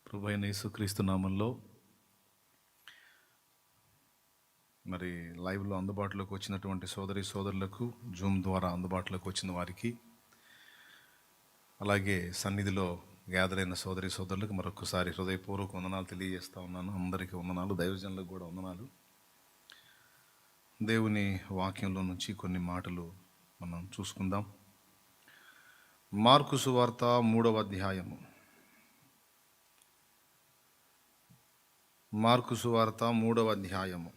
ప్రభువైన యేసుక్రీస్తు నామంలో మరి లైవ్లో అందుబాటులోకి వచ్చినటువంటి సోదరులకు, జూమ్ ద్వారా అందుబాటులోకి వచ్చిన వారికి, అలాగే సన్నిధిలో గ్యాదర్ అయిన సోదరులకు మరొకసారి హృదయపూర్వక వందనాలు తెలియజేస్తూ ఉన్నాను. అందరికీ వందనాలు, దైవజనులకు కూడా వందనాలు. దేవుని వాక్యంలో నుంచి కొన్ని మాటలు మనం చూసుకుందాం. మార్కు సువార్త 3వ అధ్యాయము. మార్కు సువార్త 3వ అధ్యాయము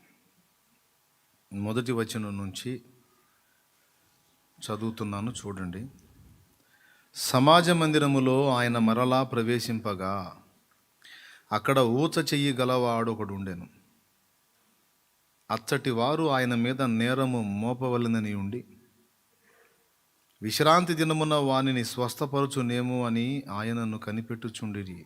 మొదటి వచనం నుంచి చదువుతున్నాను, చూడండి. సమాజ మందిరములో ఆయన మరలా ప్రవేశింపగా అక్కడ ఊచ చెయ్యి గలవాడు ఒకడు ఉండెను. అచ్చటి వారు ఆయన మీద నేరము మోపవలెనని ఉండి, విశ్రాంతి దినమున వానిని స్వస్థపరచునేమో అని ఆయనను కనిపెట్టుచుండిరి.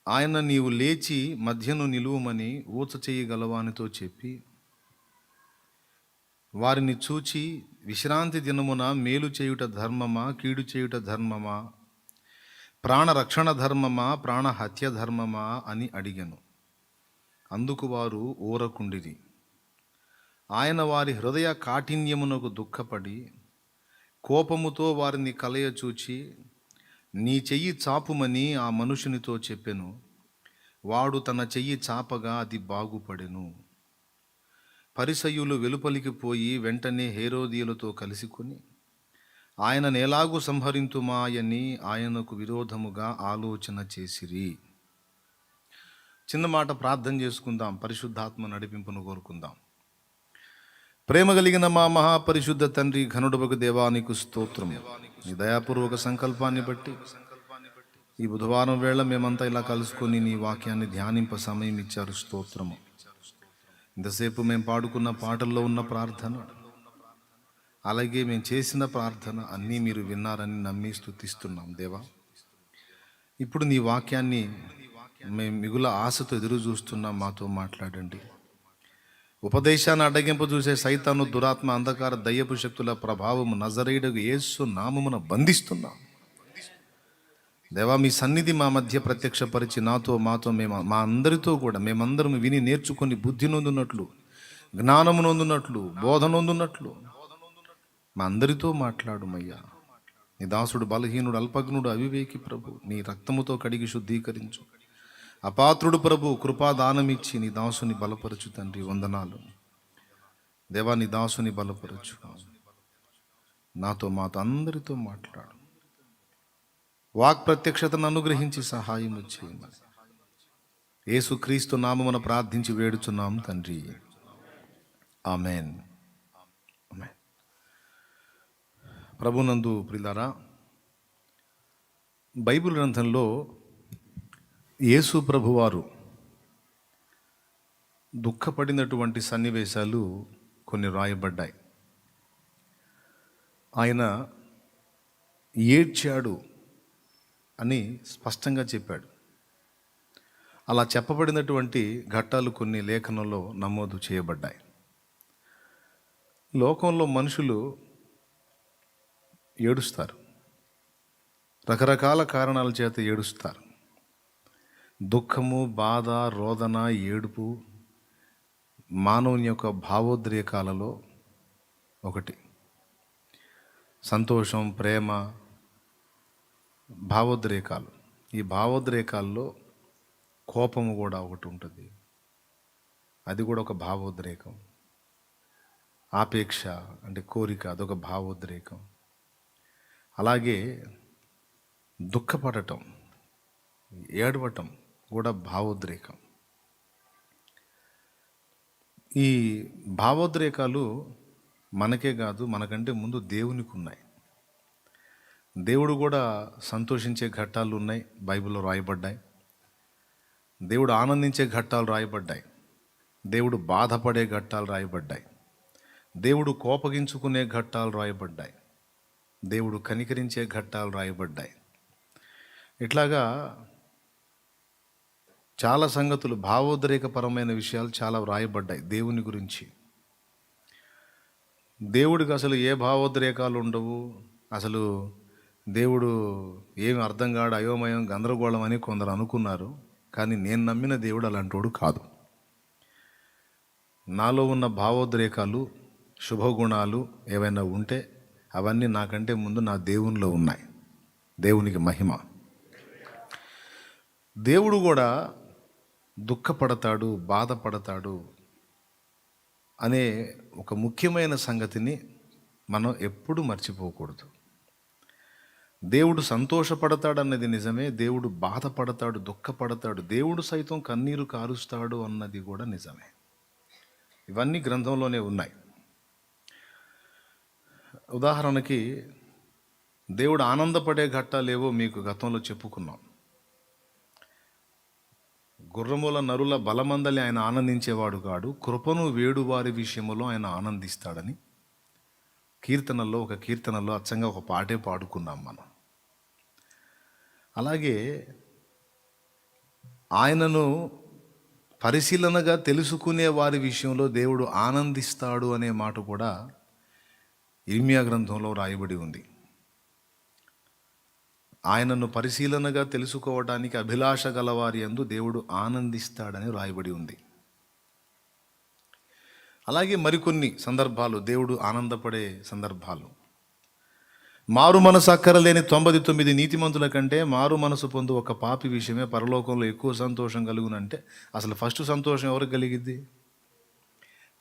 ఆయన, నీవు లేచి మధ్యను నిలువమని ఊచ చెయ్యి గలవానితో చెప్పి, వారిని చూచి, విశ్రాంతి దినమున మేలు చేయుట ధర్మమా, కీడు చేయుట ధర్మమా, ప్రాణరక్షణ ధర్మమా, ప్రాణహత్య ధర్మమా అని అడిగెను. అందుకు వారు ఊరకుండిరి. ఆయన వారి హృదయ కాఠిన్యమునకు దుఃఖపడి కోపముతో వారిని కలయచూచి, నీ చెయ్యి చాపుమని ఆ మనుషునితో చెప్పెను. వాడు తన చెయ్యి చాపగా అది బాగుపడెను. పరిసయ్యులు వెలుపలికి పోయి వెంటనే హేరోదియులతో కలుసుకొని ఆయనను ఎలాగూ సంహరింతుమా అని ఆయనకు విరోధముగా ఆలోచన చేసిరి. చిన్న మాట ప్రార్థన చేసుకుందాం, పరిశుద్ధాత్మ నడిపింపును కోరుకుందాం. ప్రేమ కలిగిన మా మహాపరిశుద్ధ తండ్రి, ఘనుడవగు దేవా, నీకు స్తోత్రము. నీ దయాపూర్వక సంకల్పాన్ని బట్టి ఈ బుధవారం వేళ మేమంతా ఇలా కలుసుకొని నీ వాక్యాన్ని ధ్యానింప సమయం ఇచ్చారు. స్తోత్రము. ఇంతసేపు మేము పాడుకున్న పాటల్లో ఉన్న ప్రార్థన, అలాగే మేము చేసిన ప్రార్థన అన్నీ మీరు విన్నారని నమ్మి స్తుతిస్తున్నాం దేవా. ఇప్పుడు నీ వాక్యాన్ని మేము మిగుల ఆశతో ఎదురు చూస్తున్నాం. మాతో మాట్లాడండి. ఉపదేశాన్ని అడ్డగింపు చూసే సైతాను, దురాత్మ, అంధకార, దయ్యపు శక్తుల ప్రభావము నజరేయుడగు యేసు నామమున బంధిస్తున్నాం దేవా. మీ సన్నిధి మా మధ్య ప్రత్యక్షపరిచి మాతో మా అందరితో కూడా మేమందరం విని నేర్చుకొని బుద్ధి నొందున్నట్లు, జ్ఞానము నొందున్నట్లు, బోధ నొందున్నట్లు మా అందరితో మాట్లాడుమయ్యా. నీ దాసుడు బలహీనుడు, అల్పజ్ఞుడు, అవివేకి ప్రభు, నీ రక్తముతో కడిగి శుద్ధీకరించు. అపాత్రుడు ప్రభు, కృపాదానమిచ్చి నీ దాసుని బలపరచు తండ్రి. వందనాలు దేవా. నీ దాసుని బలపరచు. మాతో అందరితో మాట్లాడు. వాక్ ప్రత్యక్షతను అనుగ్రహించి సహాయం చేయమని యేసుక్రీస్తు నామమున ప్రార్థించి వేడుచున్నాం తండ్రి. ఆమెన్. ఆమెన్. ప్రభునందు ప్రియులారా, బైబిల్ గ్రంథంలో యేసు ప్రభువారు దుఃఖపడినటువంటి సన్నివేశాలు కొన్ని రాయబడ్డాయి. ఆయన ఏడ్చాడు అని స్పష్టంగా చెప్పాడు. అలా చెప్పబడినటువంటి ఘట్టాలు కొన్ని లేఖనంలో నమోదు చేయబడ్డాయి. లోకంలో మనుషులు ఏడుస్తారు, రకరకాల కారణాల చేత ఏడుస్తారు. దుఃఖము, బాధ, రోదన, ఏడుపు మానవుని యొక్క భావోద్రేకాలలో ఒకటి. సంతోషం, ప్రేమ, భావోద్రేకాలు. ఈ భావోద్రేకాల్లో కోపము కూడా ఒకటి ఉంటుంది. అది కూడా ఒక భావోద్రేకం. ఆపేక్ష అంటే కోరిక, అదొక భావోద్రేకం. అలాగే దుఃఖపడటం, ఏడవటం కూడా భావోద్రేకం. ఈ భావోద్రేకాలు మనకే కాదు, మనకంటే ముందు దేవునికి ఉన్నాయి. దేవుడు కూడా సంతోషించే ఘట్టాలు ఉన్నాయి, బైబిల్లో రాయబడ్డాయి. దేవుడు ఆనందించే ఘట్టాలు రాయబడ్డాయి. దేవుడు బాధపడే ఘట్టాలు రాయబడ్డాయి. దేవుడు కోపగించుకునే ఘట్టాలు రాయబడ్డాయి. దేవుడు కనికరించే ఘట్టాలు రాయబడ్డాయి. ఇట్లాగా చాలా సంగతులు, భావోద్రేకపరమైన విషయాలు చాలా వ్రాయబడ్డాయి దేవుని గురించి. దేవుడికి అసలు ఏ భావోద్రేకాలు ఉండవు. అసలు దేవుడు ఏమి అర్థం కాడు, అయోమయం, గందరగోళం అని కొందరు అనుకున్నారు. కానీ నేను నమ్మిన దేవుడు అలాంటోడు కాదు. నాలో ఉన్న భావోద్రేకాలు, శుభగుణాలు ఏవైనా ఉంటే అవన్నీ నాకంటే ముందు నా దేవునిలో ఉన్నాయి. దేవునికి మహిమ. దేవుడు కూడా దుఃఖపడతాడు, బాధపడతాడు అనే ఒక ముఖ్యమైన సంగతిని మనం ఎప్పుడూ మర్చిపోకూడదు. దేవుడు సంతోషపడతాడన్నది నిజమే, దేవుడు బాధపడతాడు, దుఃఖపడతాడు, దేవుడు సైతం కన్నీరు కారుస్తాడు అన్నది కూడా నిజమే. ఇవన్నీ గ్రంథంలోనే ఉన్నాయి. ఉదాహరణకి దేవుడు ఆనందపడే ఘట్టాలేవో మీకు గతంలో చెప్పుకున్నాం. గుర్రముల నరుల బలమందలి ఆయన ఆనందించేవాడు కాడు, కృపను వేడువారి విషయములో ఆయన ఆనందిస్తాడని ఒక కీర్తనలో అచ్చంగా ఒక పాటే పాడుకున్నాం మనం. అలాగే ఆయనను పరిశీలనగా తెలుసుకునే వారి విషయంలో దేవుడు ఆనందిస్తాడు అనే మాట కూడా ఇర్మియా గ్రంథంలో రాయబడి ఉంది. ఆయనను పరిశీలనగా తెలుసుకోవడానికి అభిలాష గలవారి యందు దేవుడు ఆనందిస్తాడని రాయబడి ఉంది. అలాగే మరికొన్ని సందర్భాలు దేవుడు ఆనందపడే సందర్భాలు. మారు మనసు అక్కరలేని 99 నీతిమంతుల కంటే మారు మనసు పొందు ఒక పాపి విషయమే పరలోకంలో ఎక్కువ సంతోషం కలుగునంటే అసలు ఫస్ట్ సంతోషం ఎవరికి కలిగిద్ది?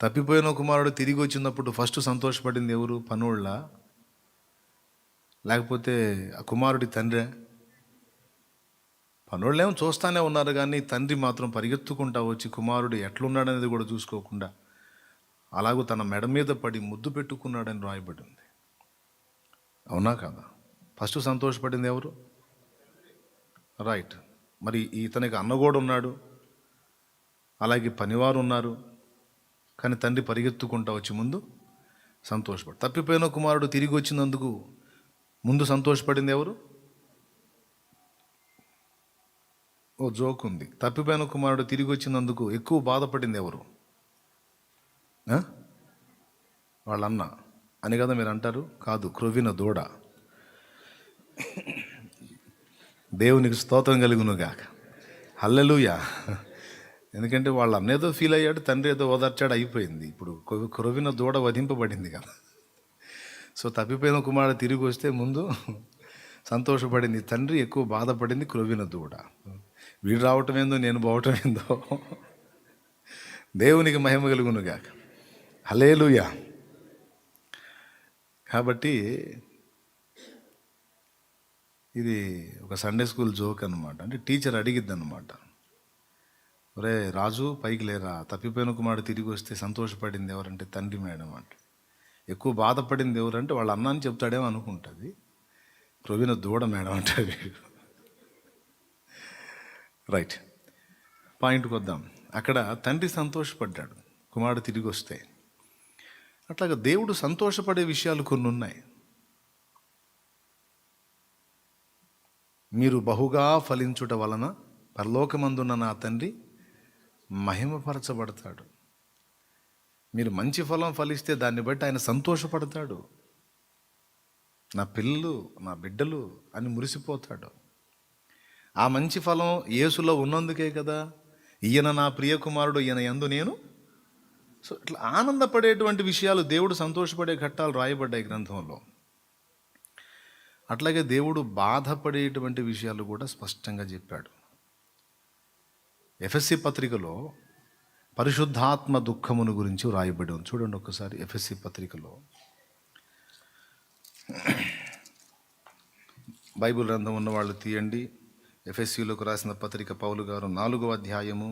తప్పిపోయిన కుమారుడు తిరిగి వచ్చినప్పుడు ఫస్ట్ సంతోషపడింది ఎవరు? పనోళ్ళ? లేకపోతే ఆ కుమారుడి తండ్రి? పనోళ్ళేమో చూస్తానే ఉన్నారు, కానీ తండ్రి మాత్రం పరిగెత్తుకుంటా వచ్చి కుమారుడు ఎట్లున్నాడనేది కూడా చూసుకోకుండా అలాగూ తన మెడ మీద పడి ముద్దు పెట్టుకున్నాడని రాయబడి ఉంది. అవునా కదా? ఫస్ట్ సంతోషపడింది ఎవరు? రైట్. మరి ఇతనికి అన్న కూడా ఉన్నాడు, అలాగే పనివారు ఉన్నారు, కానీ తండ్రి పరిగెత్తుకుంటా వచ్చి ముందు సంతోషపడు. తప్పిపోయిన కుమారుడు తిరిగి వచ్చినందుకు ముందు సంతోషపడింది ఎవరు? ఓ జోక్ ఉంది. తప్పిపోయిన కుమారుడు తిరిగి వచ్చినందుకు ఎక్కువ బాధపడింది ఎవరు? వాళ్ళన్న అని కదా మీరు అంటారు? కాదు, క్రొవ్విన దూడ. దేవునికి స్తోత్రం కలుగునుగాక. హల్లెలూయా. ఎందుకంటే వాళ్ళ అన్నేదో ఫీల్ అయ్యాడు, తండ్రి ఏదో ఓదార్చాడు, అయిపోయింది. ఇప్పుడు క్రొవ్విన దూడ వధింపబడింది కదా. సో తప్పిపోయిన కుమారుడు తిరిగి వస్తే ముందు సంతోషపడింది తండ్రి, ఎక్కువ బాధపడింది క్రొవ్విన దూడ. వీడు రావటం ఏందో, నేను పోవటం ఏందో. దేవునికి మహిమ కలుగునుగాక. హల్లెలూయా. కాబట్టి ఇది ఒక సండే స్కూల్ జోక్ అనమాట. అంటే టీచర్ అడిగిద్ది అనమాట, ఒరే రాజు పైకి లేరా, తప్పిపోయిన కుమారుడు తిరిగి వస్తే సంతోషపడింది ఎవరంటే తండ్రి మేడం అంటే, ఎక్కువ బాధపడింది ఎవరంటే వాళ్ళ అన్న అని చెప్తాడేమో అనుకుంటుంది, క్రొవ్విన దూడ మేడం అంటాడు. రైట్, పాయింట్కి వద్దాం. అక్కడ తండ్రి సంతోషపడ్డాడు కుమారుడు తిరిగి వస్తే. అట్లాగా దేవుడు సంతోషపడే విషయాలు కొన్ని ఉన్నాయి. మీరు బహుగా ఫలించుట వలన పరలోకమందున్న నా తండ్రి మహిమపరచబడతాడు. మీరు మంచి ఫలం ఫలిస్తే దాన్ని బట్టి ఆయన సంతోషపడతాడు. నా పిల్లలు, నా బిడ్డలు అని మురిసిపోతాడు. ఆ మంచి ఫలం యేసులో ఉన్నందుకే కదా ఈయన నా ప్రియ కుమారుడు, ఈయన యందు నేను. సో ఇట్లా ఆనందపడేటువంటి విషయాలు, దేవుడు సంతోషపడే ఘట్టాలు రాయబడ్డాయి గ్రంథంలో. అట్లాగే దేవుడు బాధపడేటువంటి విషయాలు కూడా స్పష్టంగా చెప్పాడు. ఎఫెసీ పత్రికలో పరిశుద్ధాత్మ దుఃఖమును గురించి రాయబడి ఉంది. చూడండి ఒకసారి ఎఫెసీ పత్రికలో, బైబిల్ గ్రంథం ఉన్న వాళ్ళు తీయండి. ఎఫెసీలోకి రాసిన పత్రిక పౌలు గారు 4వ అధ్యాయము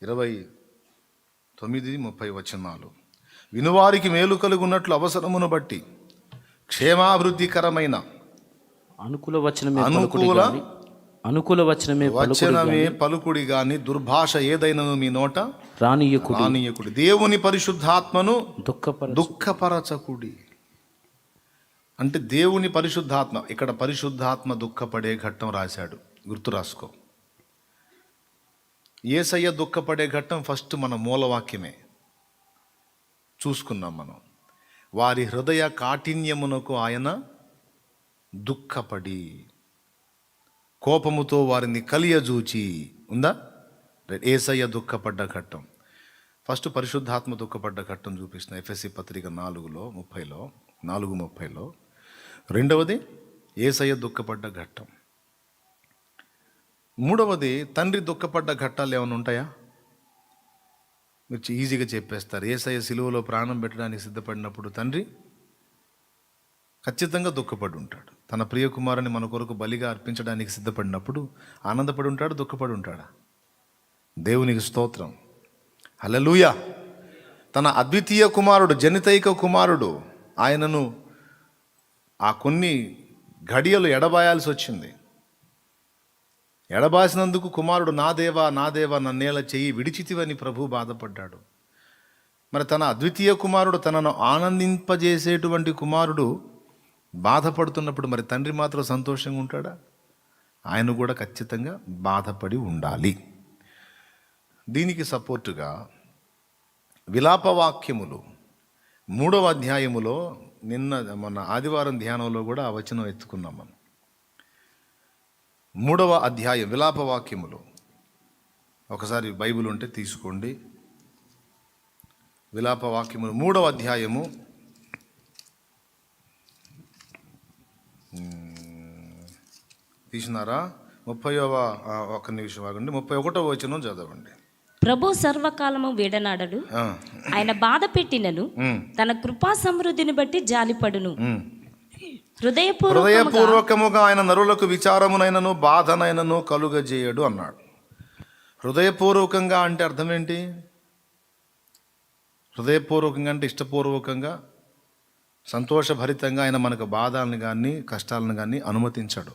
29-30 వచనాలు. వినువారికి మేలు కలుగున్నట్లు అవసరమును బట్టి క్షేమాభివృద్ధికరమైన అనుకూల వచనమే పలుకుడి గాని దుర్భాష ఏదైనను మీ నోట రానియకుడి. దేవుని పరిశుద్ధాత్మను దుఃఖపరచకుడి. అంటే దేవుని పరిశుద్ధాత్మ, ఇక్కడ పరిశుద్ధాత్మ దుఃఖపడే ఘట్టం రాశాడు, గుర్తు రాసుకో. యేసయ్య దుఃఖపడే ఘట్టం ఫస్ట్ మన మూలవాక్యమే చూసుకున్నాం మనం. వారి హృదయ కాఠిన్యమునకు ఆయన దుఃఖపడి, కోపముతో వారిని కలియజూచి. ఉందా? యేసయ్య దుఃఖపడ్డ ఘట్టం. ఫస్ట్ పరిశుద్ధాత్మ దుఃఖపడ్డ ఘట్టం చూపిస్తున్న ఎఫెసీ పత్రిక 4:30. రెండవది యేసయ్య దుఃఖపడ్డ ఘట్టం. మూడవది తండ్రి దుఃఖపడ్డ ఘట్టాలు ఏమైనా ఉంటాయా? మీరు ఈజీగా చెప్పేస్తారు. యేసయ్య సిలువలో ప్రాణం పెట్టడానికి సిద్ధపడినప్పుడు తండ్రి ఖచ్చితంగా దుఃఖపడి ఉంటాడు. తన ప్రియ కుమారుని మన కొరకు బలిగా అర్పించడానికి సిద్ధపడినప్పుడు ఆనందపడి ఉంటాడు, దుఃఖపడి ఉంటాడా? దేవునికి స్తోత్రం, హల్లెలూయా. తన అద్వితీయ కుమారుడు, జనితైక కుమారుడు, ఆయనను ఆ కొన్ని ఘడియలు ఎడబాయాల్సి వచ్చింది. ఎడబాసినందుకు కుమారుడు నా దేవా నా దేవా నన్నేల చెయ్యి విడిచితివని ప్రభు బాధపడ్డాడు. మరి తన అద్వితీయ కుమారుడు, తనను ఆనందింపజేసేటువంటి కుమారుడు బాధపడుతున్నప్పుడు మరి తండ్రి మాత్రం సంతోషంగా ఉంటాడా? ఆయన కూడా ఖచ్చితంగా బాధపడి ఉండాలి. దీనికి సపోర్టుగా విలాపవాక్యములు 3వ అధ్యాయములో మొన్న ఆదివారం ధ్యానంలో కూడా ఆ వచనం ఎత్తుకున్నాం మనం. 3వ అధ్యాయం విలాపవాక్యములు. ఒకసారి బైబిల్ ఉంటే తీసుకోండి. విలాపవాక్యములు 3వ అధ్యాయము తీసినారా? 30వ ఒక నిమిషం ఆగండి, 31వ వచనం చదవండి. ప్రభు సర్వకాలము వీడనాడడు, ఆయన బాధ పెట్టినను తన కృపా సమృద్ధిని బట్టి జాలిపడును. హృదయపూర్వకముగా ఆయన నరులకు విచారమునైనను బాధనైనను కలుగజేయడు అన్నాడు. హృదయపూర్వకంగా అంటే అర్థం ఏంటి? హృదయపూర్వకంగా అంటే ఇష్టపూర్వకంగా, సంతోషభరితంగా ఆయన మనకు బాధలను కానీ కష్టాలను కానీ అనుమతించడు.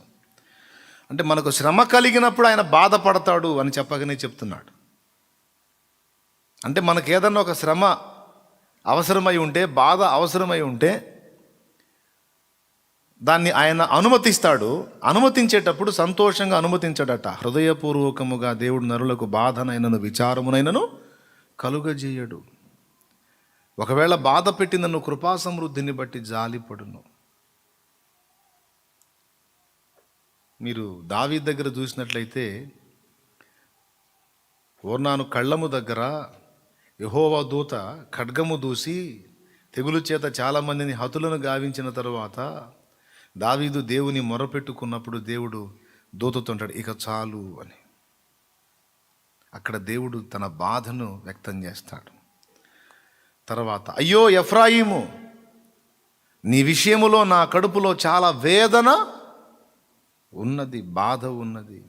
అంటే మనకు శ్రమ కలిగినప్పుడు ఆయన బాధపడతాడు అని చెప్పగానే చెప్తున్నాడు. అంటే మనకు ఏదన్నా ఒక శ్రమ అవసరమై ఉంటే, బాధ అవసరమై ఉంటే దాన్ని ఆయన అనుమతిస్తాడు. అనుమతించేటప్పుడు సంతోషంగా అనుమతించడట. హృదయపూర్వకముగా దేవుడు నరులకు బాధనైనను విచారమునైనను కలుగజేయడు. ఒకవేళ బాధ పెట్టి నన్ను కృపా సమృద్ధిని బట్టి జాలిపడును. మీరు దావీదు దగ్గర చూసినట్లయితే ఓర్నాను కళ్ళము దగ్గర యెహోవా దూత ఖడ్గము దూసి తెగులు చేత చాలామందిని హతులను గావించిన తరువాత దావీదు దేవుని మొరపెట్టుకున్నప్పుడు దేవుడు దూతతో అంటాడు, ఇక చాలు అని. అక్కడ దేవుడు తన బాధను వ్యక్తం చేస్తాడు. తర్వాత, అయ్యో ఎఫ్రాయిము, నీ విషయములో నా కడుపులో చాలా వేదన ఉన్నది, బాధ ఉన్నది,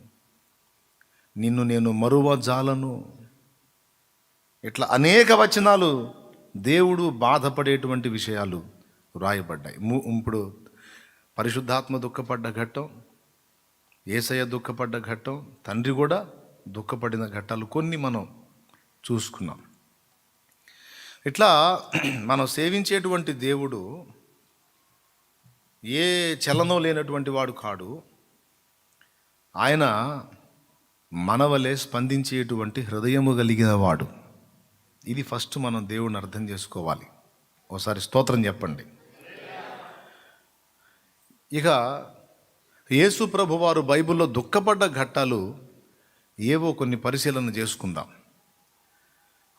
నిన్ను నేను మరువజాలను. ఇట్లా అనేక వచనాలు దేవుడు బాధపడేటువంటి విషయాలు వ్రాయబడ్డాయి. ఇప్పుడు పరిశుద్ధాత్మ దుఃఖపడ్డ ఘట్టం, యేసయ్య దుఃఖపడ్డ ఘట్టం, తండ్రి కూడా దుఃఖపడిన ఘట్టాలు కొన్ని మనం చూసుకున్నాం. ఇట్లా మనం సేవించేటువంటి దేవుడు ఏ చలనం లేనటువంటి వాడు కాడు. ఆయన మనవలే స్పందించేటువంటి హృదయము కలిగిన వాడు. ఇది ఫస్ట్ మనం దేవుడిని అర్థం చేసుకోవాలి. ఒకసారి స్తోత్రం చెప్పండి. ఇక యేసు ప్రభు వారు బైబిల్లో దుఃఖపడ్డ ఘట్టాలు ఏవో కొన్ని పరిశీలన చేసుకుందాం.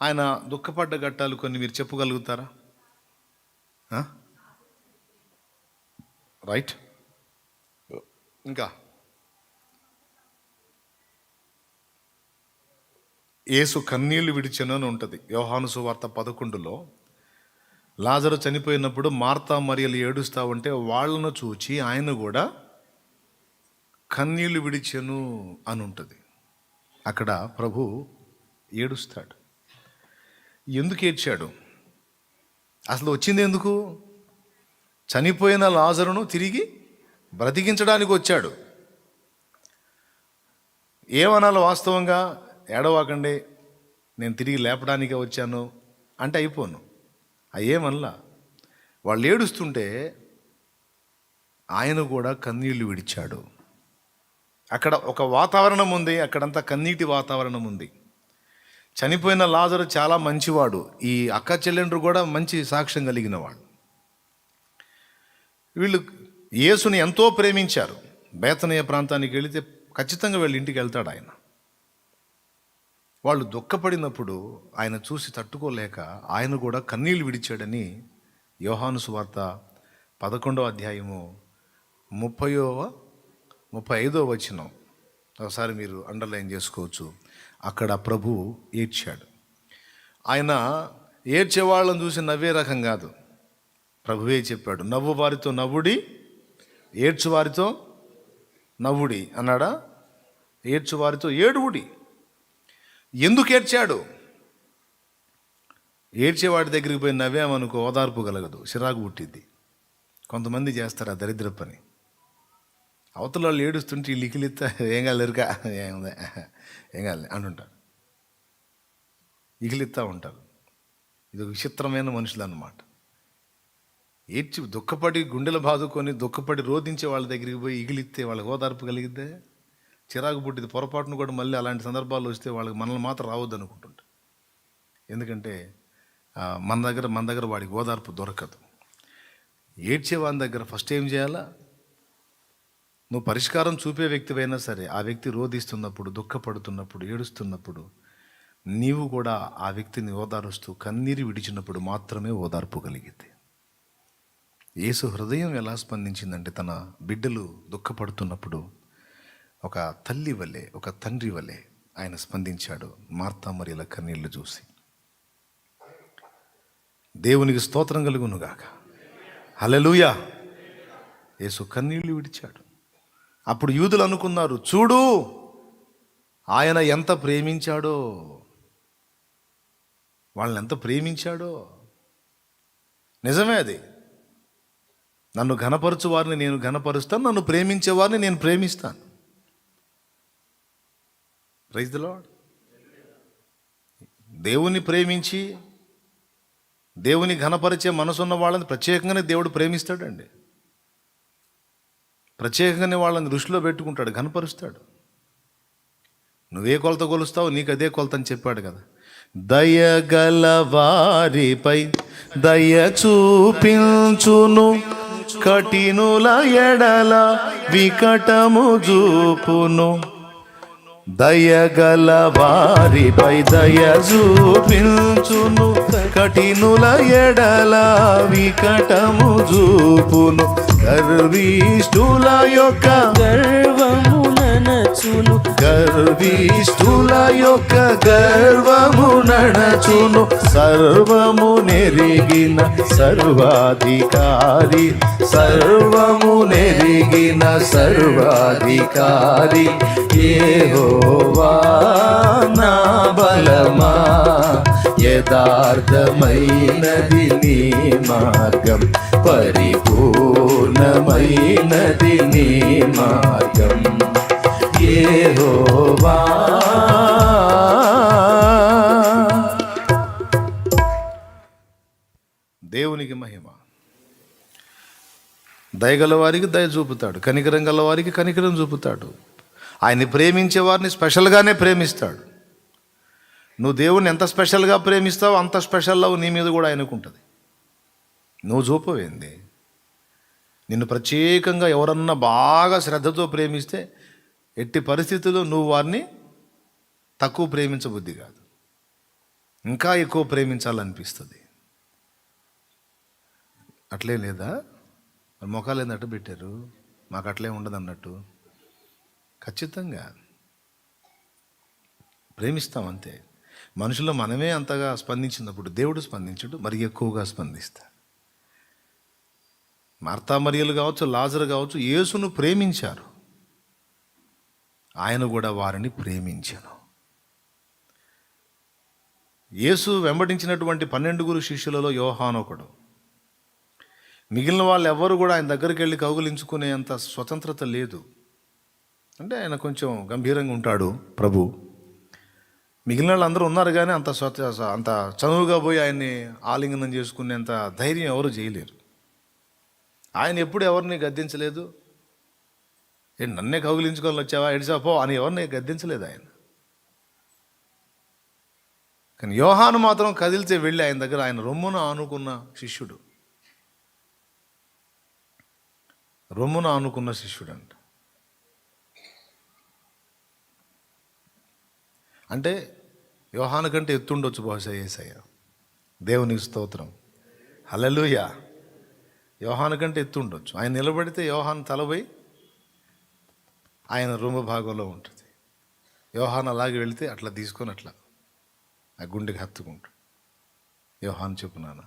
ఆయన దుఃఖపడ్డ ఘట్టాలు కొన్ని మీరు చెప్పగలుగుతారా? రైట్. ఇంకా యేసు కన్నీళ్లు విడిచెను అని ఉంటుంది యోహాను సువార్త 11లో. లాజరు చనిపోయినప్పుడు మార్తా మరియలు ఏడుస్తూ ఉంటే వాళ్ళను చూచి ఆయన కూడా కన్నీళ్లు విడిచెను అని ఉంటుంది. అక్కడ ప్రభు ఏడుస్తాడు. ఎందుకు ఏడ్చాడు? అసలు వచ్చింది ఎందుకు? చనిపోయిన లాజరును తిరిగి బ్రతికించడానికి వచ్చాడు. ఏమనాలి వాస్తవంగా? ఏడవాకండి, నేను తిరిగి లేపడానికే వచ్చాను అంటే అయిపోను. ఏమల్లా వాళ్ళు ఏడుస్తుంటే ఆయన కూడా కన్నీళ్లు విడిచాడు. అక్కడ ఒక వాతావరణం ఉంది, అక్కడంతా కన్నీటి వాతావరణం ఉంది. చనిపోయిన లాజరు చాలా మంచివాడు. ఈ అక్క చెల్లెండ్రు కూడా మంచి సాక్ష్యం కలిగిన వాడు. వీళ్ళు యేసుని ఎంతో ప్రేమించారు. బేతనీయ ప్రాంతానికి వెళితే ఖచ్చితంగా వీళ్ళ ఇంటికి వెళ్తాడు ఆయన. వాళ్ళు దుఃఖపడినప్పుడు ఆయన చూసి తట్టుకోలేక ఆయన కూడా కన్నీళ్లు విడిచాడని యోహాను సువార్త 11వ అధ్యాయము 35వ వచనం ఒకసారి మీరు అండర్లైన్ చేసుకోవచ్చు. అక్కడ ప్రభు ఏడ్చాడు. ఆయన ఏడ్చే వాళ్ళని చూసి నవ్వే రకం కాదు. ప్రభువే చెప్పాడు, నవ్వు వారితో నవ్వుడి, ఏడ్చు వారితో నవ్వుడి అన్నాడా? ఏడ్చు వారితో ఏడువుడి. ఎందుకు ఏడ్చాడు? ఏడ్చేవాడి దగ్గరికి పోయి నవ్వామనుకో ఓదార్పు కలగదు, చిరాకు పుట్టిద్ది. కొంతమంది చేస్తారు ఆ దరిద్ర పని. అవతల వాళ్ళు ఏడుస్తుంటే వీళ్ళు ఇకిలిస్తా ఏం కాలేరుకా ఏం కాలే అంటుంటారు, ఇకిలిస్తా ఉంటారు. ఇది ఒక విచిత్రమైన మనుషులు అన్నమాట. ఏడ్చి దుఃఖపడి గుండెలు బాదుకొని దుఃఖపడి రోధించే వాళ్ళ దగ్గరికి పోయి ఇగిలిస్తే వాళ్ళకి ఓదార్పు కలిగిద్దే? చిరాకు పుట్టింది. పొరపాటును కూడా మళ్ళీ అలాంటి సందర్భాలు వస్తే వాళ్ళకి మనల్ని మాత్రం రావద్దు అనుకుంటుంటారు. ఎందుకంటే మన దగ్గర వాడికి ఓదార్పు దొరకదు. ఏడ్చే వాని దగ్గర ఫస్ట్ ఏం చేయాలా? నువ్వు పరిష్కారం చూపే వ్యక్తివైనా సరే, ఆ వ్యక్తి రోధిస్తున్నప్పుడు, దుఃఖపడుతున్నప్పుడు, ఏడుస్తున్నప్పుడు నీవు కూడా ఆ వ్యక్తిని ఓదారుస్తూ కన్నీరు విడిచినప్పుడు మాత్రమే ఓదార్పు కలిగింది. యేసు హృదయం ఎలా స్పందించిందంటే, తన బిడ్డలు దుఃఖపడుతున్నప్పుడు ఒక తల్లి వలె, ఒక తండ్రి వలె ఆయన స్పందించాడు మార్తా మరియల కన్నీళ్లు చూసి. దేవునికి స్తోత్రం కలుగునుగాక. హల్లెలూయా. యేసు కన్నీళ్లు విడిచాడు. అప్పుడు యూదులు అనుకున్నారు, చూడు ఆయన ఎంత ప్రేమించాడో, వాళ్ళని ఎంత ప్రేమించాడో. నిజమే అది. నన్ను ఘనపరచు వారిని నేను ఘనపరుస్తాను, నన్ను ప్రేమించే వారిని నేను ప్రేమిస్తాను. Praise the Lord. దేవుని ప్రేమించి దేవుని ఘనపరిచే మనసున్న వాళ్ళని ప్రత్యేకంగానే దేవుడు ప్రేమిస్తాడండి. ప్రత్యేకంగానే వాళ్ళని దృష్టిలో పెట్టుకుంటాడు, ఘనపరుస్తాడు. నువ్వే కొలత కొలుస్తావు, నీకు అదే కొలత అని చెప్పాడు కదా. దయగల వారిపై దయ చూపించును, కఠినుల ఎడల వికటము చూపును. దయగల వారిపై దయ చూపించును, కఠినుల ఎడల వికటము చూపును. గర్విష్ఠుల యొక్క గర్వముననచును, గర్విష్ఠుల యొక్క గర్వముననచును. సర్వము నెరిగిన సర్వాధికారి, సర్వము నెరిగిన సర్వాధికారి యెహోవా నా బలమా. యథార్థమైనది నీ మార్గం, పరిపూర్ణమైనది నీ మార్గం యెహోవా. దేవునికి మహిమ. దయగల వారికి దయ చూపుతాడు, కనికరం గల వారికి కనికరం చూపుతాడు. ఆయన్ని ప్రేమించే వారిని స్పెషల్గానే ప్రేమిస్తాడు. నువ్వు దేవుణ్ణి ఎంత స్పెషల్గా ప్రేమిస్తావో అంత స్పెషల్ లవ్ నీ మీద కూడా ఆయనకు ఉంటుంది. నువ్వు చూపవేంది? నిన్ను ప్రత్యేకంగా ఎవరన్నా బాగా శ్రద్ధతో ప్రేమిస్తే ఎట్టి పరిస్థితుల్లో నువ్వు వారిని తక్కువ ప్రేమించబుద్ధి కాదు, ఇంకా ఎక్కువ ప్రేమించాలనిపిస్తుంది. అట్లే లేదా? మొఖాలు ఏందట్టు పెట్టారు, మాకు అట్లే ఉండదు అన్నట్టు. ఖచ్చితంగా ప్రేమిస్తాం అంతే. మనుషుల్లో మనమే అంతగా స్పందించినప్పుడు దేవుడు స్పందించడు, మరి ఎక్కువగా స్పందిస్తాడు. మార్తా మరియలు కావచ్చు, లాజరు కావచ్చు, యేసును ప్రేమించారు, ఆయన కూడా వారిని ప్రేమించాను. యేసు వెంబడించినటువంటి 12 శిష్యులలో యోహాను ఒకడు. మిగిలిన వాళ్ళు ఎవ్వరు కూడా ఆయన దగ్గరికి వెళ్ళి కౌగులించుకునేంత స్వతంత్రత లేదు. అంటే ఆయన కొంచెం గంభీరంగా ఉంటాడు ప్రభు. మిగిలిన వాళ్ళు అందరూ ఉన్నారు కానీ అంత అంత చనువుగా పోయి ఆయన్ని ఆలింగనం చేసుకునేంత ధైర్యం ఎవరు చేయలేరు. ఆయన ఎప్పుడు ఎవరిని గద్దించలేదు. నన్నే కౌగిలించుకొని వచ్చావా, ఎడిసాపో అని ఎవరిని గద్దించలేదు ఆయన. కానీ యోహాను మాత్రం కదిలితే వెళ్ళి ఆయన దగ్గర ఆయన రొమ్మున ఆనుకున్న శిష్యుడు. రొమ్మున ఆనుకున్న శిష్యుడు అంట. అంటే యోహాను కంటే ఎత్తుండొచ్చు బహుశా యేసయ్య. దేవునికి స్తోత్రం, హల్లెలూయా. యోహాను కంటే ఎత్తుండొచ్చు. ఆయన నిలబడితే యోహాను తలపై ఆయన రొమ్ము భాగంలో ఉంటుంది. యోహాను అలాగే వెళితే అట్లా తీసుకొని అట్లా ఆ గుండెకి హత్తుకుంటాడు. యోహాను చెప్పునానా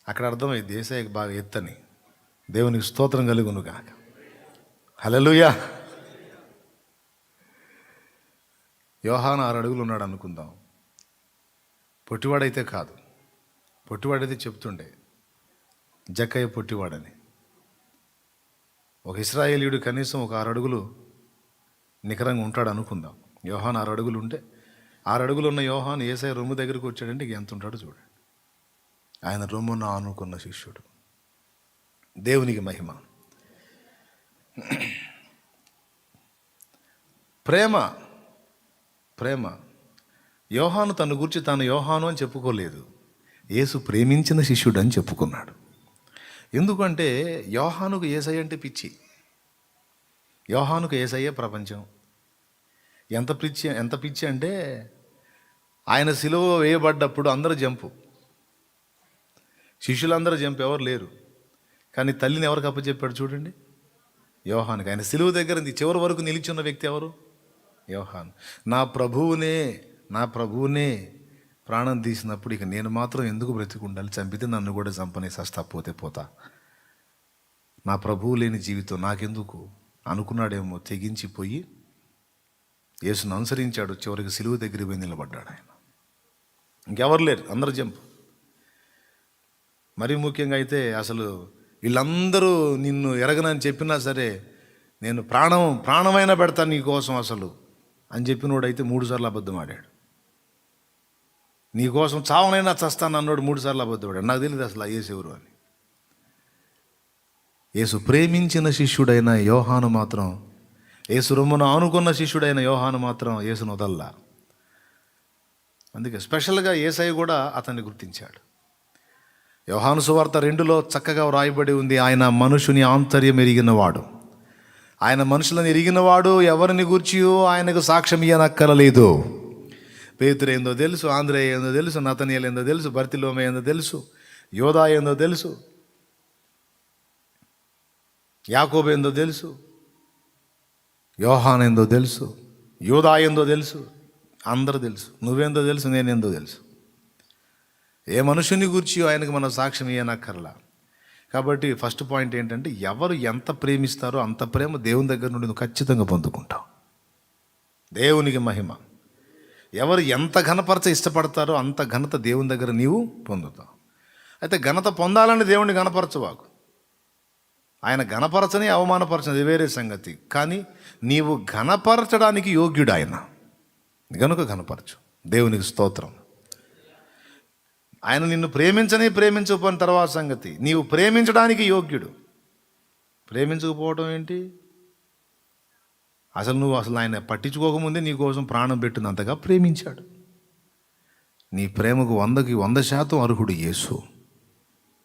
అక్కడ అర్థమైంది యేసయ్యకి బాగా ఎత్తని. దేవునికి స్తోత్రం కలుగును గాక, హల్లెలూయా. యోహాను 6 అడుగులు ఉన్నాడు అనుకుందాం. పొట్టివాడైతే కాదు. పొట్టివాడైతే చెప్తుండే జక్కయ్య పొట్టివాడని. ఒక ఇశ్రాయేలీయుడు కనీసం ఒక 6 అడుగులు నికరంగా ఉంటాడు అనుకుందాం. యోహాను 6 అడుగులు ఉంటే 6 అడుగులు ఉన్న యోహాను యేసయ్య రొమ్ము దగ్గరికి వచ్చాడంటే ఇక ఎంత ఉంటాడో చూడండి. ఆయన రొమ్మున ఆనుకున్న శిష్యుడు. దేవునికి మహిమ. ప్రేమ ప్రేమ యోహాను తన గురించి తాను యోహాను అని చెప్పుకోలేదు. యేసు ప్రేమించిన శిష్యుడు అని చెప్పుకున్నాడు. ఎందుకంటే యోహానుకు యేసయ్య అంటే పిచ్చి. యోహానుకు యేసయ్య ప్రపంచం. ఎంత పిచ్చి అంటే ఆయన సిలువ వేయబడ్డప్పుడు అందరూ జంపు, శిష్యులందరూ జంపు, ఎవరు లేరు. కానీ తల్లిని ఎవరికి అప్పచెప్పాడు చూడండి, యోహానుకి. ఆయన సిలువ దగ్గర చివరి వరకు నిలిచి ఉన్న వ్యక్తి ఎవరు? యోహాను. నా ప్రభువునే ప్రాణం తీసినప్పుడు ఇక నేను మాత్రం ఎందుకు బ్రతికుండాలి? చంపితే నన్ను కూడా చంపనే, సస్తా పోతే పోతా, నా ప్రభువు లేని జీవితం నాకెందుకు అనుకున్నాడేమో. తెగించిపోయి యేసును అనుసరించాడు. చివరికి సిలువ దగ్గరికి పోయి నిలబడ్డాడు ఆయన. ఇంకెవరు లేరు, అందరూ జంపు. మరీ ముఖ్యంగా అయితే అసలు వీళ్ళందరూ నిన్ను ఎరగనని చెప్పినా సరే నేను ప్రాణమైనా పెడతాను నీ కోసం అసలు అని చెప్పినోడైతే 3 సార్లు అబద్ధం ఆడాడు. నీకోసం చావనైనా చస్తాను అన్నోడు 3 సార్లు అబద్ధం ఆడాడు. నాకు తెలియదు అసలు యేసు ఎవరు అని. యేసు ప్రేమించిన శిష్యుడైన యోహాను మాత్రం, యేసు రొమ్మున ఆనుకున్న శిష్యుడైన యోహాను మాత్రం యేసును వదల్లా. అందుకే స్పెషల్గా యేసయ్య కూడా అతన్ని గుర్తించాడు. యోహాను సువార్త 2లో చక్కగా వ్రాయబడి ఉంది, ఆయన మనుషుని ఆంతర్యం ఎరిగినవాడు. ఆయన మనుషులను ఎరిగినవాడు, ఎవరిని గూర్చియో ఆయనకు సాక్ష్యం ఇయ్యనక్కరలేదు. పేతురు ఏందో తెలుసు, ఆంద్రేయ ఏందో తెలుసు, నతనీయులు ఏందో తెలుసు, బర్తిలోమె ఏందో తెలుసు, యోధా ఏందో తెలుసు, యాకోబు ఏందో తెలుసు, యోహాన్ ఏందో తెలుసు, యోధా ఏందో తెలుసు, అందరూ తెలుసు. నువ్వేందో తెలుసు, నేనేందో తెలుసు. ఏ మనుషుని గురించి ఆయనకు మనం సాక్ష్యం ఇయ్యనక్కర్లా. కాబట్టి ఫస్ట్ పాయింట్ ఏంటంటే, ఎవరు ఎంత ప్రేమిస్తారో అంత ప్రేమ దేవుని దగ్గర నుండి నువ్వు ఖచ్చితంగా పొందుకుంటావు. దేవునికి మహిమ. ఎవరు ఎంత ఘనపరచ ఇష్టపడతారో అంత ఘనత దేవుని దగ్గర నీవు పొందుతావు. అయితే ఘనత పొందాలని దేవుణ్ణి ఘనపరచవాకు. ఆయన ఘనపరచని అవమానపరచని వేరే సంగతి. కానీ నీవు ఘనపరచడానికి యోగ్యుడు ఆయన గనుక ఘనపరచు. దేవునికి స్తోత్రం. ఆయన నిన్ను ప్రేమించకపోయిన తర్వాత సంగతి. నీవు ప్రేమించడానికి యోగ్యుడు. ప్రేమించకపోవడం ఏంటి? నువ్వు ఆయన పట్టించుకోకముందే నీ కోసం ప్రాణం పెట్టినంతగా ప్రేమించాడు. నీ ప్రేమకు 100కి 100% అర్హుడు యేసు.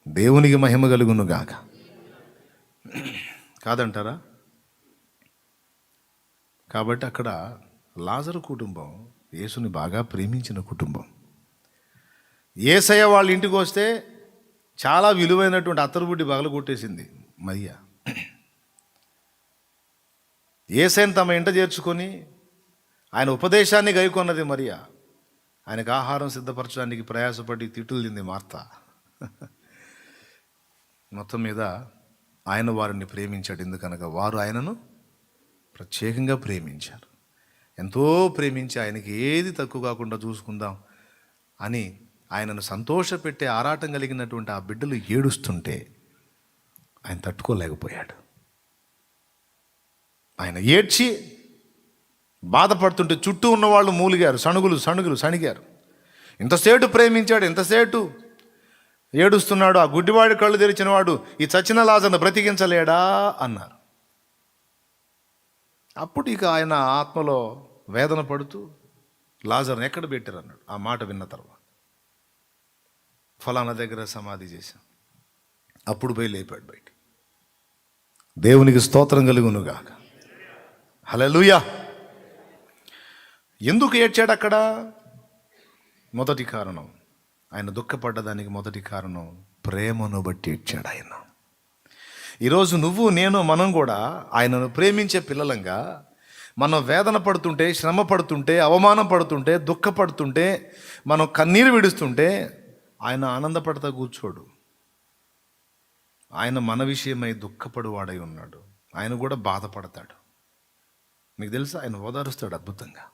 దేవునికి మహిమ కలుగును గాక. కాదంటారా? కాబట్టి అక్కడ లాజరు కుటుంబం యేసుని బాగా ప్రేమించిన కుటుంబం. యేసయ్య వాళ్ళ ఇంటికి వస్తే చాలా విలువైనటువంటి అత్తరుబుడ్డి పగలగొట్టేసింది మరియా. యేసయ్యను తమ ఇంట చేర్చుకొని ఆయన ఉపదేశాన్ని గైకొన్నది మరియా. ఆయనకు ఆహారం సిద్ధపరచడానికి ప్రయాసపడి తిట్టులు తింది మార్త. మొత్తం మీద ఆయన వారిని ప్రేమించాడు. ఎందుకనగా వారు ఆయనను ప్రత్యేకంగా ప్రేమించారు. ఎంతో ప్రేమించి ఆయనకి ఏది తక్కువ కాకుండా చూసుకుందాం అని ఆయనను సంతోషపెట్టే ఆరాటం కలిగినటువంటి ఆ బిడ్డలు ఏడుస్తుంటే ఆయన తట్టుకోలేకపోయాడు. ఆయన ఏడ్చి బాధపడుతుంటే చుట్టూ ఉన్నవాళ్ళు మూలిగారు, సణిగారు. ఇంతసేటు ప్రేమించాడు, ఎంతసేటు ఏడుస్తున్నాడు, ఆ గుడ్డివాడి కళ్ళు తెరిచినవాడు ఈ చచ్చిన లాజర్ను బ్రతికించలేడా అన్నారు. అప్పుడు ఇక ఆయన ఆత్మలో వేదన పడుతూ లాజర్ని ఎక్కడ పెట్టారు అన్నాడు. ఆ మాట విన్న తర్వాత ఫలానా దగ్గర సమాధి చేశాం. అప్పుడు పోయి లేపాడు బయట. దేవునికి స్తోత్రం కలుగునుగాక. హల్లెలూయా. ఎందుకు ఏడ్చాడు అక్కడ? మొదటి కారణం, ఆయన దుఃఖపడ్డదానికి మొదటి కారణం ప్రేమను బట్టి ఏడ్చాడు ఆయన. ఈరోజు నువ్వు నేను మనం కూడా ఆయనను ప్రేమించే పిల్లలంగా మనం వేదన పడుతుంటే, శ్రమ పడుతుంటే, అవమానం పడుతుంటే, దుఃఖపడుతుంటే, మనం కన్నీరు విడుస్తుంటే ఆయన ఆనందపడతా కూర్చోడు. ఆయన మన విషయమై దుఃఖపడువాడై ఉన్నాడు. ఆయన కూడా బాధపడతాడు. మీకు తెలుసా, ఆయన ఓదారుస్తాడు అద్భుతంగా.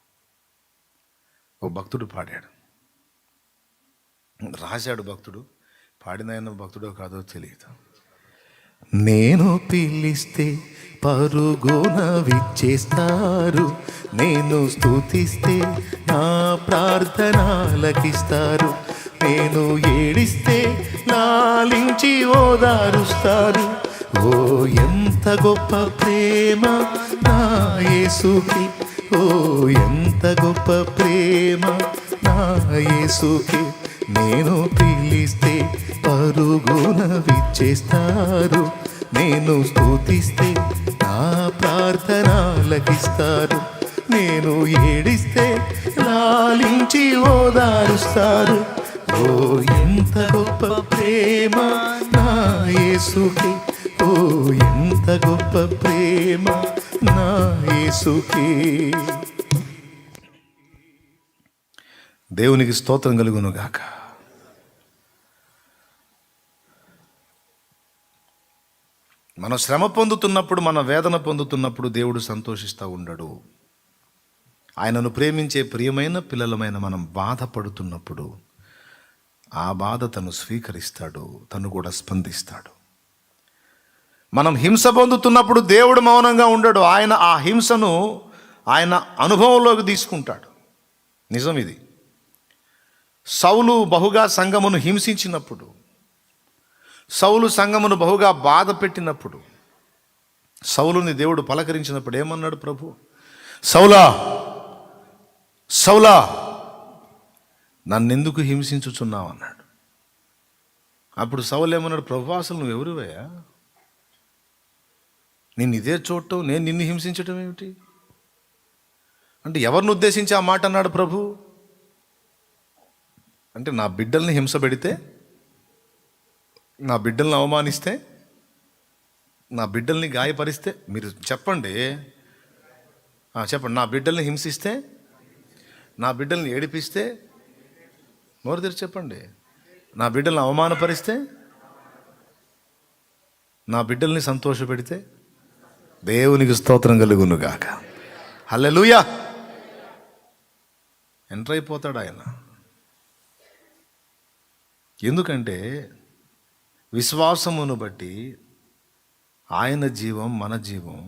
ఓ భక్తుడు పాడాడు, రాశాడు భక్తుడు, పాడిన ఆయన భక్తుడో కాదో తెలియదు. నేను పిలిస్తే పరుగున విచ్చేస్తారు, నేను స్తుతిస్తే నా ప్రార్థనలకిస్తారు, నేను ఏడిస్తే లాలించి ఓదారుస్తారు. ఓ ఎంత గొప్ప ప్రేమ నా యేసుకి, ఓ ఎంత గొప్ప ప్రేమ నా యేసుకి. నేను పిలిస్తే పరుగున విచ్చేస్తారు, నేను స్తుతిస్తే నా ప్రార్థనలకిస్తారు, నేను ఏడిస్తే లాలించి ఓదారుస్తారు. ఓ ఎంత గొప్ప ప్రేమ నా యేసుకి, ఓ ఎంత గొప్ప ప్రేమ నా యేసుకి. దేవునికి స్తోత్రం కలుగును గాక. మనం శ్రమ పొందుతున్నప్పుడు, మన వేదన పొందుతున్నప్పుడు దేవుడు సంతోషిస్తూ ఉండడు. ఆయనను ప్రేమించే ప్రియమైన పిల్లలమైన మనం బాధపడుతున్నప్పుడు ఆ బాధ తను స్వీకరిస్తాడు, తను కూడా స్పందిస్తాడు. మనం హింస పొందుతున్నప్పుడు దేవుడు మౌనంగా ఉండడు. ఆయన ఆ హింసను ఆయన అనుభవంలోకి తీసుకుంటాడు. నిజం ఇది. సౌలు బహుగా సంఘమును హింసించినప్పుడు, సౌలు సంఘమును బహుగా బాధ పెట్టినప్పుడు, సౌలుని దేవుడు పలకరించినప్పుడు ఏమన్నాడు ప్రభు? సౌలా సౌలా నన్నెందుకు హింసించుచున్నావు అన్నాడు. అప్పుడు సౌలు ఏమన్నాడు? ప్రభు అసలు నువ్వు ఎవరివయ్యా? నేను ఇదే చూడటం, నేను నిన్ను హింసించటం ఏమిటి అంటే ఎవరిని ఉద్దేశించి ఆ మాట అన్నాడు ప్రభు? అంటే నా బిడ్డల్ని హింస పెడితే, నా బిడ్డల్ని అవమానిస్తే, నా బిడ్డల్ని గాయపరిస్తే, మీరు చెప్పండి చెప్పండి, నా బిడ్డల్ని హింసిస్తే, నా బిడ్డల్ని ఏడిపిస్తే, నోరు తెరిచి చెప్పండి, నా బిడ్డల్ని అవమానపరిస్తే, నా బిడ్డల్ని సంతోషపెడితే, దేవునికి స్తోత్రం కలుగును గాక. హల్లెలూయా. ఎంటర్ అయిపోతాడు ఆయన. ఎందుకంటే విశ్వాసమును బట్టి ఆయన జీవం, మన జీవం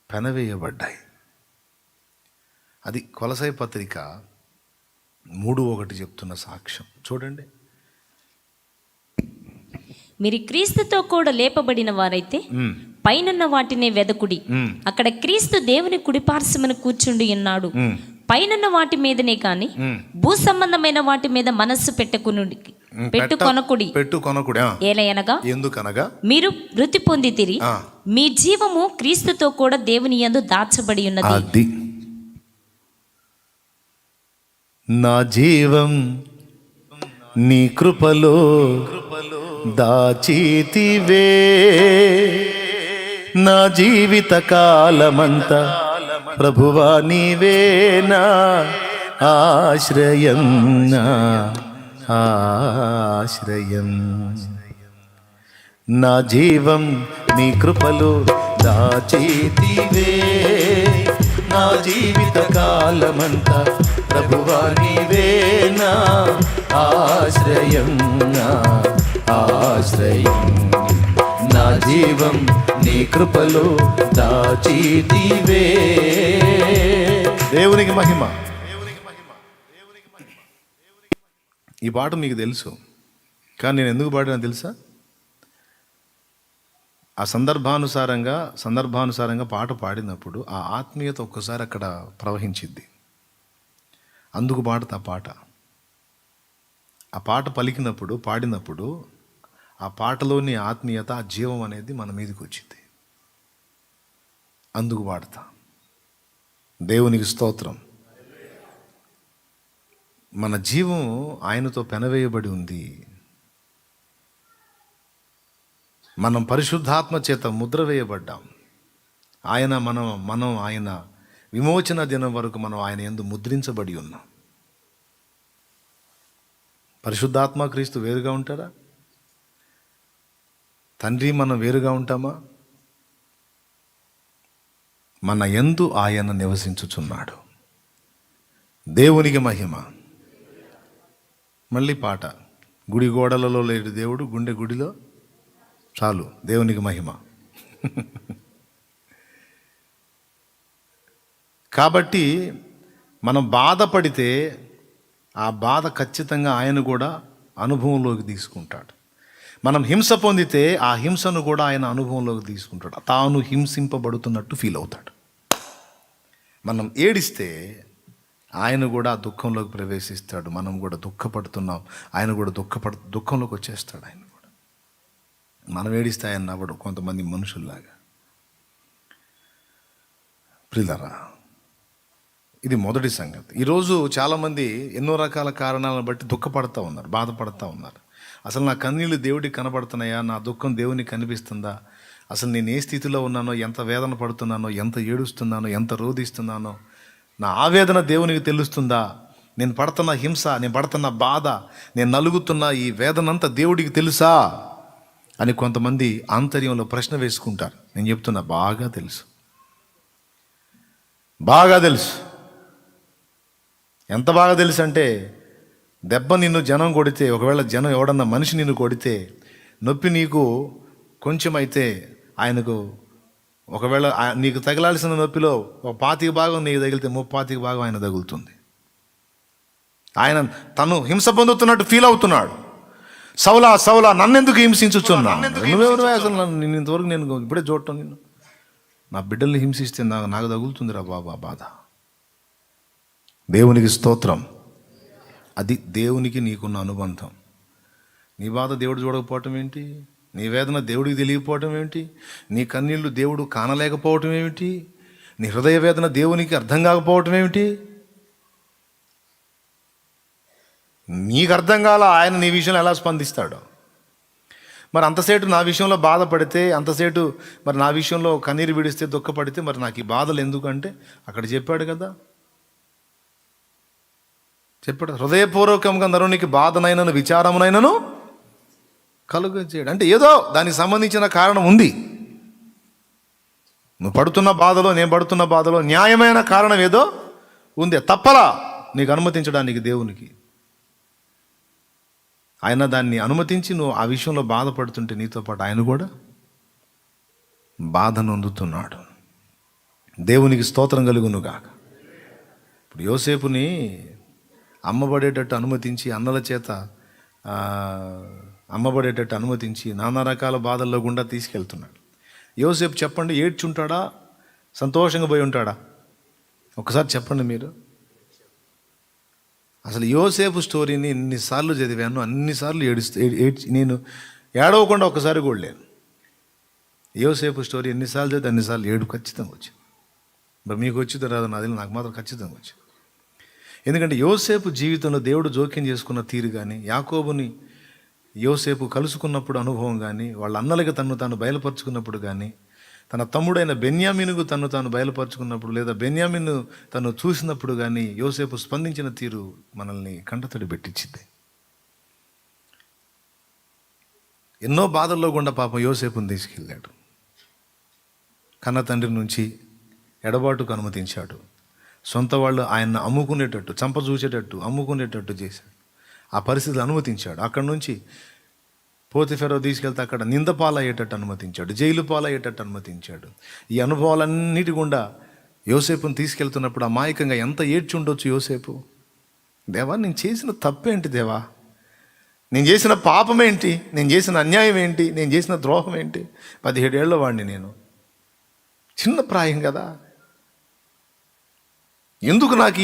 పెనవేయబడ్డాయి. అది కొలసై పత్రిక 3:1 చెప్తున్న సాక్ష్యం చూడండి. మీరు క్రీస్తుతో కూడా లేపబడిన వారైతే పైనున్న వాటినే వెదకుడి, అక్కడ క్రీస్తు దేవుని కుడిపార్శ్వమున కూర్చుండి ఉన్నాడు. పైనున్న వాటి మీదనే కాని భూ సంబంధమైన వాటి మీద మనస్సు పెట్టుకొనకుడి. ఏలయనగా ఎందుకనగా మీరు మృతి పొందితిరి, మీ జీవము క్రీస్తుతో కూడా దేవుని యందు దాచబడి ఉన్నది. అది నా జీవం నీ కృపలో దాచితివే, నా జీవిత కాలమంతా ప్రభువా నీవేనా ఆశ్రయం, నా ఆశ్రయం. నా జీవం నీ కృపలో దాచితివే, నా జీవిత కాలమంతా ప్రభువా నీవేనా ఆశ్రయం, నా ఆశ్రయం. నా జీవం నీ కృపలో దాచితివే. దేవునికి మహిమ. ఈ పాట మీకు తెలుసు, కానీ నేను ఎందుకు పాడినా తెలుసా? ఆ సందర్భానుసారంగా పాట పాడినప్పుడు ఆ ఆత్మీయత ఒక్కసారి అక్కడ ప్రవహించింది. అందుకు పాడుతా పాట. ఆ పాట పలికినప్పుడు, పాడినప్పుడు ఆ పాటలోని ఆత్మీయత, ఆ జీవం అనేది మన మీదకి వచ్చింది. అందుకు వాడతా. దేవునికి స్తోత్రం. మన జీవం ఆయనతో పెనవేయబడి ఉంది. మనం పరిశుద్ధాత్మ చేత ముద్ర వేయబడ్డాం. మనం ఆయన విమోచన దినం వరకు మనం ఆయన యందు ముద్రించబడి ఉన్నాం. పరిశుద్ధాత్మ క్రీస్తు వేరుగా ఉంటారా? తండ్రి మనం వేరుగా ఉంటామా? మన యందు ఆయన నివసించుచున్నాడు. దేవునికి మహిమ. మళ్ళీ పాట, గుడి గోడలలో లేడు దేవుడు, గుండె గుడిలో చాలు. దేవునికి మహిమ. కాబట్టి మనం బాధపడితే ఆ బాధ ఖచ్చితంగా ఆయన కూడా అనుభవంలోకి తీసుకుంటాడు. మనం హింస పొందితే ఆ హింసను కూడా ఆయన అనుభవంలోకి తీసుకుంటాడు. తాను హింసింపబడుతున్నట్టు ఫీల్ అవుతాడు. మనం ఏడిస్తే ఆయన కూడా దుఃఖంలోకి ప్రవేశిస్తాడు. మనం కూడా దుఃఖపడుతున్నాం, ఆయన కూడా దుఃఖంలోకి వచ్చేస్తాడు. ఆయన కూడా మనం ఏడిస్తే ఆయన నవ్వడు. కొంతమంది మనుషుల్లాగా. ప్రియులారా, ఇది మొదటి సంగతి. ఈరోజు చాలామంది ఎన్నో రకాల కారణాలను బట్టి దుఃఖపడుతూ ఉన్నారు, బాధపడుతూ ఉన్నారు. అసలు నా కన్నీళ్ళు దేవుడికి కనబడుతున్నాయా? నా దుఃఖం దేవునికి కనిపిస్తుందా? అసలు నేను ఏ స్థితిలో ఉన్నానో, ఎంత వేదన పడుతున్నానో, ఎంత ఏడుస్తున్నానో, ఎంత రోధిస్తున్నానో, నా ఆవేదన దేవునికి తెలుస్తుందా? నేను పడుతున్న హింస, నేను పడుతున్న బాధ, నేను నలుగుతున్న ఈ వేదనంతా దేవుడికి తెలుసా అని కొంతమంది ఆంతర్యంలో ప్రశ్న వేసుకుంటారు. నేను చెప్తున్నా, బాగా తెలుసు, బాగా తెలుసు. ఎంత బాగా తెలుసు అంటే, దెబ్బ నిన్ను జనం కొడితే, ఒకవేళ జనం ఎవడన్నా మనిషి నిన్ను కొడితే నొప్పి నీకు కొంచెం అయితే ఆయనకు, ఒకవేళ నీకు తగలాల్సిన నొప్పిలో ఒక 25 భాగం నీకు తగిలితే 30 భాగం ఆయన తగులుతుంది. ఆయన తను హింస పొందుతున్నట్టు ఫీల్ అవుతున్నాడు. సౌలా సౌలా నన్నెందుకు హింసించుచున్నా? నువ్వెవరు? అసలు నేను ఇంతవరకు నేను ఇప్పుడే చూడటం, నిన్ను నా బిడ్డల్ని హింసిస్తే నాకు తగులుతుందిరా బాబా బాధ. దేవునికి స్తోత్రం. అది దేవునికి నీకున్న అనుబంధం. నీ బాధ దేవుడు చూడకపోవటం ఏంటి? నీ వేదన దేవుడికి తెలియకపోవటం ఏంటి? నీ కన్నీళ్లు దేవుడు కానలేకపోవటం ఏమిటి? నీ హృదయ వేదన దేవునికి అర్థం కాకపోవటం ఏమిటి? నీకు అర్థం కాల ఆయన నీ విషయంలో ఎలా స్పందిస్తాడో. మరి అంతసేటు నా విషయంలో బాధపడితే, అంతసేటు మరి నా విషయంలో కన్నీరు విడిస్తే, దుఃఖపడితే, మరి నాకు ఈ బాధలు ఎందుకంటే అక్కడ చెప్పాడు కదా, చెప్పాడు, హృదయపూర్వకంగా నరునికి బాధనైనను విచారమునైనను కలుగజేయడు. అంటే ఏదో దానికి సంబంధించిన కారణం ఉంది. నువ్వు పడుతున్న బాధలో, నేను పడుతున్న బాధలో న్యాయమైన కారణం ఏదో ఉంది. తప్పలా నీకు అనుమతించడానికి దేవునికి. ఆయన దాన్ని అనుమతించి నువ్వు ఆ విషయంలో బాధపడుతుంటే నీతో పాటు ఆయన కూడా బాధ నొందుతున్నాడు. దేవునికి స్తోత్రం కలుగునుగాక. ఇప్పుడు యోసేపుని అమ్మబడేటట్టు అనుమతించి, అన్నల చేత అమ్మబడేటట్టు అనుమతించి నానా రకాల బాధల్లో గుండా తీసుకెళ్తున్నాడు. యోసేపు చెప్పండి, ఏడ్చుంటాడా, సంతోషంగా పోయి ఉంటాడా? ఒకసారి చెప్పండి మీరు. అసలు యోసేపు స్టోరీని ఎన్నిసార్లు చదివాను, అన్నిసార్లు ఏడ్చి నేను ఏడవకుండా ఒకసారి కూడా లేను. యోసేపు స్టోరీ ఎన్నిసార్లు చదివి అన్నిసార్లు ఏడు ఖచ్చితంగా వచ్చింది. మరి మీకు వచ్చిందో రాదో నాది, నాకు మాత్రం ఖచ్చితంగా వచ్చింది. ఎందుకంటే యోసేపు జీవితంలో దేవుడు జోక్యం చేసుకున్న తీరు కానీ, యాకోబుని యోసేపు కలుసుకున్నప్పుడు అనుభవం కానీ, వాళ్ళ అన్నలకి తను తాను బయలుపరుచుకున్నప్పుడు కానీ, తన తమ్ముడైన బెన్యామీనుకు తను తాను బయలుపరుచుకున్నప్పుడు, లేదా బెన్యామీను తను చూసినప్పుడు కానీ యోసేపు స్పందించిన తీరు మనల్ని కంటతడి పెట్టించింది. ఎన్నో బాధల్లో గుండా పాపం యోసేపుని తీసుకెళ్ళాడు. కన్న తండ్రి నుంచి ఎడబాటుకు అనుమతించాడు. సొంత వాళ్ళు ఆయన్ని అమ్ముకునేటట్టు, చంపచూసేటట్టు, అమ్ముకునేటట్టు చేశాడు. ఆ పరిస్థితులు అనుమతించాడు. అక్కడి నుంచి పోతిఫెరో తీసుకెళ్తే అక్కడ నిందపాలయ్యేటట్టు అనుమతించాడు, జైలు పాలయ్యేటట్టు అనుమతించాడు. ఈ అనుభవాలన్నిటి గుండా యోసేపుని తీసుకెళ్తున్నప్పుడు అమాయకంగా ఎంత ఏడ్చి ఉండొచ్చు యోసేపు. దేవా, నేను చేసిన తప్పేంటి దేవా? నేను చేసిన పాపమేంటి? నేను చేసిన అన్యాయం ఏంటి? నేను చేసిన ద్రోహం ఏంటి? 17 ఏళ్ల వాడిని నేను, చిన్న ప్రాయం కదా. ఎందుకు నాకు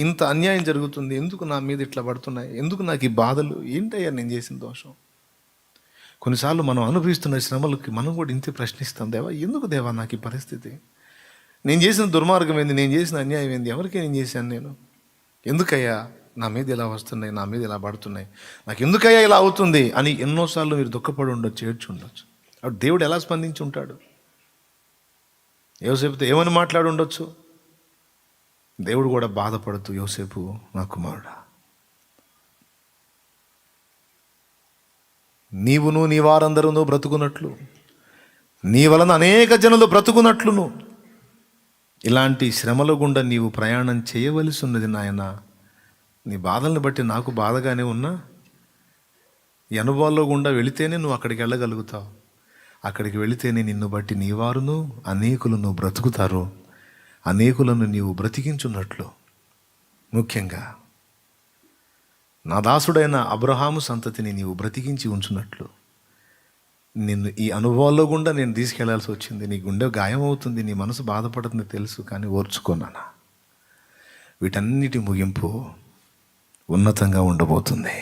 ఇంత అన్యాయం జరుగుతుంది? ఎందుకు నా మీద ఇట్లా పడుతున్నాయి? ఎందుకు నాకు ఈ బాధలు? ఏంటయ్యా నేను చేసిన దోషం? కొన్నిసార్లు మనం అనుభవిస్తున్న శ్రమలకి మనం కూడా ఇంతే ప్రశ్నిస్తాం. దేవా, ఎందుకు దేవా నాకు ఈ పరిస్థితి? నేను చేసిన దుర్మార్గం ఏంది, నేను చేసిన అన్యాయం ఏంది, ఎవరికి నేను చేశాను, నేను ఎందుకయ్యా నా మీద ఇలా వస్తున్నాయి, నా మీద ఇలా పడుతున్నాయి, నాకు ఎందుకయ్యా ఇలా అవుతుంది అని ఎన్నోసార్లు మీరు దుఃఖపడి ఉండొచ్చు, ఏడ్చి ఉండొచ్చు. అప్పుడు దేవుడు ఎలా స్పందించి ఉంటాడు? యోసేపుతో ఏమని మాట్లాడి ఉండొచ్చు? దేవుడు కూడా బాధపడుతూ, యోసేపు నా కుమారుడా, నీవును నీ వారందరూ బ్రతుకున్నట్లు, నీ వలన అనేక జనులు బ్రతుకున్నట్లును ఇలాంటి శ్రమల గుండా నీవు ప్రయాణం చేయవలసి ఉన్నది నాయన. నీ బాధలను బట్టి నాకు బాధగానే ఉన్నా, ఈ అనుభవాల్లో గుండా వెళితేనే నువ్వు అక్కడికి వెళ్ళగలుగుతావు. అక్కడికి వెళితేనే నిన్ను బట్టి నీ వారును అనేకులను బ్రతుకుతారు, అనేకులను నీవు బ్రతికించున్నట్లు. ముఖ్యంగా నా దాసుడైన అబ్రహాము సంతతిని నీవు బ్రతికించి ఉంచున్నట్లు నిన్ను ఈ అనుభవాల్లో గుండా నేను తీసుకెళ్లాల్సి వచ్చింది. నీ గుండె గాయం అవుతుంది, నీ మనసు బాధపడుతుంది తెలుసు, కానీ ఓర్చుకున్నానా. వీటన్నిటి ముగింపు ఉన్నతంగా ఉండబోతుంది.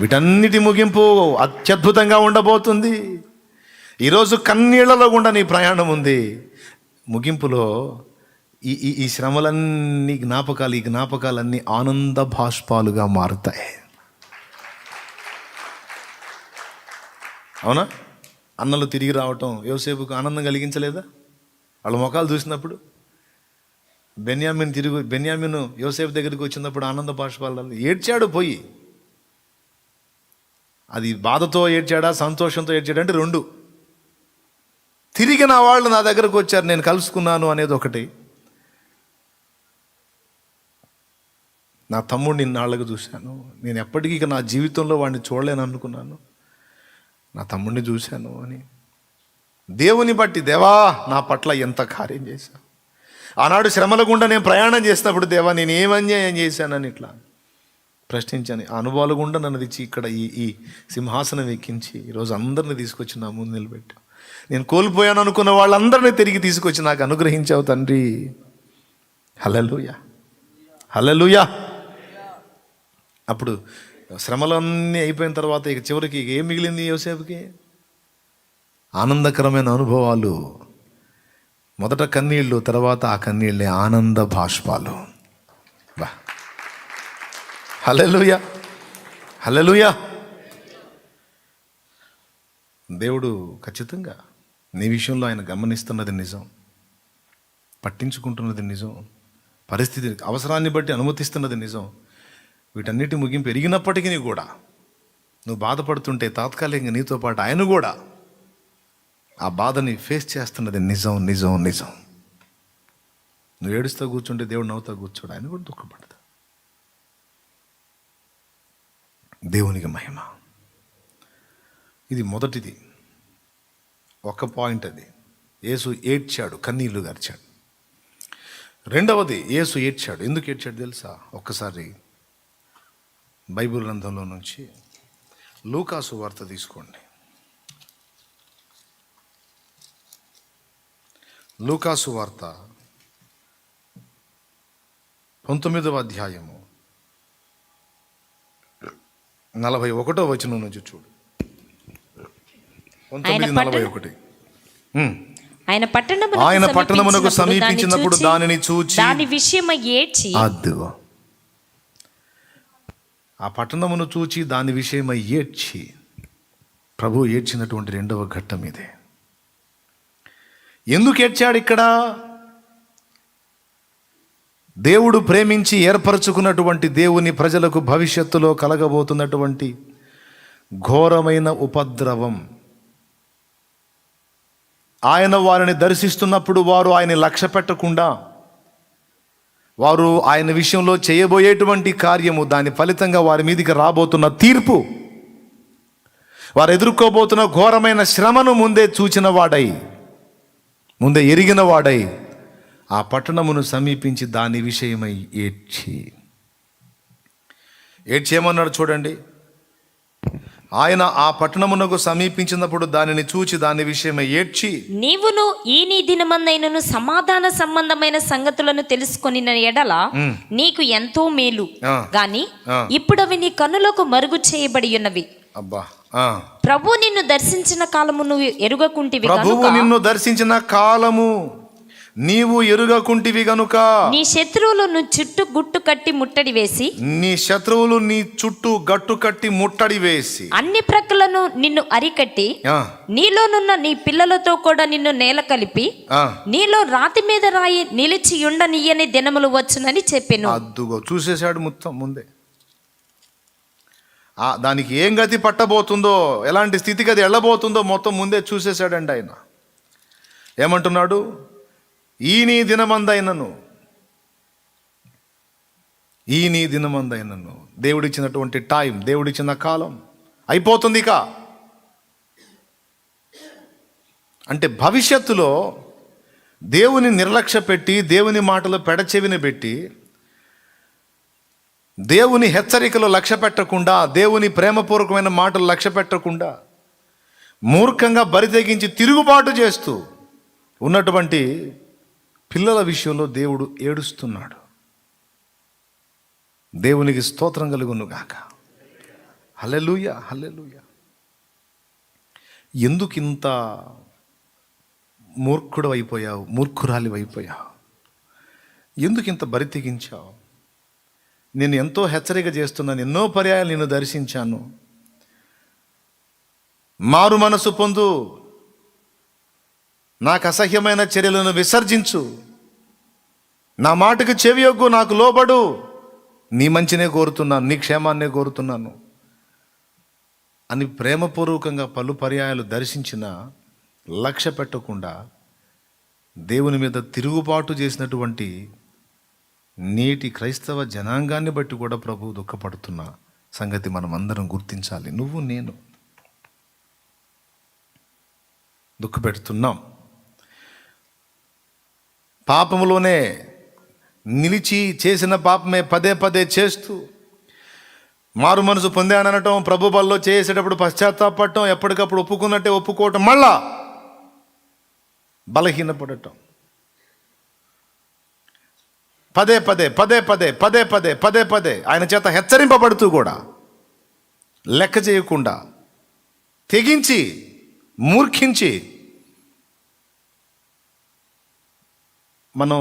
వీటన్నిటి ముగింపు అత్యద్భుతంగా ఉండబోతుంది. ఈరోజు కన్నీళ్లలో గుండా నీ ప్రయాణం ఉంది. ముగింపులో ఈ ఈ శ్రమలన్నీ జ్ఞాపకాలు, ఈ జ్ఞాపకాలన్నీ ఆనంద బాష్పాలుగా మారుతాయి. అవునా? అన్నలు తిరిగి రావటం యోసేపుకు ఆనందం కలిగించలేదా? వాళ్ళ ముఖాలు చూసినప్పుడు. బెన్యామీను యోసేపు దగ్గరికి వచ్చినప్పుడు ఆనంద బాష్పాలు ఏడ్చాడు పోయి. అది బాధతో ఏడ్చాడా, సంతోషంతో ఏడ్చాడా అంటే రెండు. తిరిగి నా వాళ్ళు నా దగ్గరకు వచ్చారు, నేను కలుసుకున్నాను అనేది ఒకటి. నా తమ్ముడిని ఇన్నాళ్ళకు చూశాను, నేను ఎప్పటికీ ఇక నా జీవితంలో వాడిని చూడలేను అనుకున్నాను, నా తమ్ముడిని చూశాను అని. దేవుని బట్టి, దేవా నా పట్ల ఎంత కార్యం చేశాను. ఆనాడు శ్రమల గుండా నేను ప్రయాణం చేసినప్పుడు, దేవా నేను ఏం అన్యాయం చేశానని ఇట్లా ప్రశ్నించాను. ఆ అనుభవాలు గుండా నన్ను తెచ్చి ఇక్కడ ఈ సింహాసనం ఎక్కించి ఈరోజు అందరిని తీసుకొచ్చి నా ముందు నిలబెట్టావు. నేను కోల్పోయాను అనుకున్న వాళ్ళందరినీ తిరిగి తీసుకొచ్చి నాకు అనుగ్రహించావు తండ్రి. హల్లెలూయా, హల్లెలూయా. అప్పుడు శ్రమలన్నీ అయిపోయిన తర్వాత ఇక చివరికి ఏం మిగిలింది యోసేపుకి? ఆనందకరమైన అనుభవాలు. మొదట కన్నీళ్ళు, తర్వాత ఆ కన్నీళ్ళే ఆనంద బాష్పాలు. బా, హల్లెలూయా, హల్లెలూయా. దేవుడు ఖచ్చితంగా నీ విషయంలో ఆయన గమనిస్తున్నది నిజం, పట్టించుకుంటున్నది నిజం, పరిస్థితి అవసరాన్ని బట్టి అనుమతిస్తున్నది నిజం. వీటన్నిటి ముగింపు ఎరిగినప్పటికీ కూడా నువ్వు బాధపడుతుంటే తాత్కాలికంగా నీతో పాటు ఆయన కూడా ఆ బాధని ఫేస్ చేస్తున్నది నిజం, నిజం, నిజం. నువ్వు ఏడుస్తూ కూర్చుంటే దేవుడు నవ్వుతా కూర్చోడు, ఆయన కూడా దుఃఖపడతా. దేవునికి మహిమ. ఇది మొదటిది, ఒక పాయింట్. అది యేసు ఏడ్చాడు, కన్నీళ్లు గార్చాడు. రెండవది, యేసు ఏడ్చాడు. ఎందుకు ఏడ్చాడు తెలుసా? ఒక్కసారి బైబిల్ గ్రంథంలో నుంచి లూకాసు వార్త తీసుకోండి. లూకాసు వార్త 19వ అధ్యాయము 41వ వచనం నుంచి చూడు. 19:41. ఆయన పట్టణమునకు సమీపించినప్పుడు దానిని చూచి దాని విషయమై ఏడ్చి, అద్దుగో ఆ పట్టణమును చూచి దాని విషయమై ఏడ్చి. ప్రభు ఏడ్చినటువంటి రెండవ ఘట్టం ఇదే. ఎందుకు ఏడ్చాడు ఇక్కడ? దేవుడు ప్రేమించి ఏర్పరచుకున్నటువంటి దేవుని ప్రజలకు భవిష్యత్తులో కలగబోతున్నటువంటి ఘోరమైన ఉపద్రవం. ఆయన వారిని దర్శిస్తున్నప్పుడు వారు ఆయన లక్ష్య పెట్టకుండా, వారు ఆయన విషయంలో చేయబోయేటువంటి కార్యము, దాని ఫలితంగా వారి మీదికి రాబోతున్న తీర్పు, వారు ఎదుర్కోబోతున్న ఘోరమైన శ్రమను ముందే చూచిన వాడై, ముందే ఎరిగిన వాడై ఆ పట్టణమును సమీపించి దాని విషయమై ఏడ్చేమన్నాడు చూడండి. ఆయన ఆ పట్టణమునకు సమీపించినప్పుడు దానిని చూచి దాని విషయమై ఏడ్చి, నీవును ఈ నీ దినమందైనను సమాధాన సంబంధమైన సంగతులను తెలుసుకొని ఎడల నీకు ఎంతో మేలు గాని ఇప్పుడు అవి నీ కన్నులకు మరుగు చేయబడి ఉన్నవి. అబ్బా. ప్రభు నిన్ను దర్శించిన కాలము నువ్వు ఎరుగకుంటివి ప్రభువు కనుక నిన్ను దర్శించిన కాలము నీవు ఎరుగకుంటివి గనుక నీ శత్రువులు నువ్వు చుట్టూ గుట్టు కట్టి ముట్టడి వేసి నీ శత్రువులు నీ చుట్టూ గట్టు కట్టి ముట్టడి వేసి అన్ని ప్రక్కలను నిన్ను అరికట్టి నీలోనున్న నీ పిల్లలతో కూడా నిన్ను నేల కలిపి నీలో రాతి మీద రాయి నిలిచి ఉండనియని దినములు వచ్చునని చెప్పెను. అద్దుగో చూసేశాడు మొత్తం ముందే. దానికి ఏం గతి పట్టబోతుందో, ఎలాంటి స్థితిగతి వెళ్ళబోతుందో మొత్తం ముందే చూసేశాడండి ఆయన. ఏమంటున్నాడు? ఈ నీ దినమందైనను దేవుడిచ్చినటువంటి టైం, దేవుడిచ్చిన కాలం అయిపోతుంది ఇక. అంటే భవిష్యత్తులో దేవుని నిర్లక్ష్య పెట్టి, దేవుని మాటలు పెడచెవిని పెట్టి, దేవుని హెచ్చరికలు లక్ష్య పెట్టకుండా, దేవుని ప్రేమపూర్వకమైన మాటలు లక్ష్య పెట్టకుండా, మూర్ఖంగా బరితెగించి తిరుగుబాటు చేస్తూ ఉన్నటువంటి పిల్లల విషయంలో దేవుడు ఏడుస్తున్నాడు. దేవునికి స్తోత్రం కలుగునుగాక. హల్లెలూయా, హల్లెలూయా. ఎందుకు ఇంత మూర్ఖుడు అయిపోయావు, మూర్ఖురాలి అయిపోయావు? ఎందుకు ఇంత బరితెగించావు? నేను ఎంతో హెచ్చరిక చేస్తున్నాను, ఎన్నో పర్యాయాలు నిన్ను దర్శించాను. మారు మనసు పొందు, నాకు అసహ్యమైన చర్యలను విసర్జించు, నా మాటకు చెవియొగ్గు, నాకు లోబడు, నీ మంచినే కోరుతున్నాను, నీ క్షేమాన్నే కోరుతున్నాను అని ప్రేమపూర్వకంగా పలు పర్యాయాలు దర్శించిన లక్ష్య పెట్టకుండా దేవుని మీద తిరుగుబాటు చేసినటువంటి నేటి క్రైస్తవ జనాంగాన్ని బట్టి కూడా ప్రభువు దుఃఖపడుతున్న సంగతి మనం అందరం గుర్తించాలి. నువ్వు నేను దుఃఖపెడుతున్నాం. పాపములోనే నిలిచి చేసిన పాపమే పదే పదే చేస్తూ మారు మనసు పొందాననటం, ప్రభు బల్లో చేసేటప్పుడు పశ్చాత్తాపడటం, ఎప్పటికప్పుడు ఒప్పుకున్నట్టే ఒప్పుకోవటం, మళ్ళా బలహీనపడటం, పదే పదే పదే పదే పదే పదే పదే పదే ఆయన చేత హెచ్చరింపబడుతూ కూడా లెక్క చేయకుండా తెగించి మూర్ఖించి మనం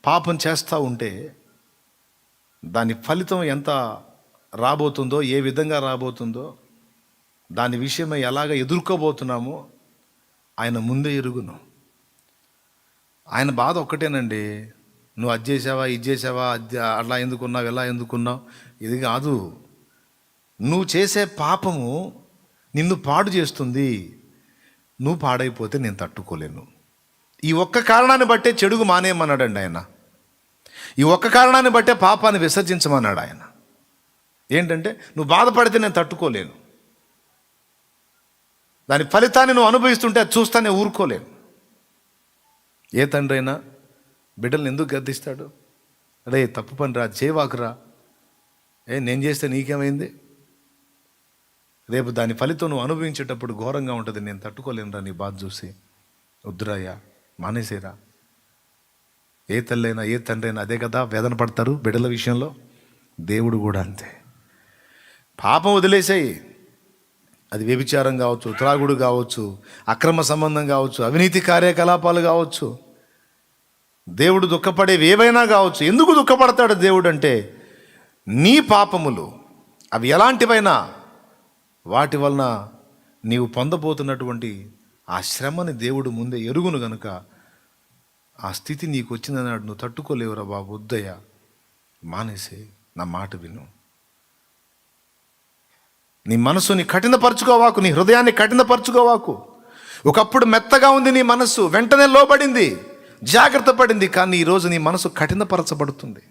పాపం చేస్తూ ఉంటే దాని ఫలితం ఎంత రాబోతుందో, ఏ విధంగా రాబోతుందో, దాని విషయమై ఎలాగ ఎదుర్కోబోతున్నామో ఆయన ముందే ఎరుగును. ఆయన బాధ ఒక్కటేనండి, నువ్వు అది చేసావా, ఇది చేసావా, అట్లా ఎందుకున్నావు, ఎలా ఎందుకున్నావు, ఇది కాదు. నువ్వు చేసే పాపము నిన్ను పాడు చేస్తుంది, నువ్వు పాడైపోతే నేను తట్టుకోలేను. ఈ ఒక్క కారణాన్ని బట్టే చెడుగు మానేయమన్నాడండి ఆయన. ఈ ఒక్క కారణాన్ని బట్టే పాపాన్ని విసర్జించమన్నాడు ఆయన. ఏంటంటే నువ్వు బాధపడితే నేను తట్టుకోలేను, దాని ఫలితాన్ని నువ్వు అనుభవిస్తుంటే అది చూస్తానే ఊరుకోలేను. ఏ తండ్రి అయినా బిడ్డలను ఎందుకు గద్దిస్తాడు? అరే తప్పు పని రా, చేయవాకురా, నేను చేస్తే నీకేమైంది, రేపు దాని ఫలితం నువ్వు అనుభవించేటప్పుడు ఘోరంగా ఉంటుంది, నేను తట్టుకోలేనురా నీ బాధ చూసి, వద్దురాయ్యా మానేసేరా. ఏ తల్లైనా ఏ తండ్రి అయినా అదే కదా వేదన పడతారు బిడ్డల విషయంలో. దేవుడు కూడా అంతే. పాపం వదిలేసాయి, అది వ్యభిచారం కావచ్చు, త్రాగుడు కావచ్చు, అక్రమ సంబంధం కావచ్చు, అవినీతి కార్యకలాపాలు కావచ్చు, దేవుడు దుఃఖపడేవి ఏవైనా కావచ్చు. ఎందుకు దుఃఖపడతాడు దేవుడు అంటే, నీ పాపములు అవి ఎలాంటివైనా వాటి వలన నీవు పొందబోతున్నటువంటి ఆ శ్రమని దేవుడు ముందే ఎరుగును గనుక, ఆ స్థితి నీకు వచ్చిందన్నాడు, నువ్వు తట్టుకోలేవురా బాబు, వద్దయ్యా మానేసే, నా మాట విను. నీ మనసుని కఠినపరచుకోవాకు, నీ హృదయాన్ని కఠినపరచుకోవాకు. ఒకప్పుడు మెత్తగా ఉంది నీ మనసు, వెంటనే లోబడింది, జాగ్రత్త పడింది. కానీ ఈరోజు నీ మనసు కఠినపరచబడుతుంది,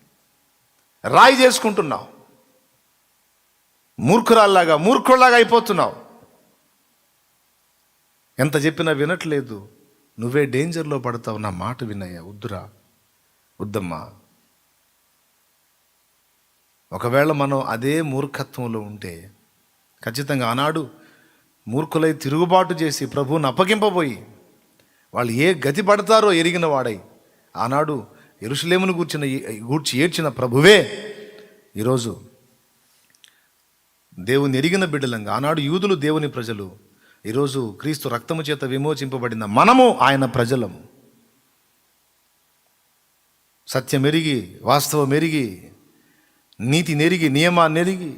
రాయి చేసుకుంటున్నావు, మూర్ఖుల్లాగా అయిపోతున్నావు. ఎంత చెప్పినా వినట్లేదు, నువ్వే డేంజర్లో పడతావు. నా మాట వినయ్యా, వద్దురా, వద్దమ్మా. ఒకవేళ మనం అదే మూర్ఖత్వంలో ఉంటే ఖచ్చితంగా ఆనాడు మూర్ఖులై తిరుగుబాటు చేసి ప్రభువుని అప్పగింపబోయి వాళ్ళు ఏ గతి పడతారో ఎరిగిన వాడై ఆనాడు యెరూషలేమును గూర్చి ఏడ్చిన ప్రభువే ఈరోజు దేవుని ఎరిగిన బిడ్డలంగా, ఆనాడు యూదులు దేవుని ప్రజలు, ఈరోజు క్రీస్తు రక్తము చేత విమోచింపబడిన మనము ఆయన ప్రజలము. సత్యం ఎరిగి, వాస్తవం ఎరిగి, నీతి నెరిగి, నియమాన్ని ఎరిగి,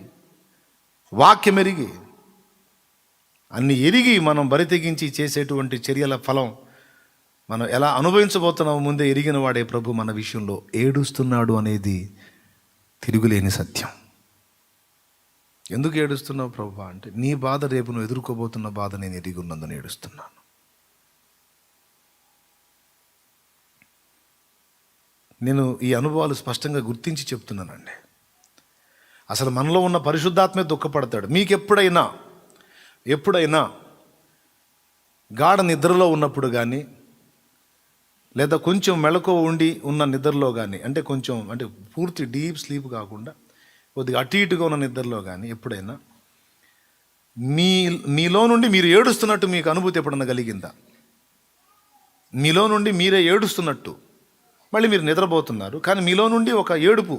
వాక్యం ఎరిగి, అన్ని ఎరిగి మనం బరితెగించి చేసేటువంటి చర్యల ఫలం మనం ఎలా అనుభవించబోతున్నామో ముందే ఎరిగిన వాడే ప్రభు మన విషయంలో ఏడుస్తున్నాడు అనేది తిరుగులేని సత్యం. ఎందుకు ఏడుస్తున్నావు ప్రభు అంటే, నీ బాధ రేపు నువ్వు ఎదుర్కోబోతున్న బాధ నేను ఎరిగి ఉన్నందున ఏడుస్తున్నాను. నేను ఈ అనుభవాలు స్పష్టంగా గుర్తించి చెప్తున్నానండి. అసలు మనలో ఉన్న పరిశుద్ధాత్మే దుఃఖపడతాడు. మీకు ఎప్పుడైనా గాఢ నిద్రలో ఉన్నప్పుడు కానీ, లేదా కొంచెం మెళకువ ఉండి ఉన్న నిద్రలో కానీ, అంటే పూర్తి డీప్ స్లీప్ కాకుండా కొద్దిగా అటు ఇటుగా ఉన్న నిద్రలో కానీ ఎప్పుడైనా మీలో నుండి మీరు ఏడుస్తున్నట్టు మీకు అనుభూతి ఎప్పుడన్నా కలిగిందా? మీలో నుండి మీరే ఏడుస్తున్నట్టు, మళ్ళీ మీరు నిద్రపోతున్నారు కానీ మీలో నుండి ఒక ఏడుపు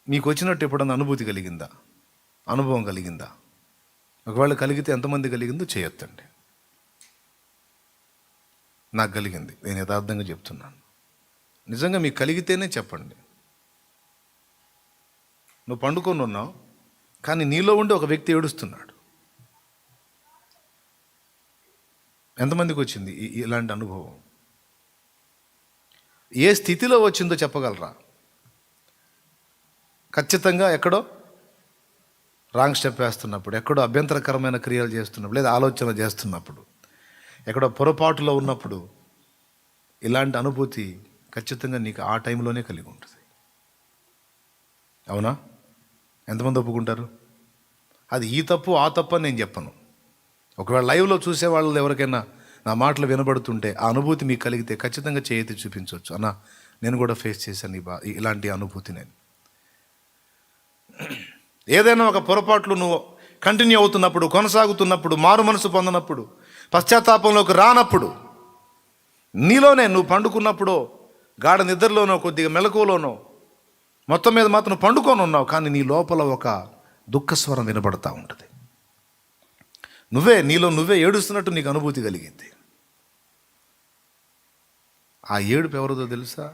మీకు వచ్చినట్టు ఎప్పుడన్నా అనుభూతి కలిగిందా? అనుభవం కలిగిందా? ఒకవేళ కలిగితే ఎంతమంది కలిగిందో చేయొద్దండి. నాకు కలిగింది, నేను యథార్థంగా చెప్తున్నాను. నిజంగా మీకు కలిగితేనే చెప్పండి. నువ్వు పండుకొని ఉన్నావు కానీ నీలో ఉండి ఒక వ్యక్తి ఏడుస్తున్నాడు. ఎంతమందికి వచ్చింది ఇలాంటి అనుభవం? ఏ స్థితిలో వచ్చిందో చెప్పగలరా? ఖచ్చితంగా ఎక్కడో రాంగ్ స్టెప్ వేస్తున్నప్పుడు, ఎక్కడో అభ్యంతరకరమైన క్రియలు చేస్తున్నప్పుడు, లేదా ఆలోచన చేస్తున్నప్పుడు, ఎక్కడో పొరపాటులో ఉన్నప్పుడు ఇలాంటి అనుభూతి ఖచ్చితంగా నీకు ఆ టైంలోనే కలిగి ఉంటుంది. అవునా? ఎంతమంది ఒప్పుకుంటారు? అది ఈ తప్పు ఆ తప్పు అని నేను చెప్పను. ఒకవేళ లైవ్లో చూసే వాళ్ళు ఎవరికైనా నా మాటలు వినబడుతుంటే ఆ అనుభూతి మీకు కలిగితే ఖచ్చితంగా చేయతి చూపించవచ్చు. అన్న, నేను కూడా ఫేస్ చేశాను ఇలాంటి అనుభూతి. నేను ఏదైనా ఒక పొరపాట్లు నువ్వు కంటిన్యూ అవుతున్నప్పుడు, కొనసాగుతున్నప్పుడు, మారు మనసు పొందినప్పుడు, పశ్చాత్తాపంలోకి రానప్పుడు, నీలోనే నువ్వు పండుకున్నప్పుడు గాఢ నిద్రలోనో కొద్దిగా మెలకువలోనో మొత్తం మీద మాత్రం నువ్వు పండుకొని ఉన్నావు కానీ నీ లోపల ఒక దుఃఖస్వరం వినబడతా ఉంటుంది. నీలో నువ్వే ఏడుస్తున్నట్టు నీకు అనుభూతి కలిగింది. ఆ ఏడుపు ఎవరిదో తెలుసా?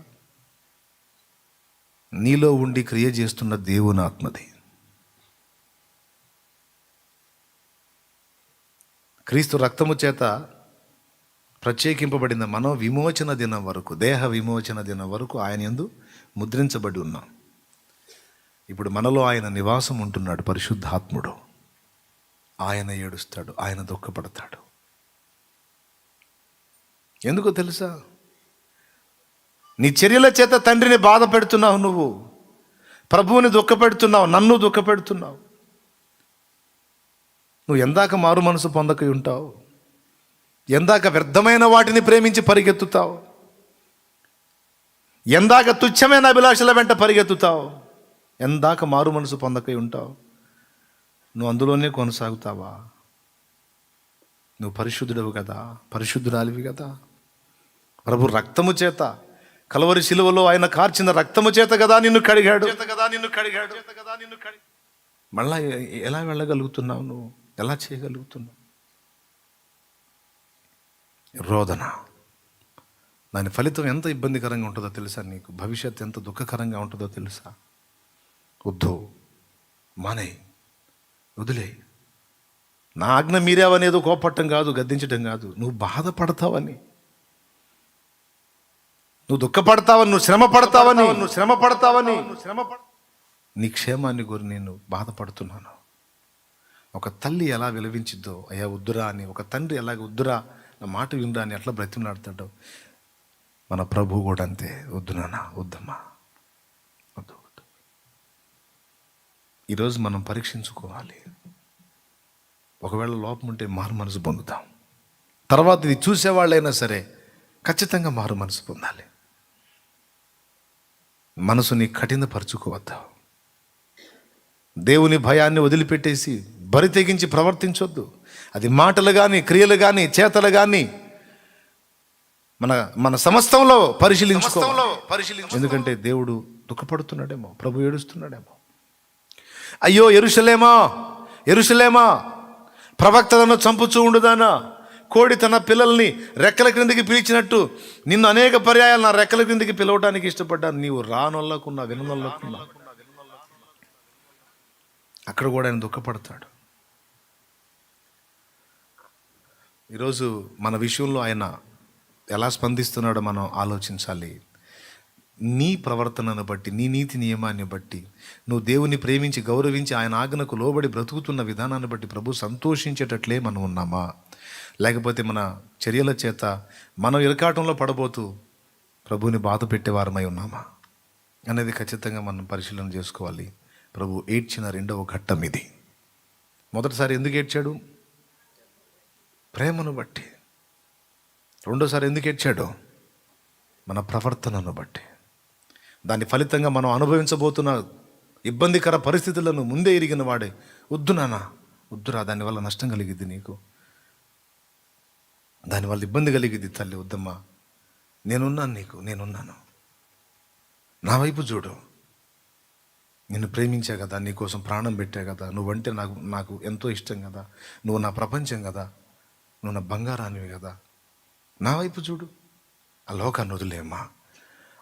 నీలో ఉండి క్రియ చేస్తున్న దేవుని ఆత్మది. క్రీస్తు రక్తము చేత ప్రత్యేకింపబడిన మనో విమోచన దినం వరకు, దేహ విమోచన దినం వరకు ఆయన యందు ముద్రించబడి ఉన్నాం. ఇప్పుడు మనలో ఆయన నివాసం ఉంటున్నాడు, పరిశుద్ధాత్ముడు. ఆయన ఏడుస్తాడు, ఆయన దుఃఖపడతాడు. ఎందుకో తెలుసా? నీ చర్యల చేత తండ్రిని బాధ పెడుతున్నావు, నువ్వు ప్రభువుని దుఃఖపెడుతున్నావు, నన్ను దుఃఖపెడుతున్నావు. నువ్వు ఎందాక మారు మనసు పొందక ఉంటావు? ఎందాక వ్యర్థమైన వాటిని ప్రేమించి పరిగెత్తుతావు? ఎందాక తుచ్చమైన అభిలాషల వెంట పరిగెత్తుతావు? ఎందాక మారు మనసు పొందక ఉంటావు? నువ్వు అందులోనే కొనసాగుతావా? నువ్వు పరిశుద్ధుడవు కదా, పరిశుద్ధురాలివి కదా. ప్రభు రక్తము చేత, కలవరి శిలువలో ఆయన కార్చిన రక్తము చేత కదా నిన్ను కడిగాడు. మళ్ళా ఎలా వెళ్ళగలుగుతున్నావు? నువ్వు ఎలా చేయగలుగుతున్నావు? రోదన, దాని ఫలితం ఎంత ఇబ్బందికరంగా ఉంటుందో తెలుసా నీకు? భవిష్యత్తు ఎంత దుఃఖకరంగా ఉంటుందో తెలుసా? వద్దు, మానే, వదిలే. నా ఆజ్ఞ మీరేవనేదో కోపట్టం కాదు, గద్దించటం కాదు. నువ్వు బాధపడతావని, నువ్వు దుఃఖపడతావని, నువ్వు శ్రమ పడతావని నీ క్షేమాన్ని కోరి నేను బాధపడుతున్నాను. ఒక తల్లి ఎలా విలవించిద్దో, అయ్యా వద్దురా అని, ఒక తండ్రి ఎలాగ వద్దురా నా మాట వినరా అని ఎట్లా బ్రతిమలాడుతాడో, మన ప్రభు కూడా అంతే. వద్దు నాన్న, వద్దమ్మా, వద్దు. ఈరోజు మనం పరీక్షించుకోవాలి. ఒకవేళ లోపం ఉంటే మారు మనసు పొందుతాం. తర్వాత ఇది చూసేవాళ్ళైనా సరే ఖచ్చితంగా మారు మనసు పొందాలి. మనసుని కఠినపరుచుకోవద్దు. దేవుని భయాన్ని వదిలిపెట్టేసి బరి తెగించి ప్రవర్తించొద్దు. అది మాటలు కానీ, క్రియలు కానీ, చేతలు కానీ, మన సమస్తంలో పరిశీలించుకో. ఎందుకంటే దేవుడు దుఃఖపడుతున్నాడేమో, ప్రభు ఏడుస్తున్నాడేమో. అయ్యో యెరూషలేమా, యెరూషలేమా, ప్రవక్తలను చంపుచూ ఉండుదానా, కోడి తన పిల్లల్ని రెక్కల క్రిందికి పిలిచినట్టు నిన్ను అనేక పర్యాయాలు నా రెక్కల క్రిందికి పిలవడానికి ఇష్టపడ్డాను, నీవు రానొల్లకున్నా విననొల్లకున్నా. అక్కడ కూడా ఆయన దుఃఖపడతాడు. ఈరోజు మన విషయంలో ఆయన ఎలా స్పందిస్తున్నాడో మనం ఆలోచించాలి. నీ ప్రవర్తనను బట్టి, నీ నీతి నియమాన్ని బట్టి, నువ్వు దేవుని ప్రేమించి గౌరవించి ఆయన ఆజ్ఞకు లోబడి బ్రతుకుతున్న విధానాన్ని బట్టి ప్రభు సంతోషించేటట్లే మనం ఉన్నామా, లేకపోతే మన చర్యల చేత మనం ఇరకాటంలో పడబోతూ ప్రభువుని బాధ పెట్టేవారమై ఉన్నామా అనేది ఖచ్చితంగా మనం పరిశీలన చేసుకోవాలి. ప్రభు ఏడ్చిన రెండవ ఘట్టం ఇది. మొదటిసారి ఎందుకు ఏడ్చాడు? ప్రేమను బట్టి. రెండోసారి ఎందుకు ఏడ్చాడు? మన ప్రవర్తనను బట్టి. దాని ఫలితంగా మనం అనుభవించబోతున్న ఇబ్బందికర పరిస్థితులను ముందే ఎరిగిన వాడే, వద్దు నాన్న, వద్దురా, దానివల్ల నష్టం కలిగిద్ది నీకు, దానివల్ల ఇబ్బంది కలిగిద్ది తల్లి, వద్దమ్మా, నేనున్నాను, నీకు నేనున్నాను, నా వైపు చూడు, నిన్ను ప్రేమించా కదా, నీకోసం ప్రాణం పెట్టా కదా, నువ్వంటే నాకు ఎంతో ఇష్టం కదా, నువ్వు నా ప్రపంచం కదా, నువ్వు నా బంగారానివి కదా, నా వైపు చూడు. ఆ లోకాన్ని వదిలేమ్మా,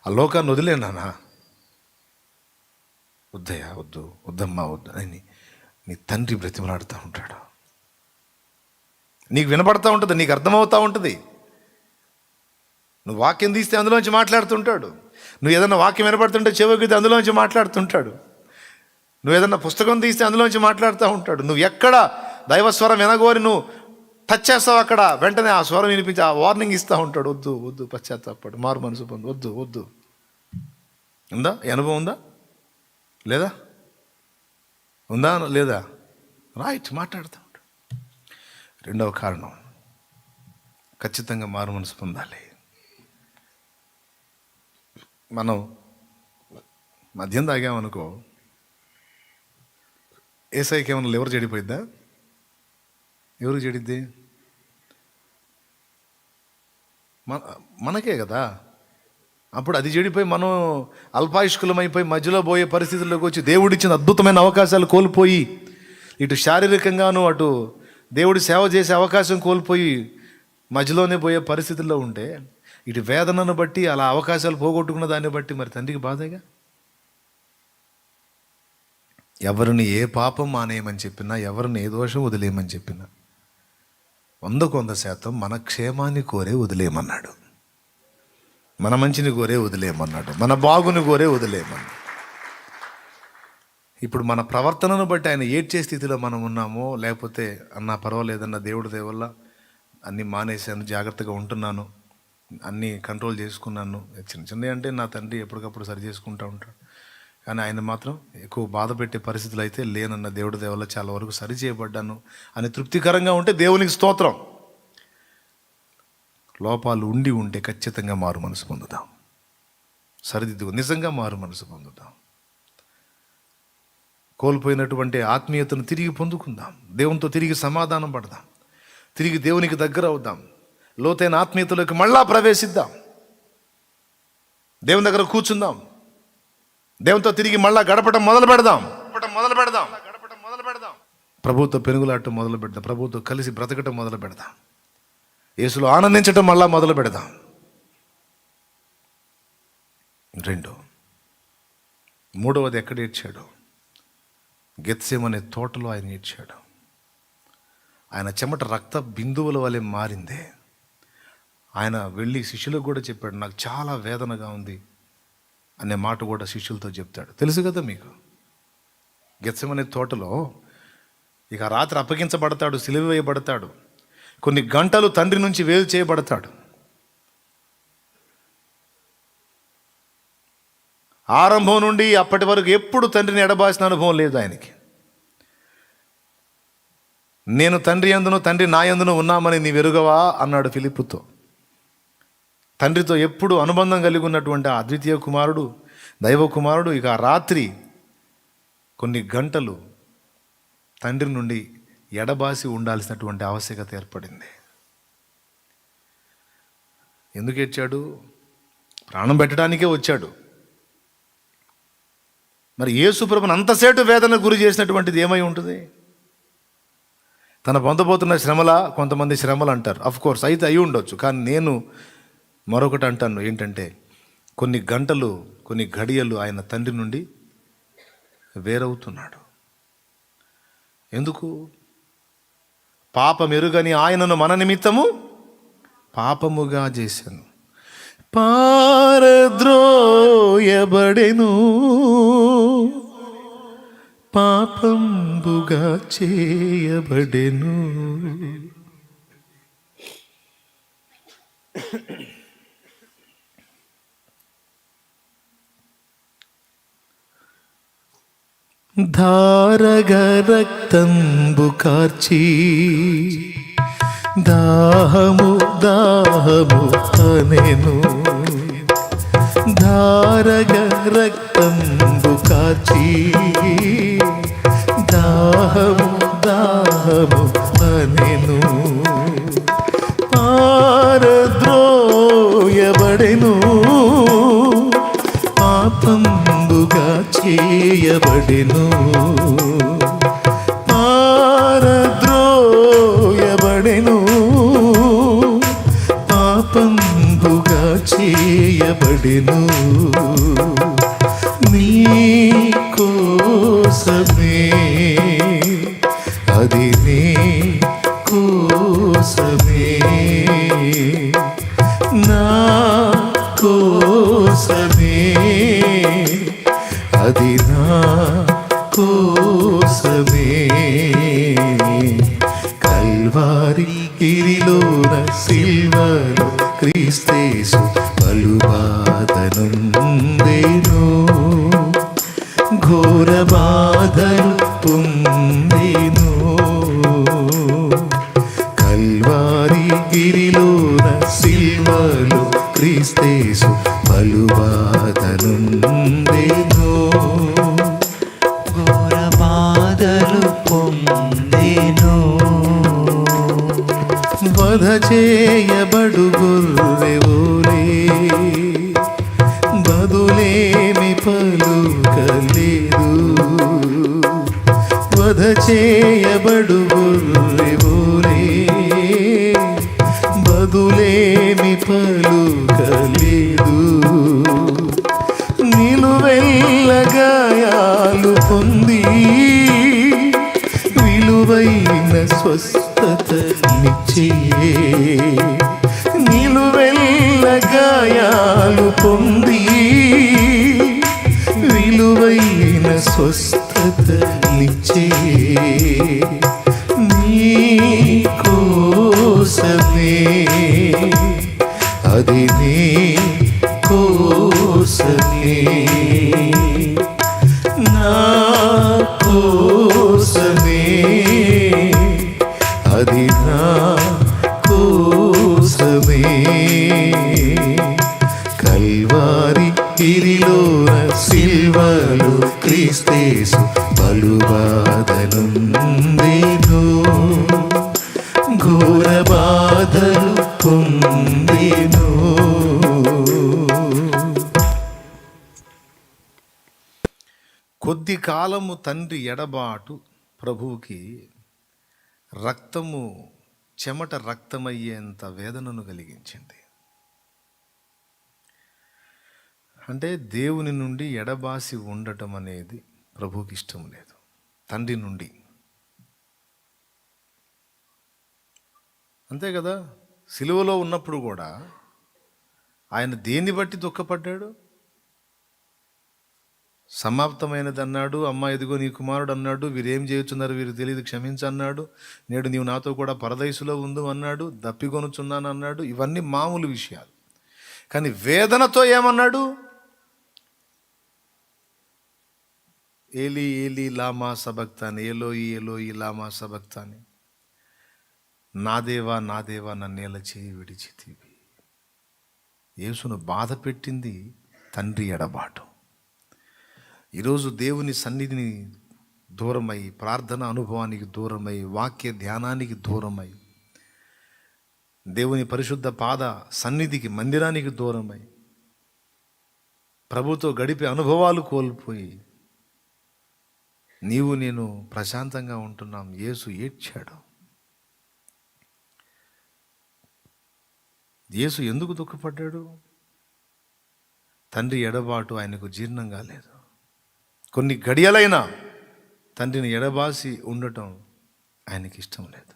ఆ లోకాన్ని వదిలే నాన్న, వద్దయ్యా, వద్దు, వద్దమ్మా, వద్దు అని నీ తండ్రి బ్రతిమలాడుతూ ఉంటాడు. నీకు వినపడతా ఉంటుంది, నీకు అర్థమవుతూ ఉంటుంది. నువ్వు వాక్యం తీస్తే అందులోంచి మాట్లాడుతుంటాడు. నువ్వు ఏదన్నా వాక్యం వినపడుతుంటే చెవికితే అందులోంచి మాట్లాడుతుంటాడు. నువ్వు ఏదన్నా పుస్తకం తీస్తే అందులోంచి మాట్లాడుతూ ఉంటాడు. నువ్వు ఎక్కడ దైవస్వరం వినగోరి నువ్వు టచ్ చేస్తావు, అక్కడ వెంటనే ఆ స్వరం వినిపించి ఆ వార్నింగ్ ఇస్తూ ఉంటాడు. వద్దు, వద్దు, పశ్చాత్తాపడు, మారు మనసు పొందు, వద్దు, వద్దు. ఉందా? ఈ అనుభవం ఉందా లేదా? ఉందా లేదా? రైట్, మాట్లాడుతూ ఉంటాడు. రెండవ కారణం, ఖచ్చితంగా మారు మనసు పొందాలి. మనం మద్యం తాగామనుకో, ఏసైకి ఏమన్నా లివర్ చెడిపోయిద్దా? ఎవరికి చెడిద్ది? మనకే కదా. అప్పుడు అది చెడిపోయి మనం అల్పాయుష్కులమైపోయి మధ్యలో పోయే పరిస్థితుల్లోకి వచ్చి దేవుడిచ్చిన అద్భుతమైన అవకాశాలు కోల్పోయి, ఇటు శారీరకంగాను అటు దేవుడి సేవ చేసే అవకాశం కోల్పోయి మధ్యలోనే పోయే పరిస్థితుల్లో ఉంటే, ఇటు వేదనను బట్టి అలా అవకాశాలు పోగొట్టుకున్న దాన్ని బట్టి మరి తండ్రికి బాధేగా. ఎవరిని ఏ పాపం మానేయమని చెప్పినా, ఎవరిని ఏ దోషం వదిలేయమని చెప్పినా 100% మన క్షేమాన్ని కోరే వదిలేయమన్నాడు, మన మంచిని కోరే వదిలేయమన్నాడు, మన బాగుని కోరే వదిలేయమన్నాడు. ఇప్పుడు మన ప్రవర్తనను బట్టి ఆయన ఏడ్చే స్థితిలో మనం ఉన్నామో, లేకపోతే అన్నా పర్వాలేదన్న దేవుడి దయ వల్ల అన్నీ మానేశాను, జాగ్రత్తగా ఉంటున్నాను, అన్నీ కంట్రోల్ చేసుకున్నాను, చిన్న చిన్నవి అంటే నా తండ్రి ఎప్పటికప్పుడు సరి చేసుకుంటూ ఉంటాడు, కానీ ఆయన మాత్రం ఎక్కువ బాధ పెట్టే పరిస్థితులు అయితే లేనన్న దేవుడి దయ వల్ల చాలా వరకు సరి చేయబడ్డాను అని తృప్తికరంగా ఉంటే దేవునికి స్తోత్రం. లోపాలు ఉంటే ఖచ్చితంగా మారు మనసు పొందుతాం, సరిదిద్దు నిజంగా మారు మనసు పొందుతాం. కోల్పోయినటువంటి ఆత్మీయతను తిరిగి పొందుకుందాం, దేవునితో తిరిగి సమాధానం పడదాం, తిరిగి దేవునికి దగ్గర అవుదాం, లోతైన ఆత్మీయతలోకి మళ్ళా ప్రవేశిద్దాం, దేవుని దగ్గర కూర్చుందాం, దేవునితో తిరిగి మళ్ళా గడపడం మొదలు పెడదాం. ప్రభుత్వ పెనుగులాటం మొదలు పెడదాం, ప్రభుత్వం కలిసి బ్రతకటం మొదలు పెడదాం, యేసులో ఆనందించటం మళ్ళా మొదలు పెడదాం. మూడవది ఎక్కడ ఏడ్చాడు? గెత్సేమనే తోటలో ఆయన ఏడ్చాడు. ఆయన చెమట రక్త బిందువుల వలె మారిందే. ఆయన వెళ్ళి శిష్యులకు కూడా చెప్పాడు, నాకు చాలా వేదనగా ఉంది అనే మాట కూడా శిష్యులతో చెప్తాడు. తెలుసు కదా మీకు, గెత్సేమనే తోటలో ఇక రాత్రి అప్పగించబడతాడు, సిలువ వేయబడతాడు, కొన్ని గంటలు తండ్రి నుంచి వేరు చేయబడతాడు. ఆరంభం నుండి అప్పటి వరకు ఎప్పుడు తండ్రిని ఎడబాసిన అనుభవం లేదు ఆయనకి. నేను తండ్రి యందును తండ్రి నా యందును ఉన్నామని నీ వెరుగవా అన్నాడు ఫిలిప్పుతో. తండ్రితో ఎప్పుడు అనుబంధం కలిగి ఉన్నటువంటి ఆ అద్వితీయ కుమారుడు, దైవ కుమారుడు ఇక ఆ రాత్రి కొన్ని గంటలు తండ్రి నుండి ఎడబాసి ఉండాల్సినటువంటి ఆవశ్యకత ఏర్పడింది. ఎందుకు ఏడ్చాడు? ప్రాణం పెట్టడానికే వచ్చాడు. మరి యేసుప్రభుని అంతసేటు వేదన గురి చేసినటువంటిది ఏమై ఉంటుంది? తన పొందబోతున్న శ్రమల, కొంతమంది శ్రమలు అంటారు, అఫ్ కోర్స్ అయితే అయి ఉండొచ్చు. కానీ నేను మరొకటి అంటాను, ఏంటంటే కొన్ని గంటలు, కొన్ని ఘడియలు ఆయన తండ్రి నుండి వేరవుతున్నాడు. ఎందుకు? పాపమెరుగని ఆయనను మన నిమిత్తము పాపముగా చేశాను, పారద్రోయబడెను, పాపంబుగా చేయబడెను. ధారగ రక్తంబు కార్చి దాహము దాహము అనేను, ధారగ రక్తంబు కార్చి దాహము దాహము అనేను, పారద్రోయబడెను, పాపంబుగా చేయబడెను, పారద్రోయబడెను, పాపంబుగా చేయబడెను. నీ కోసమే, అది నీ కోసమే, నా కోసమే, అది నా కోసమే. కల్వారి గిరిలోన సిల్వలో క్రీస్తేసు పలుబాధనుందెను, ఘోర బాధలు పొందెను. కల్వారి గిరిలోన సిల్వలో క్రీస్తేసు పలుబాధనుందెను, ఘోర బాధలు పొందెను. వధ చేయబడు గొర్రెవోలే బదులేమి పలుకలేదు, వధ చేయబడు గొర్రెవోలే బదులేమి పలుకలేదు. నిలువెల్ల గాయాలు పొంది విలువైన స్వస్థతనిచ్చే, నిలువెల్ల గాయాలు పొంది విలువైన స్వస్థతనిచ్చే. నీ కోసమే, అది నీ కోసమే, నా కోసమే, అది నా కోసమే. కల్వారి గిరిలోన సిల్వలో క్రీస్తేసు పలుబాధనుందెను, ఘోర బాధలు పొందెను. కొద్ది కాలము తండ్రి ఎడబాటు ప్రభువుకి రక్తము చెమట రక్తమయ్యేంత వేదనను కలిగించింది. అంటే దేవుని నుండి ఎడబాసి ఉండటం అనేది ప్రభువుకి ఇష్టం లేదు. తండ్రి నుండి అంతే కదా. సిలువలో ఉన్నప్పుడు కూడా ఆయన దేన్ని బట్టి దుఃఖపడ్డాడు? సమాప్తమైనది అన్నాడు, అమ్మ ఇదిగో నీ కుమారుడు అన్నాడు, వీరేం చేయుచున్నారు వీరు తెలియదు క్షమించన్నాడు, నేడు నీవు నాతో కూడా పరదైసులో ఉండు అన్నాడు, దప్పికొనుచున్నాను అన్నాడు. ఇవన్నీ మామూలు విషయాలు. కానీ వేదనతో ఏమన్నాడు? ఏలీ ఏలీ లామా సబక్తాని, ఏలోయి ఏలోయి లామా సబక్తాని, నా దేవా నన్నేల చేయి విడిచితివి. యేసును బాధ పెట్టింది తండ్రి ఎడబాటు. ఈరోజు దేవుని సన్నిధిని దూరమై, ప్రార్థన అనుభవానికి దూరమై, వాక్య ధ్యానానికి దూరమై, దేవుని పరిశుద్ధ పాద సన్నిధికి మందిరానికి దూరమై, ప్రభుతో గడిపే అనుభవాలు కోల్పోయి నీవు నేను ప్రశాంతంగా ఉంటున్నాం. యేసు ఏడ్చాడు. యేసు ఎందుకు దుఃఖపడ్డాడు? తండ్రి ఎడబాటు ఆయనకు జీర్ణం కాలేదు. కొన్ని గడియలైనా తండ్రిని ఎడబాసి ఉండటం ఆయనకి ఇష్టం లేదు.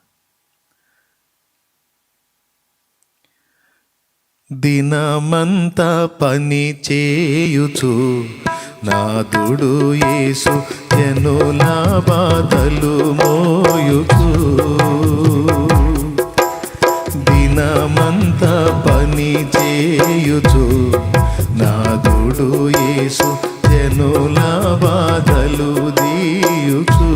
దినమంతా పని చేయుచు నాదుడు యేసు జనుల బాధలు మోయుచు. దినమంతా పని చేయుచు నాదుడు యేసు జనుల బాధలు దీయుచు.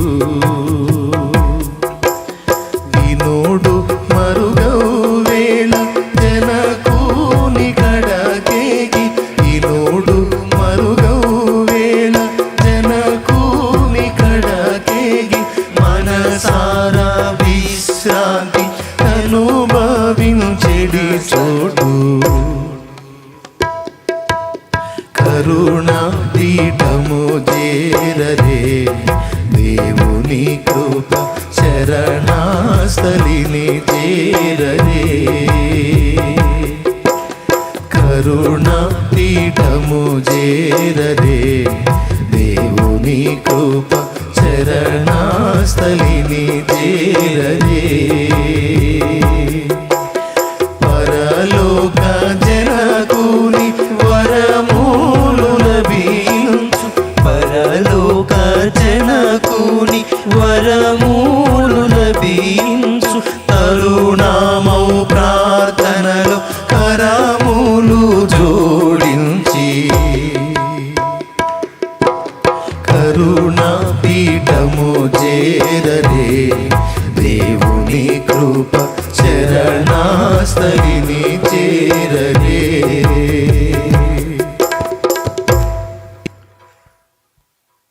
వినోడు మరుగవు వేళ జనకూని కడకేగి. వినోడు మరుగవు వేళ జనకూని కడకేగి. మనసారా విశ్రాంతి అనుభవించెడి చోటు. కరుణ పీఠము చేరరే దేవుని కృప శరణాస్థలిని చేరరే. కరుణ పీఠము చేరరే దేవుని కృప శరణాస్థలిని చేరరే. పరలోక జనకుని వరములు లభించు. పరలోక జనకుని వరములు లభించు. తరుణమౌ ప్రార్థనలో కరములు జోడించి. కరుణ పీఠము చేరరే దేవుని కృప శరణాస్థలిని చేరరే.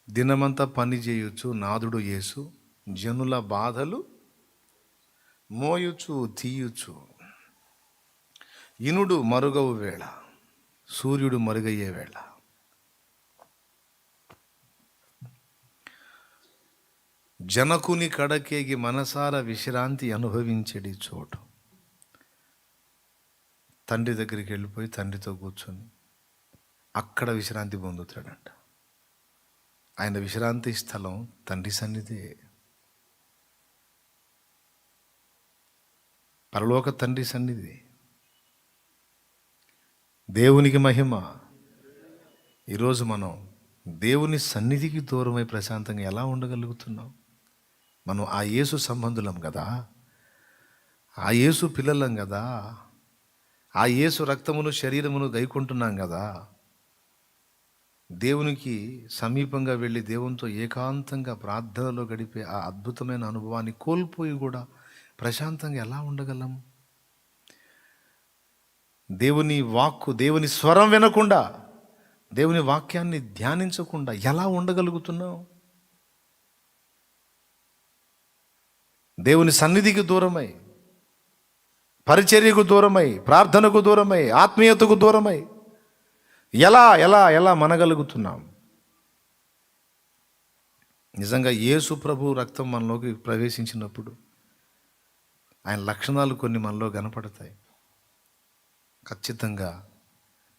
దినమంతా పని చేయొచ్చు నాదుడు యేసు జనుల బాధలు మోయుచు తీయుచు. ఇనుడు మరుగవు వేళ సూర్యుడు మరుగయ్యే వేళ. జనకుని కడకేగి మనసార విశ్రాంతి అనుభవించడి చోటు. తండ్రి దగ్గరికి వెళ్ళిపోయి తండ్రితో కూర్చొని అక్కడ విశ్రాంతి పొందుతాడంట. ఆయన విశ్రాంతి స్థలం తండ్రి సన్నిధే. పరలోక తండ్రి సన్నిధి. దేవునికి మహిమ. ఈరోజు మనం దేవుని సన్నిధికి దూరమై ప్రశాంతంగా ఎలా ఉండగలుగుతున్నాం? మనం ఆ యేసు సంబంధులం కదా, ఆ యేసు పిల్లలం కదా, ఆ యేసు రక్తమును శరీరమును గైకుంటున్నాం కదా. దేవునికి సమీపంగా వెళ్ళి దేవునితో ఏకాంతంగా ప్రార్థనలో గడిపే ఆ అద్భుతమైన అనుభవాన్ని కోల్పోయి కూడా ప్రశాంతంగా ఎలా ఉండగలం? దేవుని వాక్కు, దేవుని స్వరం వినకుండా, దేవుని వాక్యాన్ని ధ్యానించకుండా ఎలా ఉండగలుగుతున్నాం? దేవుని సన్నిధికి దూరమై, పరిచర్యకు దూరమై, ప్రార్థనకు దూరమై, ఆత్మీయతకు దూరమై ఎలా ఎలా ఎలా మనగలుగుతున్నాం? నిజంగా యేసు ప్రభు రక్తం మనలోకి ప్రవేశించినప్పుడు ఆయన లక్షణాలు కొన్ని మనలో కనపడతాయి. ఖచ్చితంగా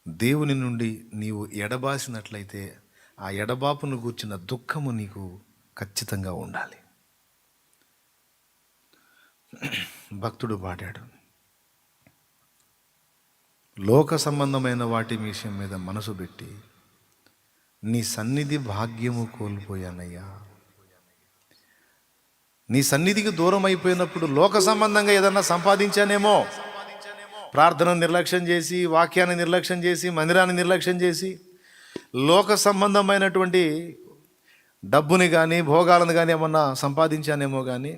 దేవుని నుండి నీవు ఎడబాసినట్లయితే ఆ ఎడబాపును గూర్చిన దుఃఖము నీకు ఖచ్చితంగా ఉండాలి. భక్తుడు పాడాడు, లోక సంబంధమైన వాటి విషయం మీద మనసు పెట్టి నీ సన్నిధి భాగ్యము కోల్పోయానయ్యా. నీ సన్నిధికి దూరం అయిపోయినప్పుడు లోక సంబంధంగా ఏదన్నా సంపాదించానేమో, ప్రార్థనను నిర్లక్ష్యం చేసి, వాక్యాన్ని నిర్లక్ష్యం చేసి, మందిరాన్ని నిర్లక్ష్యం చేసి, లోక సంబంధమైనటువంటి డబ్బుని కానీ భోగాలను కానీ ఏమన్నా సంపాదించానేమో కానీ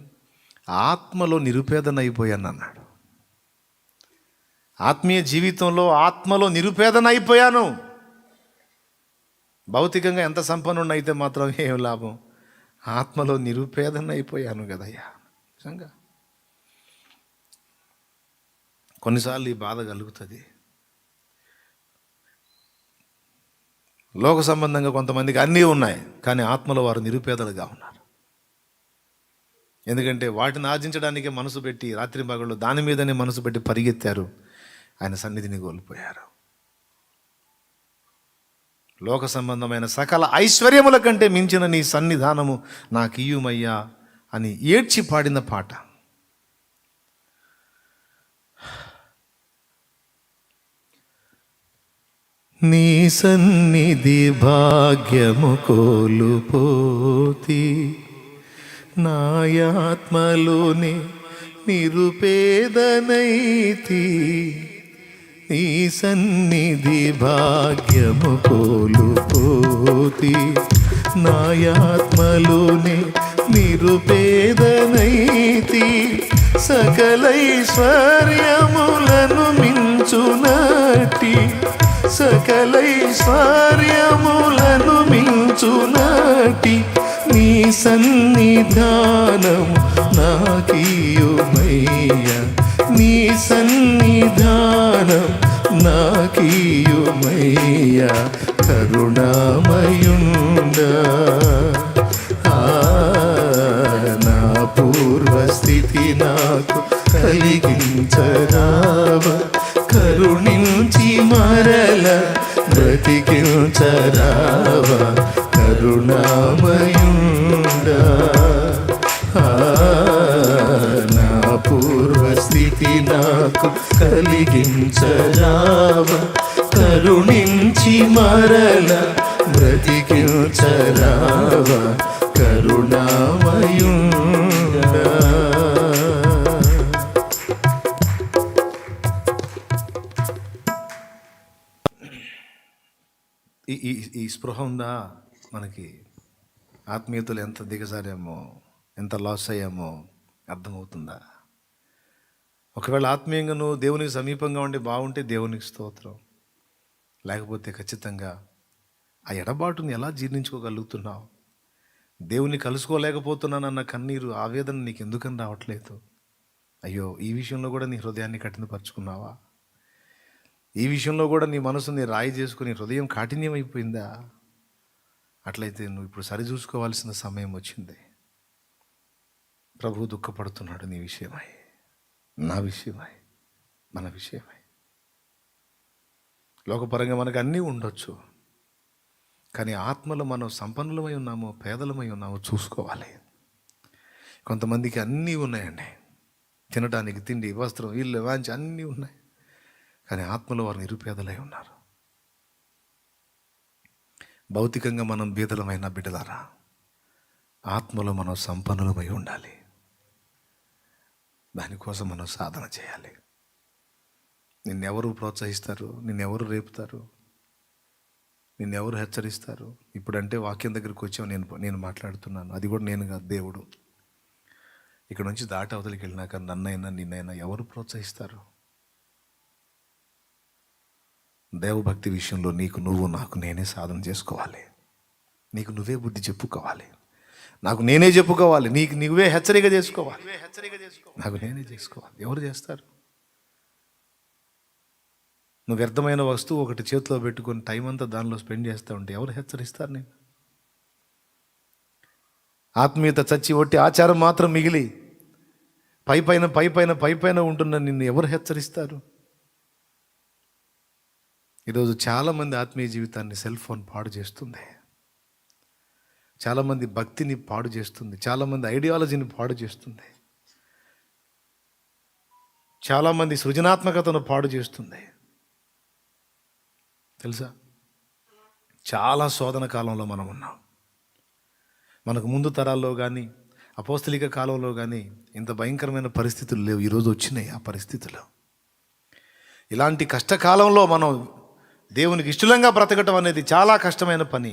ఆత్మలో నిరుపేదనైపోయాను అన్నాడు. ఆత్మీయ జీవితంలో ఆత్మలో నిరుపేదనైపోయాను. భౌతికంగా ఎంత సంపన్నుడైతే మాత్రం ఏం లాభం? ఆత్మలో నిరుపేదనైపోయాను కదయ్యా. నిజంగా కొన్నిసార్లు ఈ బాధ కలుగుతుంది. లోక సంబంధంగా కొంతమందికి అన్నీ ఉన్నాయి, కానీ ఆత్మలో వారు నిరుపేదలుగా ఉన్నారు. ఎందుకంటే వాటిని ఆర్జించడానికే మనసు పెట్టి రాత్రి పగళ్ళు దాని మీదనే మనసు పెట్టి పరిగెత్తారు, ఆయన సన్నిధిని కోల్పోయారు. లోక సంబంధమైన సకల ఐశ్వర్యముల కంటే మించిన నీ సన్నిధానము నాకు ఇయ్యుమయ్యా అని ఏడ్చి పాడిన పాట. నీ సన్నిధి భాగ్యము కోల్పోతి, నాయాత్మలోని నిరుపేదనైతి. నీ సన్నిధి భాగ్యము కోల్పోతి, నాయాత్మలోని నిరుపేదనైతి. సకలైశ్వర్యములను మించునట్టి, సకలైశ్వర్యములను మించునట్టి నీ సన్నిధానం నాకీయుమయ్యా. నీ సన్నిధానం నాకీయుమయ్యా. కరుణామయుండా, నా పూర్వస్థితి నాకు కలిగించరావా. కరుణించి మరల బ్రతికించరావా. కరుణామయుండా, నా పూర్వస్థితి నాకు కలిగించరావా. కరుణించి మరల బ్రతికించరావా. కరుణామయుండా. ఈ స్పృహ ఉందా మనకి? ఆత్మీయతలు ఎంత దిగజారామో, ఎంత లాస్ అయ్యామో అర్థమవుతుందా? ఒకవేళ ఆత్మీయంగా నువ్వు దేవునికి సమీపంగా ఉండి బాగుంటే దేవునికి స్తోత్రం, లేకపోతే ఖచ్చితంగా ఆ ఎడబాటుని ఎలా జీర్ణించుకోగలుగుతున్నావు? దేవుని కలుసుకోలేకపోతున్నానన్న కన్నీరు, ఆవేదన నీకు ఎందుకని రావట్లేదు? అయ్యో, ఈ విషయంలో కూడా నీ హృదయాన్ని కఠినపరుచుకున్నావా? ఈ విషయంలో కూడా నీ మనసుని రాయి చేసుకుని హృదయం కాఠిన్యం అయిపోయిందా? అట్లయితే నువ్వు ఇప్పుడు సరిచూసుకోవాల్సిన సమయం వచ్చింది. ప్రభువు దుఃఖపడుతున్నాడు నీ విషయమై, నా విషయమై, మన విషయమై. లోకపరంగా మనకు అన్నీ ఉండొచ్చు, కానీ ఆత్మలో మనం సంపన్నులమై ఉన్నామో పేదలమై ఉన్నామో చూసుకోవాలి. కొంతమందికి అన్నీ ఉన్నాయండి, తినడానికి తిండి, వస్త్రం, ఇల్లు, వాంచి అన్నీ ఉన్నాయి, కానీ ఆత్మలో వారు నిరుపేదలై ఉన్నారు. భౌతికంగా మనం బీదలమైన బిడ్డలారా, ఆత్మలో మనం సంపన్నులమై ఉండాలి. దానికోసం మనం సాధన చేయాలి. నిన్నెవరు ప్రోత్సహిస్తారు? నిన్నెవరు రేపుతారు? నిన్నెవరు హెచ్చరిస్తారు? ఇప్పుడంటే వాక్యం దగ్గరికి వచ్చావు, నేను మాట్లాడుతున్నాను, అది కూడా నేను కాదు, దేవుడు. ఇక్కడ నుంచి దాటి అవతలికి వెళ్ళినాక నన్నైనా నిన్నైనా ఎవరు ప్రోత్సహిస్తారు? దేవభక్తి విషయంలో నీకు నువ్వు, నాకు నేనే సాధన చేసుకోవాలి. నీకు నువ్వే బుద్ధి చెప్పుకోవాలి, నాకు నేనే చెప్పుకోవాలి, నీకు నువ్వే హెచ్చరిక చేసుకోవాలి, నాకు నేనే చేసుకోవాలి. ఎవరు చేస్తారు? నువ్వు వ్యర్థమైన వస్తువు ఒకటి చేతిలో పెట్టుకొని టైం అంతా దానిలో స్పెండ్ చేస్తూ ఉంటే ఎవరు హెచ్చరిస్తారు? నేను ఆత్మీయత చచ్చి ఒట్టి ఆచారం మాత్రం మిగిలి పైపైన ఉంటున్న నిన్ను ఎవరు హెచ్చరిస్తారు? ఈరోజు చాలామంది ఆత్మీయ జీవితాన్ని సెల్ ఫోన్ పాడు చేస్తుంది, చాలామంది భక్తిని పాడు చేస్తుంది, చాలామంది ఐడియాలజీని పాడు చేస్తుంది, చాలామంది సృజనాత్మకతను పాడు చేస్తుంది. తెలుసా, చాలా శోధన కాలంలో మనం ఉన్నాం. మనకు ముందు తరాల్లో కానీ అపోస్తలిక కాలంలో కానీ ఇంత భయంకరమైన పరిస్థితులు లేవు. ఈరోజు వచ్చినాయి ఆ పరిస్థితులు. ఇలాంటి కష్టకాలంలో మనం దేవునికి ఇష్టంగా బ్రతకటం అనేది చాలా కష్టమైన పని.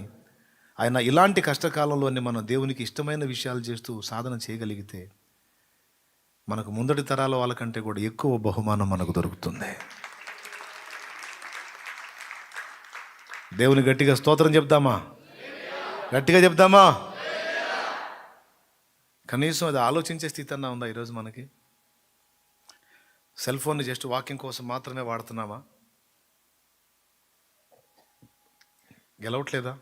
ఆయన ఇలాంటి కష్టకాలంలోనే మనం దేవునికి ఇష్టమైన విషయాలు చేస్తూ సాధన చేయగలిగితే మనకు ముందటి తరాల వాళ్ళకంటే కూడా ఎక్కువ బహుమానం మనకు దొరుకుతుంది. దేవుని గట్టిగా స్తోత్రం చెప్దామా? గట్టిగా చెప్దామా? కనీసం అది ఆలోచించే స్థితి అన్నా ఉందా ఈరోజు మనకి? సెల్ ఫోన్ని జస్ట్ వాకింగ్ కోసం మాత్రమే వాడుతున్నామా? గెలవట్లేదా?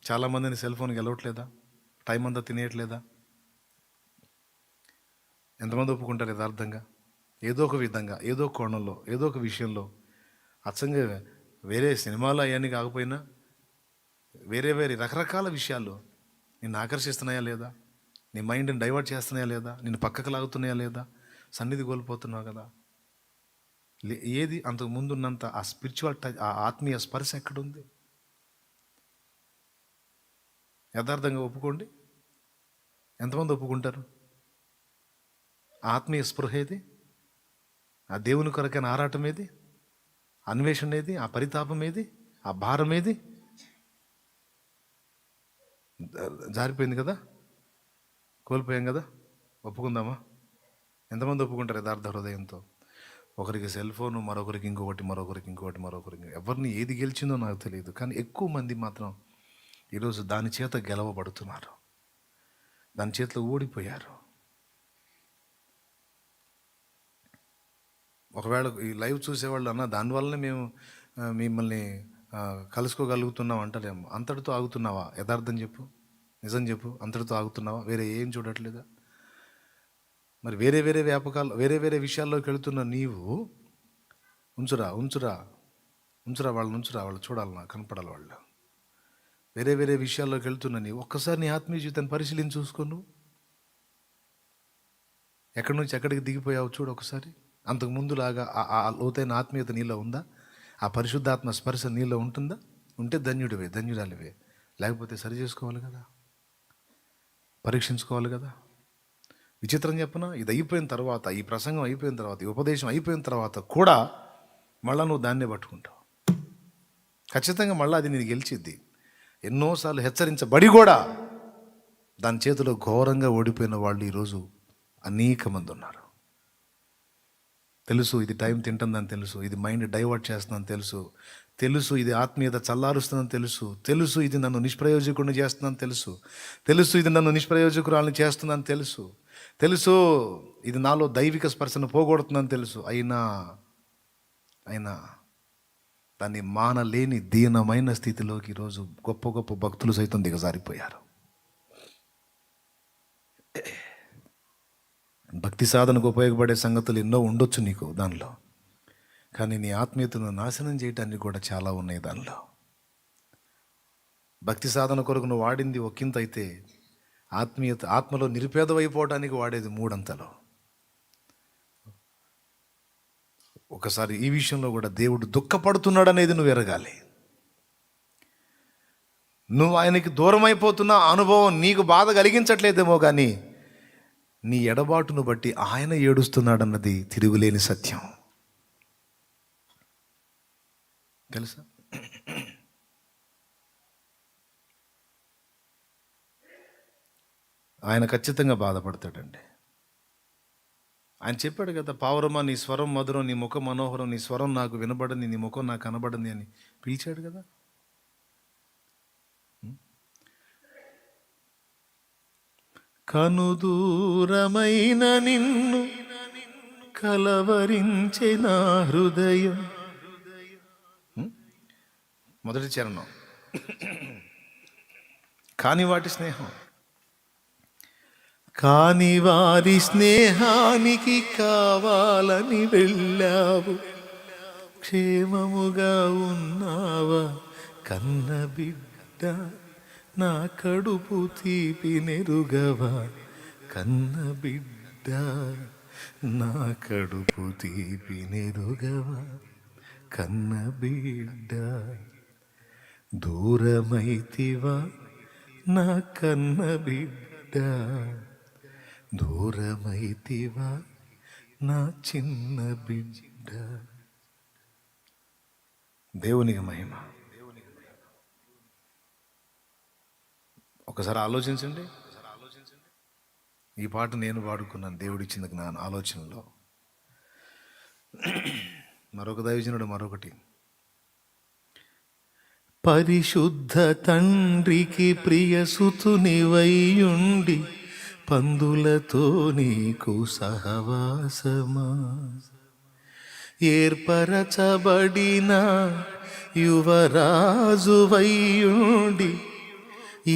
చాలామందిని సెల్ ఫోన్ గెలవట్లేదా? టైం అంతా తినేయట్లేదా? ఎంతమంది ఒప్పుకుంటారు యథార్థంగా? ఏదో ఒక విధంగా, ఏదో ఒక కోణంలో, ఏదో ఒక విషయంలో అచ్చంగా వేరే సినిమాలు అవన్నీ కాకపోయినా వేరే వేరే రకరకాల విషయాల్లో నిన్ను ఆకర్షిస్తున్నాయా లేదా? నీ మైండ్ని డైవర్ట్ చేస్తున్నాయా లేదా? నిన్ను పక్కకు లాగుతున్నాయా లేదా? సన్నిధి కోల్పోతున్నావు కదా. ఏది అంతకు ముందున్నంత ఆ స్పిరిచువల్ టచ్, ఆ ఆత్మీయ స్పర్శ ఎక్కడుంది? యథార్థంగా ఒప్పుకోండి. ఎంతమంది ఒప్పుకుంటారు? ఆత్మీయ స్పృహ ఏది? ఆ దేవుని కొరకైన ఆరాటం ఏది? అన్వేషణ ఏది? ఆ పరితాపం ఏది? ఆ భారం ఏది? జారిపోయింది కదా, కోల్పోయాం కదా. ఒప్పుకుందామా? ఎంతమంది ఒప్పుకుంటారు యథార్థ హృదయంతో? ఒకరికి సెల్ ఫోను, మరొకరికి ఇంకొకటి, మరొకరికి ఇంకొకటి, మరొకరికి. ఎవరిని ఏది గెలిచిందో నాకు తెలియదు, కానీ ఎక్కువ మంది మాత్రం ఈరోజు దాని చేత గెలవబడుతున్నారు, దాని చేతిలో ఓడిపోయారు. ఒకవేళ ఈ లైవ్ చూసేవాళ్ళు అన్న దానివల్లనే మేము మిమ్మల్ని కలుసుకోగలుగుతున్నాం అంటలేము. అంతటితో ఆగుతున్నావా? యథార్థం చెప్పు, నిజం చెప్పు. అంతటితో ఆగుతున్నావా? వేరే ఏం చూడట్లేదా? మరి వేరే వేరే వ్యాపకాలు, వేరే వేరే విషయాల్లోకి వెళుతున్న నీవు ఉంచురా వాళ్ళని ఉంచురా, వాళ్ళు చూడాలి, నాకు కనపడాలి వాళ్ళు. వేరే వేరే విషయాల్లోకి వెళ్తున్న నీవు ఒక్కసారి నీ ఆత్మీయ జీవితాన్ని పరిశీలించి చూసుకోను. ఎక్కడి నుంచి ఎక్కడికి దిగిపోయావు చూడు ఒకసారి. అంతకు ముందులాగా ఆ లోతైన ఆత్మీయత నీలో ఉందా? ఆ పరిశుద్ధాత్మ స్పర్శ నీలో ఉంటుందా? ఉంటే ధన్యుడివే, ధన్యురాలివే. లేకపోతే సరి చేసుకోవాలి కదా, పరీక్షించుకోవాలి కదా. విచిత్రం చెప్పనా, ఇది అయిపోయిన తర్వాత, ఈ ప్రసంగం అయిపోయిన తర్వాత, ఈ ఉపదేశం అయిపోయిన తర్వాత కూడా మళ్ళీ నువ్వు దాన్నే పట్టుకుంటావు. ఖచ్చితంగా మళ్ళీ అది నేను గెలిచిద్ది. ఎన్నోసార్లు హెచ్చరించబడి కూడా దాని చేతిలో ఘోరంగా ఓడిపోయిన వాళ్ళు ఈరోజు అనేక మంది ఉన్నారు. తెలుసు ఇది టైం తింటుందని తెలుసు, ఇది మైండ్ డైవర్ట్ చేస్తుందని తెలుసు ఇది ఆత్మీయత చల్లారుస్తుందని తెలుసు ఇది నన్ను నిష్ప్రయోజకుడిని చేస్తుందని తెలుసు ఇది నన్ను నిష్ప్రయోజకురాలని చేస్తుందని తెలుసు ఇది నాలో దైవిక స్పర్శను పోగొడుతుందని తెలుసు. అయినా దాన్ని మానలేని దీనమైన స్థితిలోకి ఈరోజు గొప్ప గొప్ప భక్తులు సైతం దిగజారిపోయారు. భక్తి సాధనకు ఉపయోగపడే సంగతులు ఎన్నో ఉండొచ్చు నీకు దానిలో, కానీ నీ ఆత్మీయతను నాశనం చేయటానికి కూడా చాలా ఉన్నాయి దానిలో. భక్తి సాధన కొరకు నువ్వు వాడింది ఒకంత అయితే, ఆత్మలో నిరుపేదవైపోవడానికి వాడేది మూడంతలో. ఒకసారి ఈ విషయంలో కూడా దేవుడు దుఃఖపడుతున్నాడు అనేది నువ్వు ఎరగాలి. నువ్వు ఆయనకి దూరం అయిపోతున్న అనుభవం నీకు బాధ కలిగించట్లేదేమో, కానీ నీ ఎడబాటును బట్టి ఆయన ఏడుస్తున్నాడన్నది తిరుగులేని సత్యం. తెలుసా? ఆయన ఖచ్చితంగా బాధపడతాడండి. ఆయన చెప్పాడు కదా, పావురమా నీ స్వరం మధురం, నీ ముఖం మనోహరం, నీ స్వరం నాకు వినబడింది, నీ ముఖం నాకు కనబడింది అని పిలిచాడు కదా. కనుదూరమైన నిన్ను కలవరించిన హృదయం. మొదటి చరణం. కాని వాటి స్నేహం, కాని వారి స్నేహానికి కావాలని వెళ్ళావు, క్షేమముగా ఉన్నావా కన్న బిడ్డ, నా కడుపు తీపి నెరుగవా కన్న బిడ్డ, నా కడుపు తీపి నెరుగవా కన్న బిడ్డ, దూరమైతివా నా కన్న బిడ్డ, దూరమైతివా నా చిన్న బిడ్డ. దేవునికి మహిమ. ఒకసారి ఆలోచించండి. ఈ పాట నేను పాడుకున్నాను దేవుడిచ్చిన జ్ఞాన ఆలోచనలో. మరొక దైవజనుడు మరొకటి, పరిశుద్ధ తండ్రికి ప్రియసుతునివైయుండి పందులతో నీకు సహవాసమా, ఏర్పరచబడిన యువరాజువైయుండి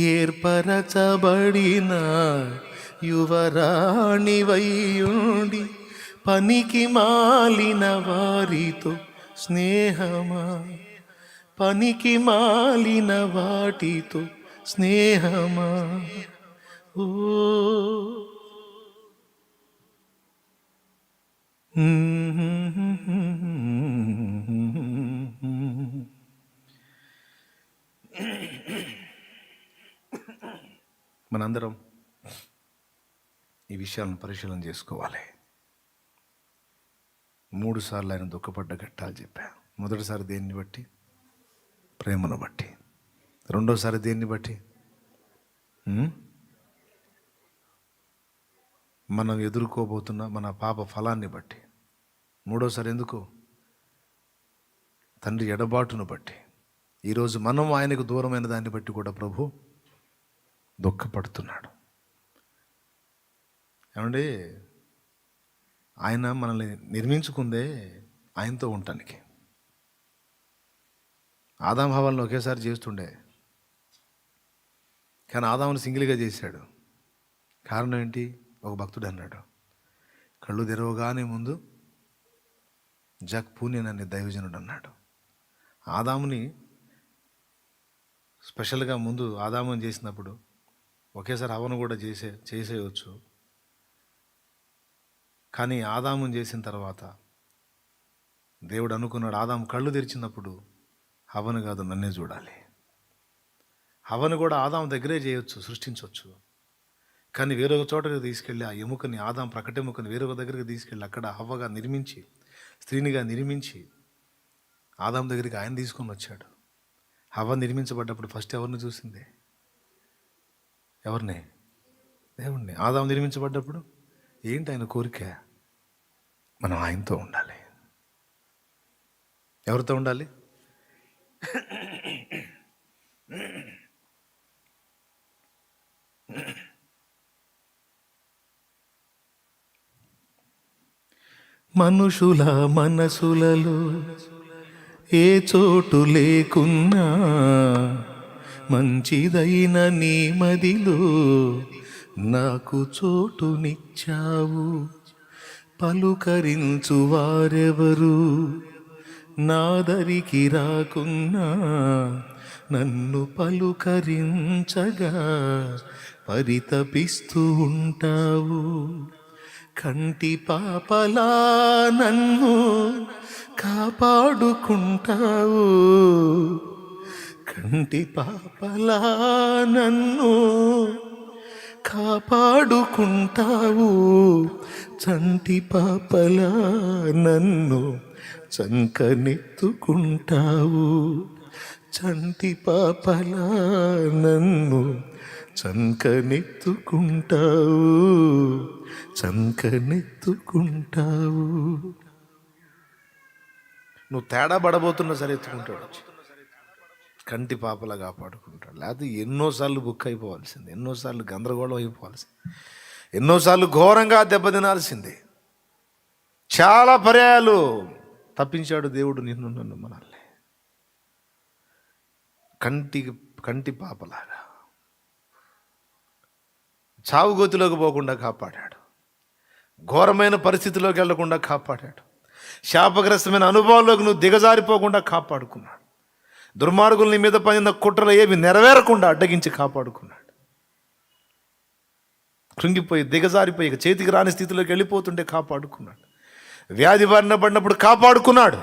ఏర్పరచబడిన యువరాణివైయుండి పనికి మాలిన వారితో స్నేహమా, పనికి మాలిన వాటితో స్నేహమా. ఓ మనందరం ఈ విషయాలను పరిశీలన చేసుకోవాలి. 3 సార్లు ఆయన దుఃఖపడ్డ ఘట్టాలు చెప్పా. మొదటిసారి దేన్ని బట్టి? ప్రేమను బట్టి. రెండోసారి దేన్ని బట్టి? మనం ఎదుర్కోబోతున్న మన పాప ఫలాన్ని బట్టి. మూడోసారి ఎందుకు? తండ్రి ఎడబాటును బట్టి. ఈరోజు మనం ఆయనకు దూరమైన దాన్ని బట్టి కూడా ప్రభు దుఃఖపడుతున్నాడు. ఏమండి, ఆయన మనల్ని నిర్మించుకుందే ఆయనతో ఉండటానికి. ఆదాం హవ్వలను ఒకేసారి చేస్తుండే, కానీ ఆదామును సింగిల్గా చేశాడు. కారణం ఏంటి? ఒక భక్తుడు అన్నాడు, కళ్ళు తెరవగానే ముందు జగ్ పూణ్యనని దైవజనుడు అన్నాడు. ఆదాముని స్పెషల్గా ముందు ఆదాముని చేసినప్పుడు ఒకేసారి హవ్వను కూడా చేసేయవచ్చు. కానీ ఆదాముని చేసిన తర్వాత దేవుడు అనుకున్నాడు, ఆదాము కళ్ళు తెరిచినప్పుడు హవ్వను కాదు నన్నే చూడాలి. హవ్వను కూడా ఆదాము దగ్గరే చేయొచ్చు, సృష్టించవచ్చు. కానీ వేరొక చోటకి తీసుకెళ్ళి ఆ ఎముకని, ఆదాము ప్రకటెముకని వేరొక దగ్గరికి తీసుకెళ్ళి అక్కడ హవ్వగా నిర్మించి, స్త్రీనిగా నిర్మించి ఆదాము దగ్గరికి ఆయన తీసుకొని వచ్చాడు. హవ్వ నిర్మించబడ్డప్పుడు ఫస్ట్ ఎవరిని చూసింది? ఎవరిని? దేవుణ్ణి. ఆదాము నిర్మించబడ్డప్పుడు ఏంటి ఆయన కోరిక? మనం ఆయనతో ఉండాలి. ఎవరితో ఉండాలి? మనుషుల మనసులలో ఏ చోటు లేకున్నా మంచిదైన నీ మదిలో నాకు చోటునిచ్చావు. పలుకరించు వారెవరు నాదరికి రాకున్నా నన్ను పలుకరించగా పరితపిస్తూ ఉంటావు. కంటి పాపలా నన్ను కాపాడుకుంటావు. కంటి పాపలా నన్ను కాపాడుకుంటావు. చంటి పాపలా నన్ను చంకనెత్తుకుంటావు. చంటి పాపలా నన్ను చంకనెత్తుకుంటావు. చంకనెత్తుకుంటావు. నువ్వు తేడా పడబోతున్నా సరే ఎత్తుకుంటాడు. కంటి పాపలా కాపాడుకుంటాడు. లేకపోతే ఎన్నోసార్లు బుక్ అయిపోవాల్సింది, ఎన్నోసార్లు గందరగోళం అయిపోవాల్సింది, ఎన్నోసార్లు ఘోరంగా దెబ్బతినాల్సిందే. చాలా పర్యాయాలు తప్పించాడు దేవుడు నిన్ను నన్ను మనల్ని. కంటి పాపలాగా చావు గోతిలోకి పోకుండా కాపాడాడు. ఘోరమైన పరిస్థితిలోకి వెళ్లకుండా కాపాడాడు. శాపగ్రస్తమైన అనుభవాల్లోకి నువ్వు దిగజారిపోకుండా కాపాడుకున్నాడు. దుర్మార్గుల మీద పడిన కుట్రలు ఏవి నెరవేరకుండా అడ్డగించి కాపాడుకున్నాడు. కృంగిపోయి దిగజారిపోయి చేతికి రాని స్థితిలోకి వెళ్ళిపోతుంటే కాపాడుకున్నాడు. వ్యాధి బారిన పడినప్పుడు కాపాడుకున్నాడు.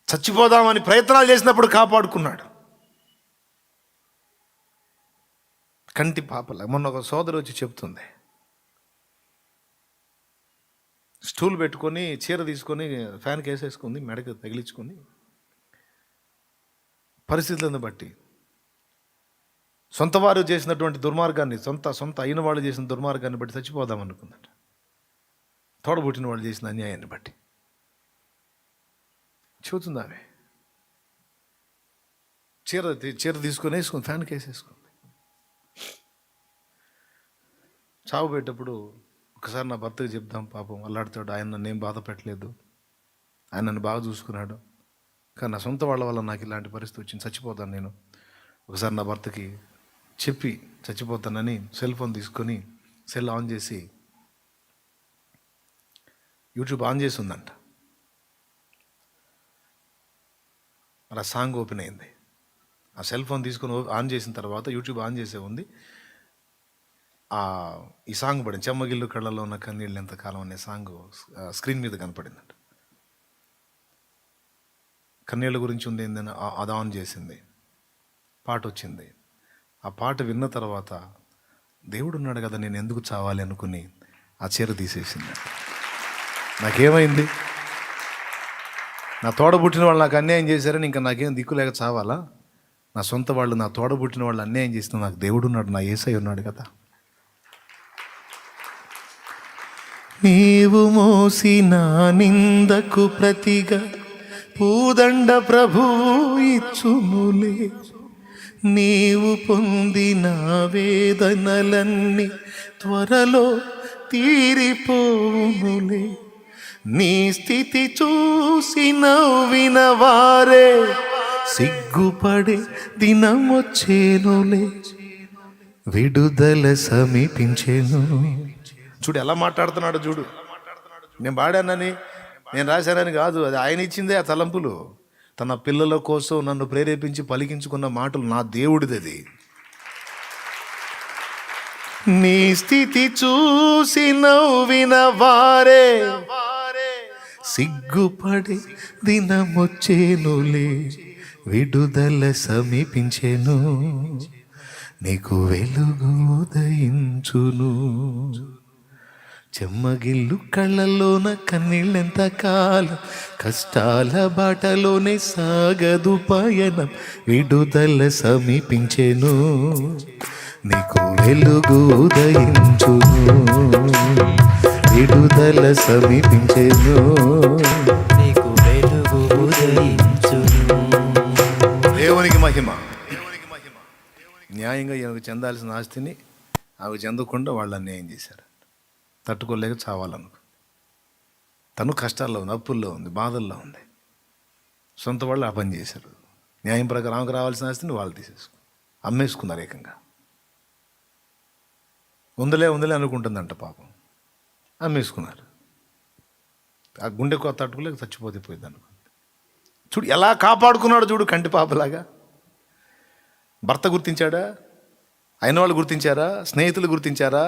చచ్చిపోదామని ప్రయత్నాలు చేసినప్పుడు కాపాడుకున్నాడు. కంటి పాపల. మొన్న ఒక సోదరు వచ్చి చెప్తుంది, స్టూల్ పెట్టుకొని చీర తీసుకొని ఫ్యాన్కి వేసేసుకుంది, మెడకు తగిలించుకొని పరిస్థితులను బట్టి సొంత వారు చేసినటువంటి దుర్మార్గాన్ని, సొంత అయిన వాళ్ళు చేసిన దుర్మార్గాన్ని బట్టి చచ్చిపోదాం అనుకుందట. తోడబుట్టిన వాళ్ళు చేసిన అన్యాయాన్ని బట్టి చెబుతుంది ఆమె. చీర తీసుకొని వేసుకుంది, ఫ్యాన్కి వేసేసుకుంది. చావు పెట్టేటప్పుడు ఒకసారి నా భర్తకి చెప్దాం, పాపం అల్లాడుతాడు, ఆయన నన్ను ఏం బాధ పెట్టలేదు, ఆయన నన్ను బాగా చూసుకున్నాడు. కానీ నా సొంత వాళ్ళ వల్ల నాకు ఇలాంటి పరిస్థితి వచ్చింది, చచ్చిపోతాను నేను. ఒకసారి నా భర్తకి చెప్పి చచ్చిపోతానని సెల్ ఫోన్ తీసుకొని సెల్ ఆన్ చేసి యూట్యూబ్ ఆన్ చేసి ఉందంట. అలా సాంగ్ ఓపెన్ అయింది. ఆ సెల్ ఫోన్ తీసుకొని ఆన్ చేసిన తర్వాత యూట్యూబ్ ఆన్ చేసే ఉంది. ఈ సాంగ్ పడింది, చెమ్మగిల్లు కళ్ళలో ఉన్న కన్నీళ్ళు ఎంతకాలం అనే సాంగ్ స్క్రీన్ మీద కనపడిందంట. కన్నీళ్ళ గురించి ఉంది ఏందని అది ఆన్ చేసింది, పాట వచ్చింది. ఆ పాట విన్న తర్వాత దేవుడు ఉన్నాడు కదా, నేను ఎందుకు చావాలి అనుకుని ఆ చీర తీసేసింది. నాకేమైంది? నా తోడబుట్టిన వాళ్ళు నాకు అన్యాయం చేశారని ఇంకా నాకేం దిక్కు లేక చావాలా? నా సొంత వాళ్ళు, నా తోడబుట్టిన వాళ్ళు అన్యాయం చేసిన నాకు దేవుడు ఉన్నాడు, నా యేసయ్య ఉన్నాడు కదా. నీవు మోసిన నిందకు ప్రతిగా పూదండ ప్రభువు ఇచ్చునులే, నీవు పొందిన వేదనలన్నీ త్వరలో తీరిపోవునులే, నీ స్థితి చూసి నవ్విన వారే సిగ్గుపడే దినమొచ్చేనులే, విడుదల సమీపించేను. చూడు ఎలా మాట్లాడుతున్నాడు చూడు. నేను పాడానని, నేను రాశానని కాదు, అది ఆయన ఇచ్చిందే ఆ తలంపులు. తన పిల్లల కోసం నన్ను ప్రేరేపించి పలికించుకున్న మాటలు, నా దేవుడిది అది. నీ స్థితి చూసి నవ్విన వారే సిగ్గుపడి దినమొచ్చేనులే, విడుదల సమీపించెను, నీకు వెలుగు ఉదయించును. చెమ్మగిల్లు కళ్ళలోన కన్నీళ్ళెంత కాలం, కష్టాల బాటలోనే సాగదు పయనం, విడుదల సమీపించెను, నీకు వెలుగు ఉదయించును, విడుదల సమీపించెను, నీకు వెలుగు ఉదయించును. దేవునికి మహిమ. న్యాయంగా ఈమెకు చెందాల్సిన ఆస్తిని ఆమె చెందకుండా వాళ్ళు అన్యాయం చేశారు. తట్టుకోలేక చావాలనుకో. తను కష్టాల్లో ఉంది, అప్పుల్లో ఉంది, బాధల్లో ఉంది. సొంత వాళ్ళు ఆ పని చేశారు. న్యాయం ప్రకారం ఆమెకు రావాల్సిన ఆస్తిని వాళ్ళు అమ్మేసుకున్నారు ఏకంగా. ఉందలే అనుకుంటుందంట పాపం, అమ్మేసుకున్నారు. ఆ గుండె తట్టుకోలేక చచ్చిపోతే పోయింది అనుకో. చూడు ఎలా కాపాడుకున్నాడు చూడు, కంటి పాపలాగా. భర్త గుర్తించాడా? అయిన వాళ్ళు గుర్తించారా? స్నేహితులు గుర్తించారా?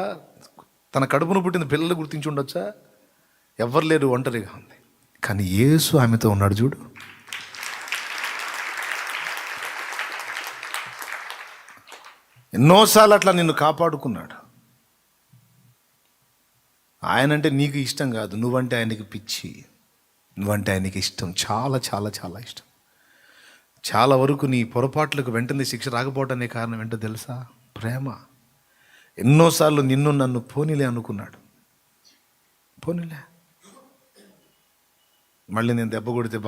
తన కడుపును పుట్టిన పిల్లలు గుర్తించి ఉండొచ్చా? ఎవ్వరు లేరు, ఒంటరిగా ఉంది. కానీ యేసు ఆమెతో ఉన్నాడు చూడు. ఎన్నోసార్లు అట్లా నిన్ను కాపాడుకున్నాడు. ఆయనంటే నీకు ఇష్టం కాదు, నువ్వంటే ఆయనకి పిచ్చి, నువ్వంటే ఆయనకి ఇష్టం, చాలా చాలా చాలా ఇష్టం. చాలా వరకు నీ పొరపాట్లకు వెంటనే శిక్ష రాకపోవటానికి కారణం ఏంటో తెలుసా? ప్రేమ. ఎన్నోసార్లు నిన్ను నన్ను పోనీలే అనుకున్నాడు. పోనీలే, మళ్ళీ నేను దెబ్బ కొడితే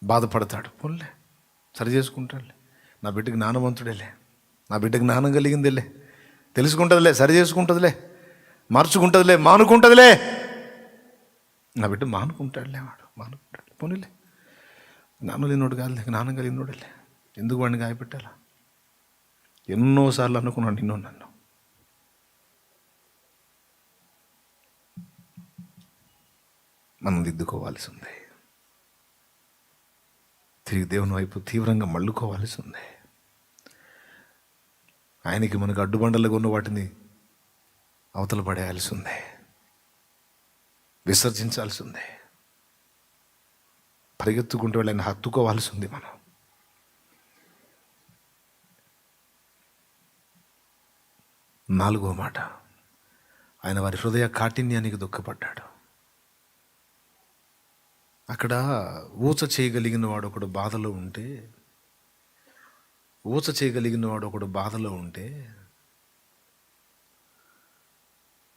బాధపడతాడు. పోనీలే, సరి చేసుకుంటాడులే. నా బిడ్డకి జ్ఞానవంతుడేలే, నా బిడ్డకి జ్ఞానం కలిగిందిలే, తెలుసుకుంటుందిలే, సరి చేసుకుంటుందిలే, మార్చుకుంటుందిలే, మానుకుంటుందిలే. నా బిడ్డ మానుకుంటాడులే, వాడు మానుకుంటాడు. పోనీలే, జ్ఞానం లేనోడు కాదులే, జ్ఞానం కలిగినోడులే, ఎందుకు వాడిని గాయపెట్టాలా? ఎన్నోసార్లు అనుకున్నాను నిన్ను నన్ను. మనం దిద్దుకోవాల్సి ఉంది, తిరిగి దేవుని వైపు తీవ్రంగా మళ్ళుకోవాల్సి ఉంది. ఆయనకి మనకు అడ్డుబండలుగా ఉన్న వాటిని అవతల పడేయాల్సి ఉంది, విసర్జించాల్సి ఉంది, పరిగెత్తుకుంటూ వెళ్ళి ఆయన హత్తుకోవాల్సి ఉంది. మనం నాలుగో మాట, ఆయన వారి హృదయ కాఠిన్యానికి దుఃఖపడ్డాడు. అక్కడ ఊచ చేయగలిగిన వాడు ఒకడు బాధలో ఉంటే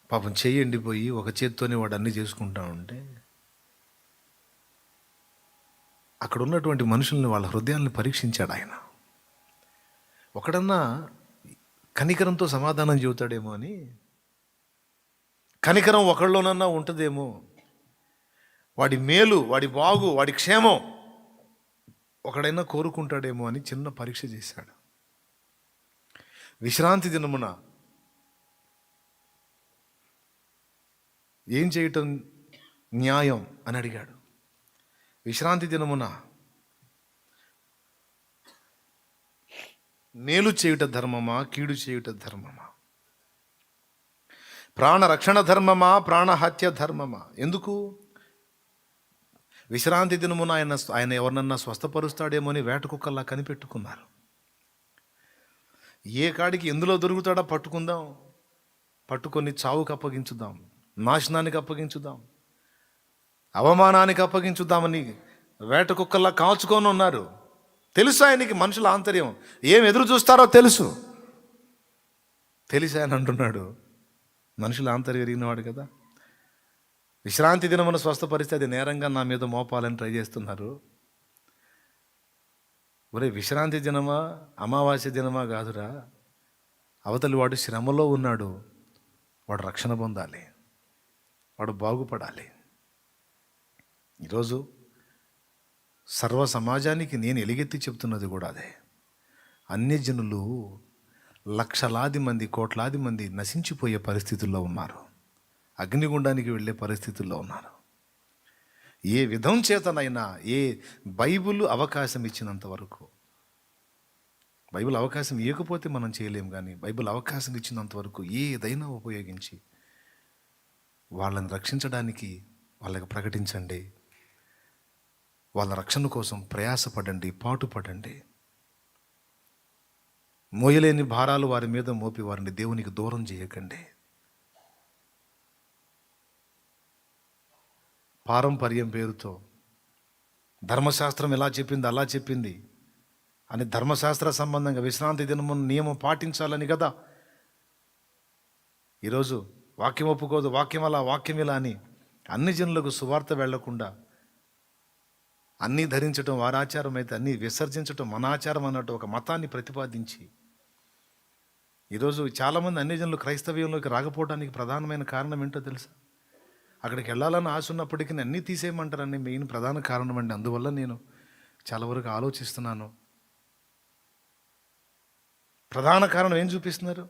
పాపం చెయ్యి ఎండిపోయి ఒక చేత్తోనే వాడు అన్నీ చేసుకుంటా ఉంటే, అక్కడ ఉన్నటువంటి మనుషుల్ని, వాళ్ళ హృదయాలను పరీక్షించాడు ఆయన. ఒకడన్నా కనికరంతో సమాధానం చెబుతాడేమో అని, కనికరం ఒకళ్ళలోనన్నా ఉంటుందేమో, వాడి మేలు, వాడి బాగు, వాడి క్షేమం ఒకడైనా కోరుకుంటాడేమో అని చిన్న పరీక్ష చేశాడు. విశ్రాంతి దినమున ఏం చేయటం న్యాయం అని అడిగాడు. విశ్రాంతి దినమున మేలు చేయుట ధర్మమా, కీడు చేయుట ధర్మమా? ప్రాణ రక్షణ ధర్మమా, ప్రాణహత్య ధర్మమా? ఎందుకు? విశ్రాంతి దినమున ఆయన ఎవరినన్నా స్వస్థపరుస్తాడేమో అని వేట కుక్కల్లా కనిపెట్టుకున్నారు. ఏ కాడికి ఎందులో దొరుకుతాడో పట్టుకుందాం, పట్టుకొని చావుకు అప్పగించుదాం, నాశనానికి అప్పగించుదాం, అవమానానికి అప్పగించుదామని వేట కుక్కల్లా కాల్చుకొని ఉన్నారు. తెలుసు ఆయనకి మనుషుల ఆంతర్యం, ఏం ఎదురు చూస్తారో తెలుసు. తెలిసి ఆయన అంటున్నాడు, మనుషుల ఆంతర్యం ఎరిగినవాడు కదా. విశ్రాంతి దినమున స్వస్థపరిస్తే అది నేరంగా నా మీద మోపాలని ట్రై చేస్తున్నారు. ఒరే, విశ్రాంతి దినమా అమావాస్య దినమా కాదురా, అవతలి వాడు శ్రమలో ఉన్నాడు, వాడు రక్షణ పొందాలి, వాడు బాగుపడాలి. ఈరోజు సర్వ సమాజానికి నేను ఎలుగెత్తి చెప్తున్నది కూడా అదే. అన్యజనులు లక్షలాది మంది, కోట్లాది మంది నశించిపోయే పరిస్థితుల్లో ఉన్నారు, అగ్నిగుండానికి వెళ్ళే పరిస్థితుల్లో ఉన్నారు. ఏ విధం చేతనైనా, ఏ బైబిల్ అవకాశం ఇచ్చినంత వరకు, బైబిల్ అవకాశం ఇవ్వకపోతే మనం చేయలేం, కానీ బైబిల్ అవకాశం ఇచ్చినంత వరకు ఏదైనా ఉపయోగించి వాళ్ళని రక్షించడానికి వాళ్ళకి ప్రకటించండి. వాళ్ళ రక్షణ కోసం ప్రయాసపడండి, పాటుపడండి. మోయలేని భారాలు వారి మీద మోపి వారిని దేవునికి దూరం చేయకండి. పారంపర్యం పేరుతో ధర్మశాస్త్రం ఎలా చెప్పింది అలా చెప్పింది అని ధర్మశాస్త్ర సంబంధంగా విశ్రాంతి దినము నియమం పాటించాలని కదా ఈరోజు వాక్యం ఒప్పుకోదు, వాక్యం అలా, వాక్యం ఇలా అని అన్ని జనులకు సువార్త వెళ్లకుండా అన్నీ ధరించటం వారి ఆచారం అయితే అన్నీ విసర్జించటం మన ఆచారం అన్నట్టు ఒక మతాన్ని ప్రతిపాదించి ఈరోజు చాలామంది అన్ని జనులు క్రైస్తవ్యంలోకి రాకపోవడానికి ప్రధానమైన కారణం ఏంటో తెలుసా? అక్కడికి వెళ్ళాలని ఆశ ఉన్నప్పటికీ అన్నీ తీసేయమంటారని మెయిన్ ప్రధాన కారణం అండి. అందువల్ల నేను చాలా వరకు ఆలోచిస్తున్నాను. ప్రధాన కారణం ఏం చూపిస్తున్నారు?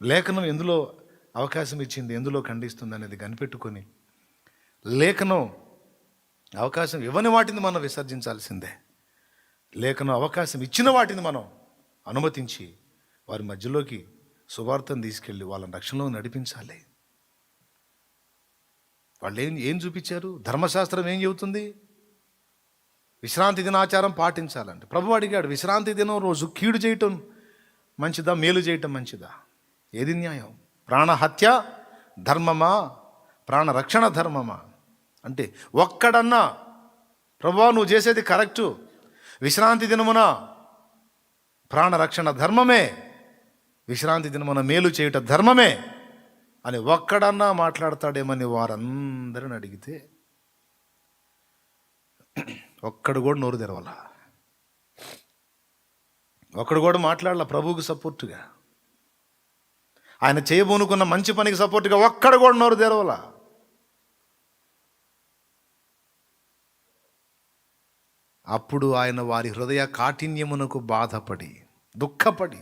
లేఖనం ఎందులో అవకాశం ఇచ్చింది, ఎందులో ఖండిస్తుంది అనేది కనిపెట్టుకొని, లేఖనం అవకాశం ఇవ్వని వాటిని మనం విసర్జించాల్సిందే. లేఖనం అవకాశం ఇచ్చిన వాటిని మనం అనుమతించి వారి మధ్యలోకి సువార్తను తీసుకెళ్ళి వాళ్ళని రక్షణలో నడిపించాలి. వాళ్ళు ఏం చూపించారు? ధర్మశాస్త్రం ఏం చెబుతుంది? విశ్రాంతి దినాచారం పాటించాలంటే ప్రభు అడిగాడు, విశ్రాంతి దినం రోజు కీడు చేయటం మంచిదా, మేలు చేయటం మంచిదా? ఏది న్యాయం? ప్రాణహత్య ధర్మమా, ప్రాణ రక్షణ ధర్మమా? అంటే ఒక్కడన్నా ప్రభువా నువ్వు చేసేది కరెక్టు, విశ్రాంతి దినమున ప్రాణరక్షణ ధర్మమే, విశ్రాంతి దినమున మేలు చేయుట ధర్మమే అని ఒక్కడన్నా మాట్లాడతాడేమని వారందరిని అడిగితే ఒక్కడు కూడా నోరు తెరవాల, ఒక్కడు కూడా మాట్లాడాల ప్రభువుకి సపోర్టుగా, ఆయన చేయబోనుకున్న మంచి పనికి సపోర్టుగా ఒక్కడు కూడా నోరు తెరవాల. అప్పుడు ఆయన వారి హృదయ కాఠిన్యమునకు బాధపడి దుఃఖపడి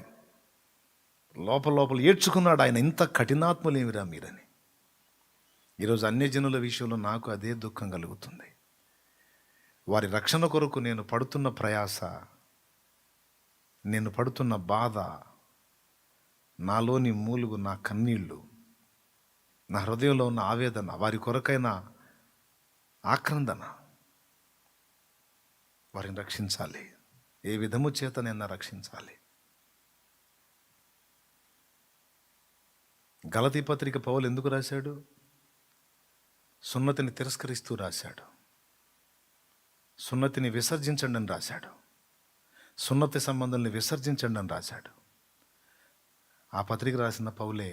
లోపల ఏడ్చుకున్నాడు. ఆయన ఇంత కఠినాత్ములేమిరా మీరని. ఈరోజు అన్యజనుల విషయంలో నాకు అదే దుఃఖం కలుగుతుంది. వారి రక్షణ కొరకు నేను పడుతున్న ప్రయాస, నేను పడుతున్న బాధ, నాలోని మూలుగు, నా కన్నీళ్ళు, నా హృదయంలో ఉన్న ఆవేదన, వారి కొరకైన ఆక్రందన, వారిని రక్షించాలి. ఏ విధము చేతనైనా రక్షించాలి. గలతీ పత్రిక పౌలు ఎందుకు రాశాడు? సున్నతిని తిరస్కరిస్తూ రాశాడు. సున్నతిని విసర్జించండి అని రాశాడు. సున్నతి సంబంధాలను విసర్జించండి అని రాశాడు. ఆ పత్రిక రాసిన పౌలే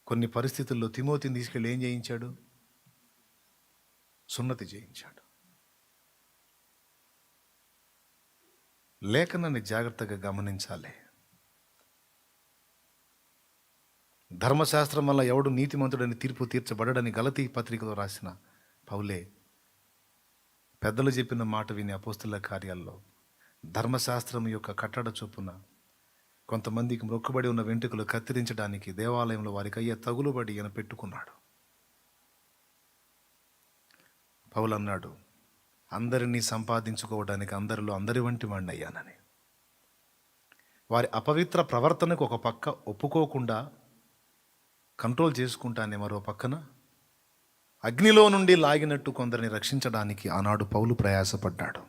కొన్ని పరిస్థితుల్లో తిమోతిని తీసుకెళ్ళి ఏం చేయించాడు? సున్నతి చేయించాడు. లేఖనాన్ని జాగ్రత్తగా గమనించాలి. ధర్మశాస్త్రం వల్ల ఎవడు నీతిమంతుడని తీర్పు తీర్చబడడని గలతీ పత్రికలో రాసిన పౌలే పెద్దలు చెప్పిన మాట విని అపోస్తుల కార్యాల్లో ధర్మశాస్త్రం యొక్క కట్టడ చొప్పున కొంతమందికి మొక్కుబడి ఉన్న వెంట్రుకలు కత్తిరించడానికి దేవాలయంలో వారికి అయ్యే తగులుబడి ఈయన పెట్టుకున్నాడు. పౌలు అన్నాడు, అందరినీ సంపాదించుకోవడానికి అందరిలో అందరి వంటి వాడిని అయ్యానని. వారి అపవిత్ర ప్రవర్తనకు ఒక పక్క ఒప్పుకోకుండా కంట్రోల్ చేసుకుంటానే మరో పక్కన అగ్నిలో నుండి లాగినట్టు కొందరిని రక్షించడానికి ఆనాడు పౌలు ప్రయాసపడ్డాడు.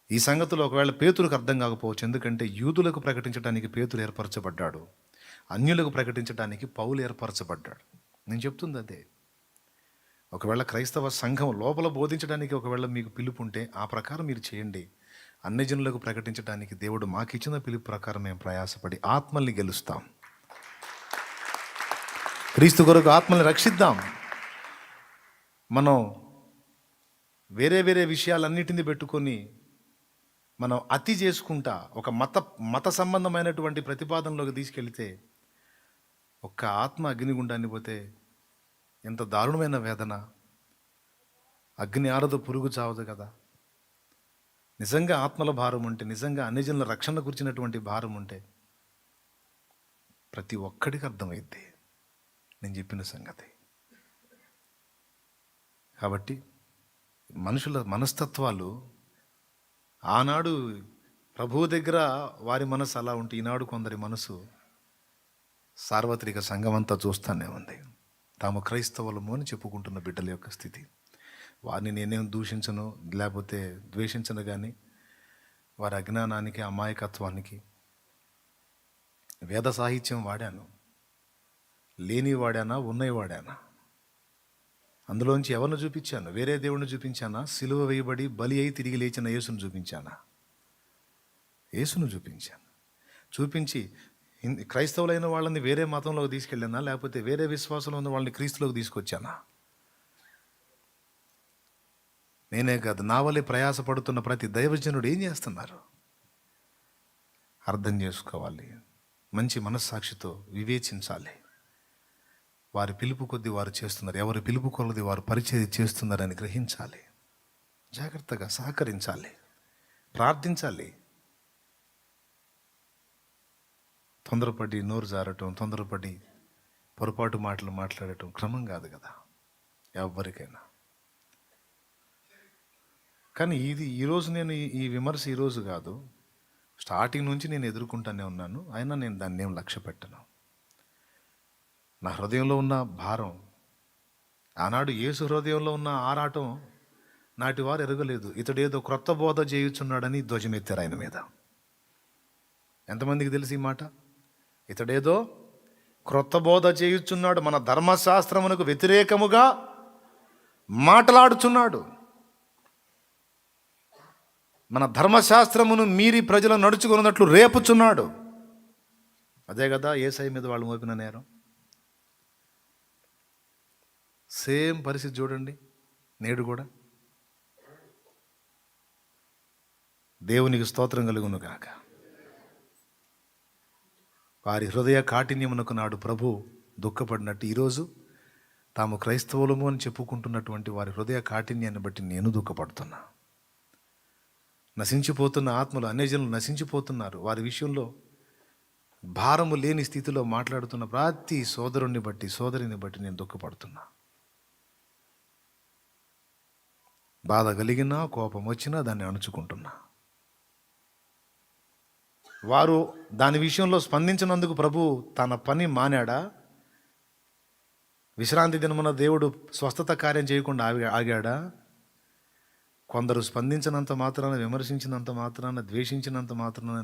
ఈ సంగతులు ఒకవేళ పేతురుకు అర్థం కాకపోవచ్చు, ఎందుకంటే యూదులకు ప్రకటించడానికి పేతురు ఏర్పరచబడ్డాడు, అన్యులకు ప్రకటించడానికి పౌలు ఏర్పరచబడ్డాడు. నేను చెప్తుంది అదే. ఒకవేళ క్రైస్తవ సంఘం లోపల బోధించడానికి ఒకవేళ మీకు పిలుపు ఉంటే ఆ ప్రకారం మీరు చేయండి. అన్ని జనులకు ప్రకటించడానికి దేవుడు మాకిచ్చిన పిలుపు ప్రకారం మేము ప్రయాసపడి ఆత్మల్ని గెలుస్తాం. క్రీస్తు కొరకు ఆత్మల్ని రక్షిద్దాం. మనం వేరే వేరే విషయాలన్నిటిని పెట్టుకొని మనం అతి చేసుకుంటా ఒక మత సంబంధమైనటువంటి ప్రతిపాదనలోకి తీసుకెళ్తే ఒక్క ఆత్మ అగ్నిగుండాన్ని పోతే ఎంత దారుణమైన వేదన. అగ్ని ఆరదు, పురుగు చావదు కదా. నిజంగా ఆత్మల భారం ఉంటే, నిజంగా అన్ని జనుల రక్షణ గురించినటువంటి భారం ఉంటే ప్రతి ఒక్కడికి అర్థమైద్ది నేను చెప్పిన సంగతి. కాబట్టి మనుషుల మనస్తత్వాలు ఆనాడు ప్రభువు దగ్గర వారి మనసు అలా ఉంటే ఈనాడు కొందరి మనసు సార్వత్రిక సంఘం అంతా చూస్తానే ఉంది. తాము క్రైస్తవులము అని చెప్పుకుంటున్న బిడ్డల యొక్క స్థితి. వారిని నేనేం దూషించను లేకపోతే ద్వేషించను, కానీ వారి అజ్ఞానానికి అమాయకత్వానికి వేద సాహిత్యం వాడాను. లేని వాడానా, ఉన్నవి వాడానా? అందులోంచి ఎవరిని చూపించాను? వేరే దేవుడిని చూపించానా? సిలువ వేయబడి బలి అయి తిరిగి లేచిన యేసును చూపించానా? యేసును చూపించాను. చూపించి క్రైస్తవులైన వాళ్ళని వేరే మతంలోకి తీసుకెళ్ళానా, లేకపోతే వేరే విశ్వాసంలో ఉన్న వాళ్ళని క్రీస్తులోకి తీసుకొచ్చానా? నేనే కాదు, నా వల్లే ప్రయాసపడుతున్న ప్రతి దైవజనుడు ఏం చేస్తున్నారు అర్థం చేసుకోవాలి. మంచి మనస్సాక్షితో వివేచించాలి. వారి పిలుపు కొద్దీ వారు చేస్తున్నారు, ఎవరి పిలుపు కొలది వారు పరిచయం చేస్తున్నారని గ్రహించాలి. జాగ్రత్తగా సహకరించాలి, ప్రార్థించాలి. తొందరపడి నోరు జారటం, తొందరపడి పొరపాటు మాటలు మాట్లాడటం క్రమం కాదు కదా ఎవరికైనా. కానీ ఈరోజు నేను ఈ విమర్శ ఈరోజు కాదు, స్టార్టింగ్ నుంచి నేను ఎదుర్కొంటానే ఉన్నాను. అయినా నేను దాన్ని ఏం లక్ష్య పెట్టను. నా హృదయంలో ఉన్న భారం, ఆనాడు యేసు హృదయంలో ఉన్న ఆరాటం నాటి వారు ఎరగలేదు. ఇతడేదో క్రొత్త బోధ చేయుచున్నాడని ధ్వజమెత్తారు ఆయన మీద. ఎంతమందికి తెలిసి ఈ మాట? ఇతడేదో క్రొత్త బోధ చేయుచున్నాడు, మన ధర్మశాస్త్రమునకు వ్యతిరేకముగా మాట్లాడుచున్నాడు, మన ధర్మశాస్త్రమును మీరి ప్రజలు నడుచుకున్నట్లు రేపుచున్నాడు. అదే కదా యేసయ్య మీద వాళ్ళు మోపిన నేరం. సేమ్ పరిస్థితి చూడండి నేడు కూడా. దేవునికి స్తోత్రం కలుగును గాక. వారి హృదయ కాఠిన్యమునకు నాడు ప్రభు దుఃఖపడినట్టు ఈరోజు తాము క్రైస్తవులము అని చెప్పుకుంటున్నటువంటి వారి హృదయ కాఠిన్యాన్ని బట్టి నేను దుఃఖపడుతున్నా. నశించిపోతున్న ఆత్మలు, అన్యజనులు నశించిపోతున్నారు. వారి విషయంలో భారము లేని స్థితిలో మాట్లాడుతున్న ప్రతి సోదరుణ్ణి బట్టి, సోదరిని బట్టి నేను దుఃఖపడుతున్నా. బాధ కలిగినా, కోపం వచ్చినా దాన్ని అణుచుకుంటున్నా. వారు దాని విషయంలో స్పందించినందుకు ప్రభు తన పని మానాడా? విశ్రాంతి దినమున దేవుడు స్వస్థత కార్యం చేయకుండా ఆగాడా? కొందరు స్పందించినంత మాత్రాన, విమర్శించినంత మాత్రాన, ద్వేషించినంత మాత్రాన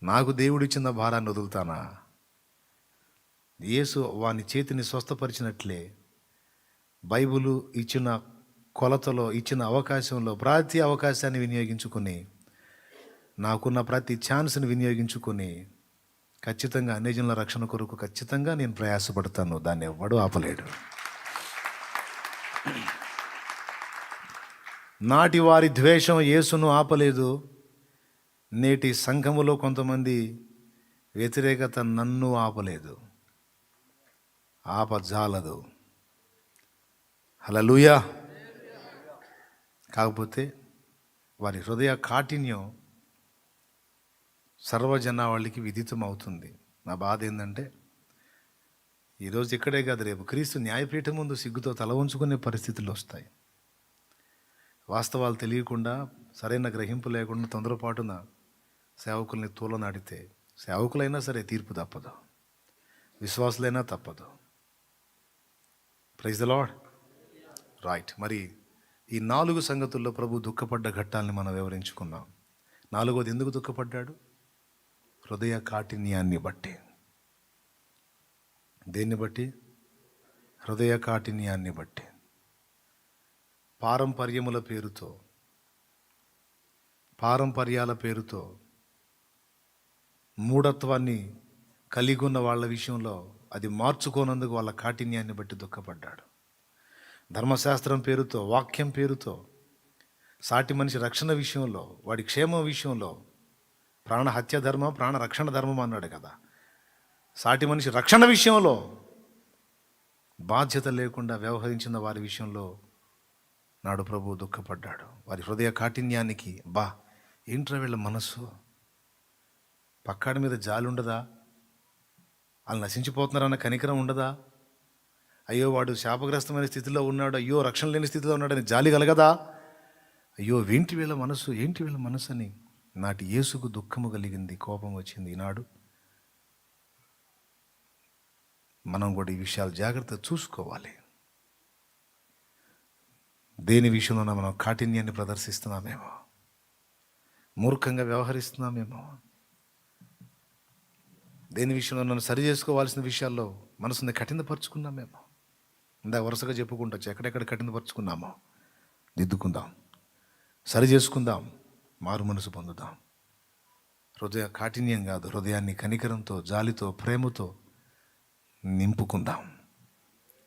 నాకు దేవుడిచ్చిన భారాన్ని వదులుతానా? యేసు వాని చేతిని స్వస్థపరిచినట్లే బైబిలు ఇచ్చిన కొలతలో, ఇచ్చిన అవకాశంలో ప్రతి అవకాశాన్ని వినియోగించుకొని, నాకున్న ప్రతి ఛాన్స్ని వినియోగించుకొని ఖచ్చితంగా అన్యజనుల రక్షణ కొరకు ఖచ్చితంగా నేను ప్రయాసపడతాను. దాన్ని ఎవ్వడూ ఆపలేడు. నాటి వారి ద్వేషం యేసును ఆపలేదు. నేటి సంఘములో కొంతమంది వ్యతిరేకత నన్ను ఆపలేదు, ఆపజాలదు. హల్లెలూయా. కాకపోతే వారి హృదయ కాఠిన్యం సర్వజనావళికి విదితం అవుతుంది. నా బాధ ఏంటంటే ఈరోజు ఇక్కడే కాదు, రేపు క్రీస్తు న్యాయపీఠం ముందు సిగ్గుతో తల ఉంచుకునే పరిస్థితులు వస్తాయి. వాస్తవాలు తెలియకుండా, సరైన గ్రహింపు లేకుండా తొందరపాటున సేవకుల్ని తూలనాడితే సేవకులైనా సరే తీర్పు తప్పదు, విశ్వాసులైనా తప్పదు. Praise the Lord. రైట్. మరి ఈ 4 సంగతుల్లో ప్రభు దుఃఖపడ్డ ఘట్టాలని మనం వివరించుకున్నాం. 4వది ఎందుకు దుఃఖపడ్డాడు? హృదయ కాఠిన్యాన్ని బట్టి. దేన్ని బట్టి? హృదయ కాఠిన్యాన్ని బట్టి. పారంపర్యాల పేరుతో మూఢత్వాన్ని కలిగి ఉన్న వాళ్ళ విషయంలో అది మార్చుకోనందుకు వాళ్ళ కాఠిన్యాన్ని బట్టి దుఃఖపడ్డాడు. ధర్మశాస్త్రం పేరుతో, వాక్యం పేరుతో, సాటి మనిషి రక్షణ విషయంలో, వాడి క్షేమం విషయంలో, ప్రాణ హత్య ధర్మం, ప్రాణ రక్షణ ధర్మం అన్నాడు కదా. సాటి మనిషి రక్షణ విషయంలో బాధ్యత లేకుండా వ్యవహరించిన వారి విషయంలో నాడు ప్రభు దుఃఖపడ్డాడు. వారి హృదయ కాఠిన్యానికి, ఏంట్రా వీళ్ళ మనస్సు, పక్కాడి మీద జాలి ఉండదా? వాళ్ళు నశించిపోతున్నారన్న కనికరం ఉండదా? అయ్యో వాడు శాపగ్రస్తమైన స్థితిలో ఉన్నాడు, అయ్యో రక్షణ లేని స్థితిలో ఉన్నాడని జాలి కలగదా? అయ్యో ఏంటి వీళ్ళ మనస్సు అని నాటి యేసుకు దుఃఖము కలిగింది, కోపం వచ్చింది. ఈనాడు మనం కూడా ఈ విషయాలు జాగ్రత్తగా చూసుకోవాలి. దేని విషయంలో మనం కాఠిన్యాన్ని ప్రదర్శిస్తున్నామేమో, మూర్ఖంగా వ్యవహరిస్తున్నామేమో, దేని విషయంలో నన్ను సరి చేసుకోవాల్సిన విషయాల్లో మనసుని కఠినపరుచుకున్నామేమో. ఇందాక వరుసగా చెప్పుకుంటొచ్చు, ఎక్కడెక్కడ కఠినపరుచుకున్నామో దిద్దుకుందాం, సరి చేసుకుందాం, మారు మనసు పొందుదాం. హృదయ కాఠిన్యం కాదు, హృదయాన్ని కనికరంతో, జాలితో, ప్రేమతో నింపుకుందాం.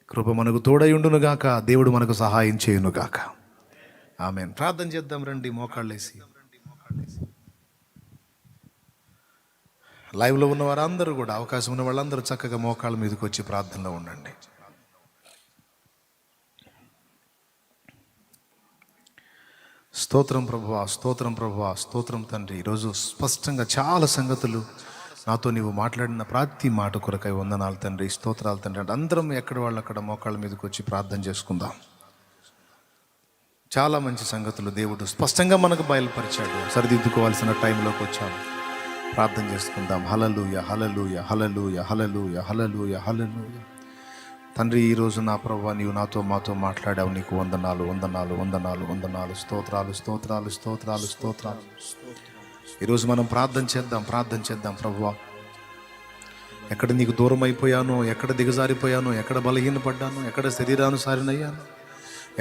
కృప మనకు తోడయుండునుగాక, దేవుడు మనకు సహాయం చేయునుగాక. ఆమేన్. ప్రార్థన చేద్దాం రండి, మోకాళ్ళేసి. లైవ్లో ఉన్న వారందరూ కూడా, అవకాశం ఉన్న వాళ్ళందరూ చక్కగా మోకాళ్ళ మీదకి వచ్చి ప్రార్థనలో ఉండండి. స్తోత్రం ప్రభువా, స్తోత్రం ప్రభువా, స్తోత్రం తండ్రి. ఈరోజు స్పష్టంగా చాలా సంగతులు నాతో నీవు మాట్లాడిన ప్రతి మాట కొరకై వందనాలు తండ్రి, స్తోత్రాలు తండ్రి. అందరం ఎక్కడ వాళ్ళు అక్కడ మోకాళ్ళ మీదకి వచ్చి ప్రార్థన చేసుకుందాం. చాలా మంచి సంగతులు దేవుడు స్పష్టంగా మనకు బయలుపరిచాడు. సరిదిద్దుకోవాల్సిన టైంలోకి వచ్చాము. ప్రార్థన చేసుకుందాం. హల్లెలూయా, హల్లెలూయా, హల్లెలూయా, హల్లెలూయా, హల్లెలూయా, హల్లెలూయా. తండ్రి, ఈరోజు నా ప్రభువా నీవు మాతో మాట్లాడావు. నీకు వందనాలు, వందనాలు, వందనాలు, వందనాలు. స్తోత్రాలు, స్తోత్రాలు, స్తోత్రాలు, స్తోత్రాలు. ఈరోజు మనం ప్రార్థన చేద్దాం ప్రభువా. ఎక్కడ నీకు దూరం అయిపోయానో, ఎక్కడ దిగజారిపోయానో, ఎక్కడ బలహీనపడ్డానో, ఎక్కడ శరీరానుసారినయ్యాను,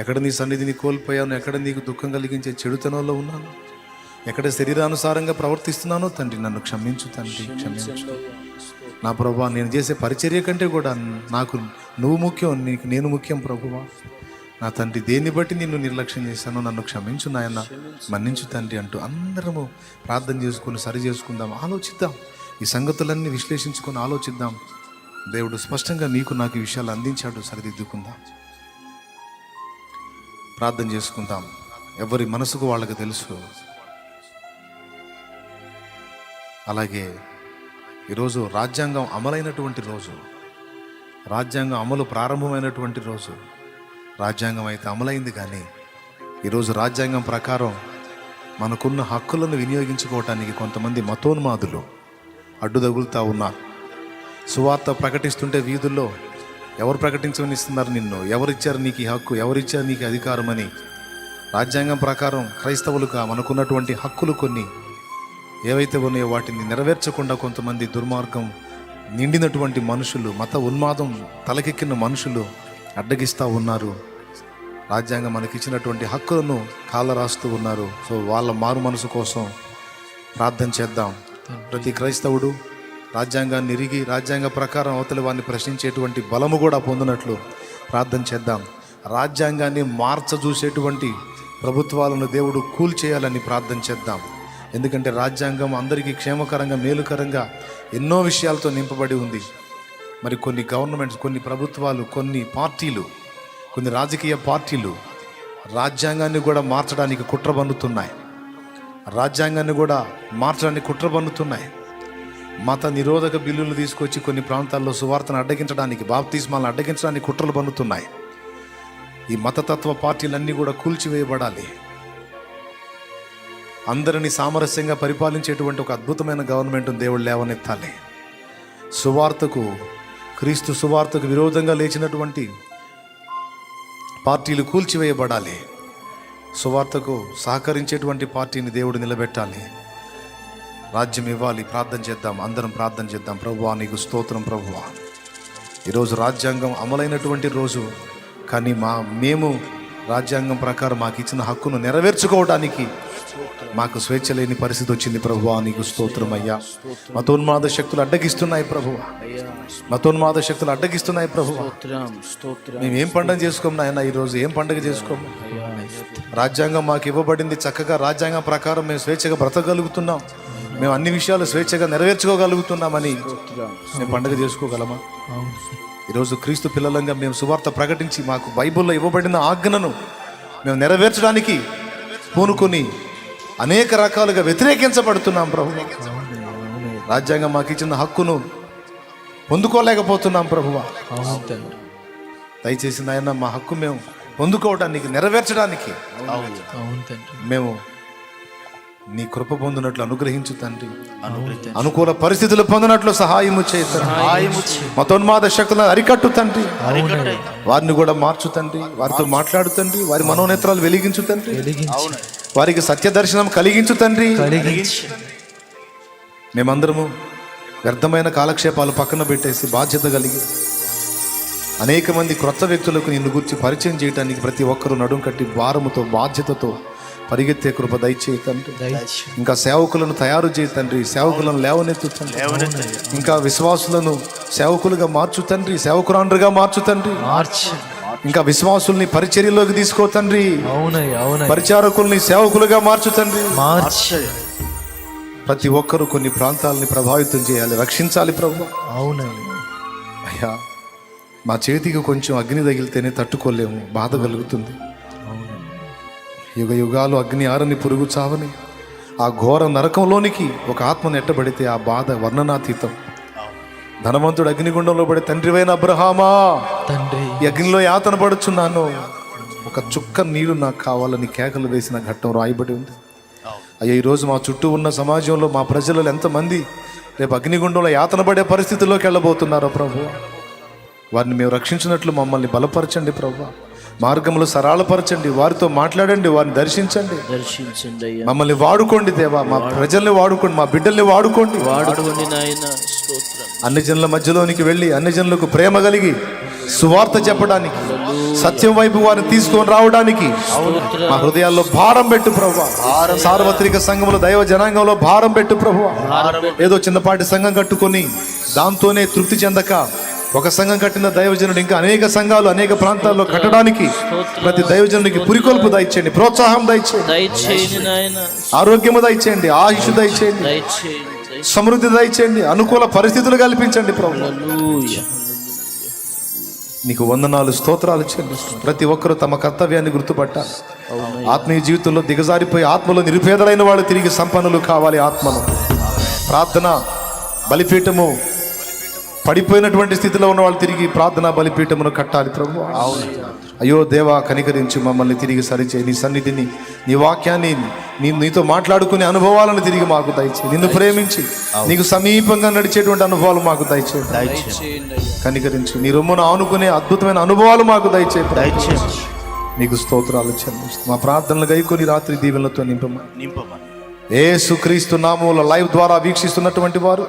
ఎక్కడ నీ సన్నిధిని కోల్పోయాను, ఎక్కడ నీకు దుఃఖం కలిగించే చెడుతనంలో ఉన్నాను, ఎక్కడ శరీరానుసారంగా ప్రవర్తిస్తున్నానో తండ్రి నన్ను క్షమించు తండ్రి, క్షమించు నా ప్రభువా. నేను చేసే పరిచర్య కంటే కూడా నాకు నువ్వు ముఖ్యం, నీకు నేను ముఖ్యం ప్రభువా. నా తండ్రి, దేన్ని బట్టి నిన్ను నిర్లక్ష్యం చేశానో నన్ను క్షమించు నాయన, మన్నించు తండ్రి అంటూ అందరము ప్రార్థన చేసుకుని సరి చేసుకుందాం. ఆలోచిద్దాం, ఈ సంగతులన్నీ విశ్లేషించుకొని ఆలోచిద్దాం. దేవుడు స్పష్టంగా నీకు నాకు ఈ విషయాలు అందించాడు. సరిదిద్దుకుందాం, ప్రార్థన చేసుకుందాం. ఎవరి మనసుకు వాళ్ళకి తెలుసు. అలాగే ఈరోజు రాజ్యాంగం అమలైనటువంటి రోజు, రాజ్యాంగం అమలు ప్రారంభమైనటువంటి రోజు. రాజ్యాంగం అయితే అమలైంది, కానీ ఈరోజు రాజ్యాంగం ప్రకారం మనకున్న హక్కులను వినియోగించుకోవటానికి కొంతమంది మతోన్మాదులు అడ్డు తగులుతూ ఉన్నారు. సువార్త ప్రకటిస్తుంటే వీధుల్లో ఎవరు ప్రకటించనిస్తున్నారు నిన్ను, ఎవరిచ్చారు నీకు ఈ హక్కు, ఎవరిచ్చారు నీకు అధికారం అని. రాజ్యాంగం ప్రకారం క్రైస్తవులుగా మనకున్నటువంటి హక్కులు కొన్ని ఏవైతే ఉన్నాయో వాటిని నెరవేర్చకుండా కొంతమంది దుర్మార్గం నిండినటువంటి మనుషులు, మత ఉన్మాదం తలకెక్కిన మనుషులు అడ్డగిస్తూ ఉన్నారు. రాజ్యాంగం మనకిచ్చినటువంటి హక్కులను కాళ్ళ రాస్తూ ఉన్నారు. సో వాళ్ళ మారు మనసు కోసం ప్రార్థన చేద్దాం. ప్రతి క్రైస్తవుడు రాజ్యాంగాన్ని ఎరిగి రాజ్యాంగ ప్రకారం అవతలి వారిని ప్రశ్నించేటువంటి బలము కూడా పొందినట్లు ప్రార్థన చేద్దాం. రాజ్యాంగాన్ని మార్చజూసేటువంటి ప్రభుత్వాలను దేవుడు కూల్చేయాలని ప్రార్థన చేద్దాం. ఎందుకంటే రాజ్యాంగం అందరికీ క్షేమకరంగా మేలుకరంగా ఎన్నో విషయాలతో నింపబడి ఉంది. మరి కొన్ని గవర్నమెంట్స్, కొన్ని ప్రభుత్వాలు, కొన్ని పార్టీలు, కొన్ని రాజకీయ పార్టీలు రాజ్యాంగాన్ని కూడా మార్చడానికి కుట్ర పన్నుతున్నాయి. రాజ్యాంగాన్ని కూడా మార్చడానికి కుట్ర పన్నుతున్నాయి. మత నిరోధక బిల్లులు తీసుకొచ్చి కొన్ని ప్రాంతాల్లో సువార్తను అడ్డగించడానికి, బాప్తిస్మాలను అడ్డగించడానికి కుట్రలు పన్నుతున్నాయి. ఈ మతతత్వ పార్టీలన్నీ కూడా కూల్చివేయబడాలి. అందరినీ సామరస్యంగా పరిపాలించేటువంటి ఒక అద్భుతమైన గవర్నమెంట్ను దేవుడు లేవనెత్తాలి. సువార్తకు, క్రీస్తు సువార్తకు విరోధంగా లేచినటువంటి పార్టీలు కూల్చివేయబడాలి. సువార్తకు సహకరించేటువంటి పార్టీని దేవుడు నిలబెట్టాలి. రాజ్యం ఇవ్వాలి. ప్రార్థన చేద్దాం, అందరం ప్రార్థన చేద్దాం. ప్రభువా నీకు స్తోత్రం. ప్రభువా ఈరోజు రాజ్యాంగం అమలైనటువంటి రోజు, కానీ మేము రాజ్యాంగం ప్రకారం మాకు ఇచ్చిన హక్కును నెరవేర్చుకోవడానికి మాకు స్వేచ్ఛ లేని పరిస్థితి వచ్చింది. ప్రభువా నీకు స్తోత్రం అయ్యా. మతోన్మాద శక్తులు అడ్డగిస్తున్నాయి ప్రభువా, మతోన్మాద శక్తులు అడ్డగిస్తున్నాయి ప్రభువా. మేము ఏం పండుగ చేసుకోము నాయన, ఈరోజు ఏం పండుగ చేసుకోము. రాజ్యాంగం మాకు ఇవ్వబడింది, చక్కగా రాజ్యాంగం ప్రకారం మేము స్వేచ్ఛగా బ్రతకగలుగుతున్నాం, మేము అన్ని విషయాలు స్వేచ్ఛగా నెరవేర్చుకోగలుగుతున్నామని మేము పండుగ చేసుకోగలమా? ఈరోజు క్రీస్తు పిల్లలంగా మేము సువార్త ప్రకటించి మాకు బైబిల్లో ఇవ్వబడిన ఆజ్ఞను మేము నెరవేర్చడానికి పూనుకొని అనేక రకాలుగా వ్యతిరేకించబడుతున్నాం ప్రభు. రాజ్యాంగం మాకు ఇచ్చిన హక్కును పొందుకోలేకపోతున్నాం ప్రభువా. దయచేసి నాయన మా హక్కు మేము పొందుకోవడానికి, నెరవేర్చడానికి మేము నీ కృప పొందినట్లు అనుగ్రహించు తండ్రి. అనుకూల పరిస్థితులు పొందినట్లు సహాయము చేయి. మతోన్మాద శక్తులను అరికట్టు తండ్రి. వారిని కూడా మార్చు తండ్రి. వారితో మాట్లాడు తండ్రి. వారి మనోనేత్రాలు వెలిగించు తండ్రి. వారికి సత్య దర్శనం కలిగించు తండ్రి. మేమందరము వ్యర్థమైన కాలక్షేపాలు పక్కన పెట్టేసి బాధ్యత కలిగి అనేక మంది క్రొత్త వ్యక్తులకు నిన్ను గురించి పరిచయం చేయడానికి ప్రతి ఒక్కరూ నడుం కట్టి భారముతో, బాధ్యతతో పరిగెత్తే కృప దయచేయి తండ్రి. ఇంకా సేవకులను తయారు చేయి తండ్రి. సేవకులను లేవనెత్తు తండ్రి. ఇంకా విశ్వాసులను సేవకులుగా మార్చు తండ్రి. సేవకురాండ్రుగా మార్చు తండ్రి. ఇంకా విశ్వాసుల్ని పరిచర్యలోకి తీసుకో తండ్రి. పరిచారకుల్ని సేవకులుగా మార్చు తండ్రి. ప్రతి ఒక్కరూ కొన్ని ప్రాంతాలని ప్రభావితం చేయాలి, రక్షించాలి ప్రభు. అయ్యా మా చేతికి కొంచెం అగ్ని తగిలితేనే తట్టుకోలేము, బాధ కలుగుతుంది. యుగ యుగాలు అగ్ని ఆరని పురుగు చావని ఆ ఘోర నరకంలోనికి ఒక ఆత్మ నెట్టబడితే ఆ బాధ వర్ణనాతీతం. ధనవంతుడు అగ్నిగుండంలో పడి తండ్రివైన అబ్రహామా, ఈ అగ్నిలో యాతన పడుచున్నాను, ఒక చుక్క నీరు నాకు కావాలని కేకలు వేసిన ఘట్టం రాయబడి ఉంది. అయ్యా ఈరోజు మా చుట్టూ ఉన్న సమాజంలో మా ప్రజలు ఎంతమంది రేపు అగ్నిగుండంలో యాతన పడే పరిస్థితుల్లోకి వెళ్ళబోతున్నారో ప్రభు. వారిని మేము రక్షించినట్లు మమ్మల్ని బలపరచండి ప్రభు. మార్గంలో సరళపరచండి. వారితో మాట్లాడండి, వారిని దర్శించండి. మమ్మల్ని వాడుకోండి దేవా. మా ప్రజల్ని వాడుకోండి, మా బిడ్డల్ని వాడుకోండి. అన్ని జనుల మధ్యలోనికి వెళ్ళి అన్ని జనులకు ప్రేమ కలిగి సువార్త చెప్పడానికి, సత్యం వైపు వారిని తీసుకొని రావడానికి మా హృదయాల్లో భారం పెట్టు ప్రభువా. సార్వత్రిక సంఘంలో, దైవ జనాంగంలో భారం పెట్టు ప్రభువా. ఏదో చిన్నపాటి సంఘం కట్టుకొని దాంతోనే తృప్తి చెందక ఒక సంఘం కట్టిన దైవజనుడు ఇంకా అనేక సంఘాలు అనేక ప్రాంతాల్లో కట్టడానికి ప్రతి దైవజనుడికి పురికొల్పు దయచేయండి, ప్రోత్సాహం దయచేయండి, ఆరోగ్యము దయచేయండి, ఆయుష్ దయచేయండి, సమృద్ధి దయచేయండి, అనుకూల పరిస్థితులు కల్పించండి ప్రభు. నీకు వందనాలు, స్తోత్రాలు చెల్లిస్తున్నాను. ప్రతి ఒక్కరూ తమ కర్తవ్యాన్ని గుర్తుపట్టాలి. ఆత్మీయ జీవితంలో దిగజారిపోయి ఆత్మలో నిరుపేదలైన వాళ్ళు తిరిగి సంపన్నులు కావాలి. ఆత్మను ప్రార్థన బలిపీఠము పడిపోయినటువంటి స్థితిలో ఉన్న వాళ్ళు తిరిగి ప్రార్థనా బలిపీఠమును కట్టాలి ప్రభు. అయ్యో దేవా కనికరించి మమ్మల్ని తిరిగి సరిచేయి. నీ సన్నిధిని, నీ వాక్యాన్ని, నీతో మాట్లాడుకునే అనుభవాలను తిరిగి మాకు దయచేయి. నిన్ను ప్రేమించి నీకు సమీపంగా నడిచేటువంటి అనుభవాలు మాకు దయచేయి. కనికరించి నీ రొమ్మును ఆనుకునే అద్భుతమైన అనుభవాలు మాకు దయచేయి. నీకు స్తోత్రాలు చెల్లిస్తూ మా ప్రార్థనలు గైకొని రాత్రి దీవెనలతో నింపమని యేసుక్రీస్తు నామములో లైవ్ ద్వారా వీక్షిస్తున్నటువంటి వారు,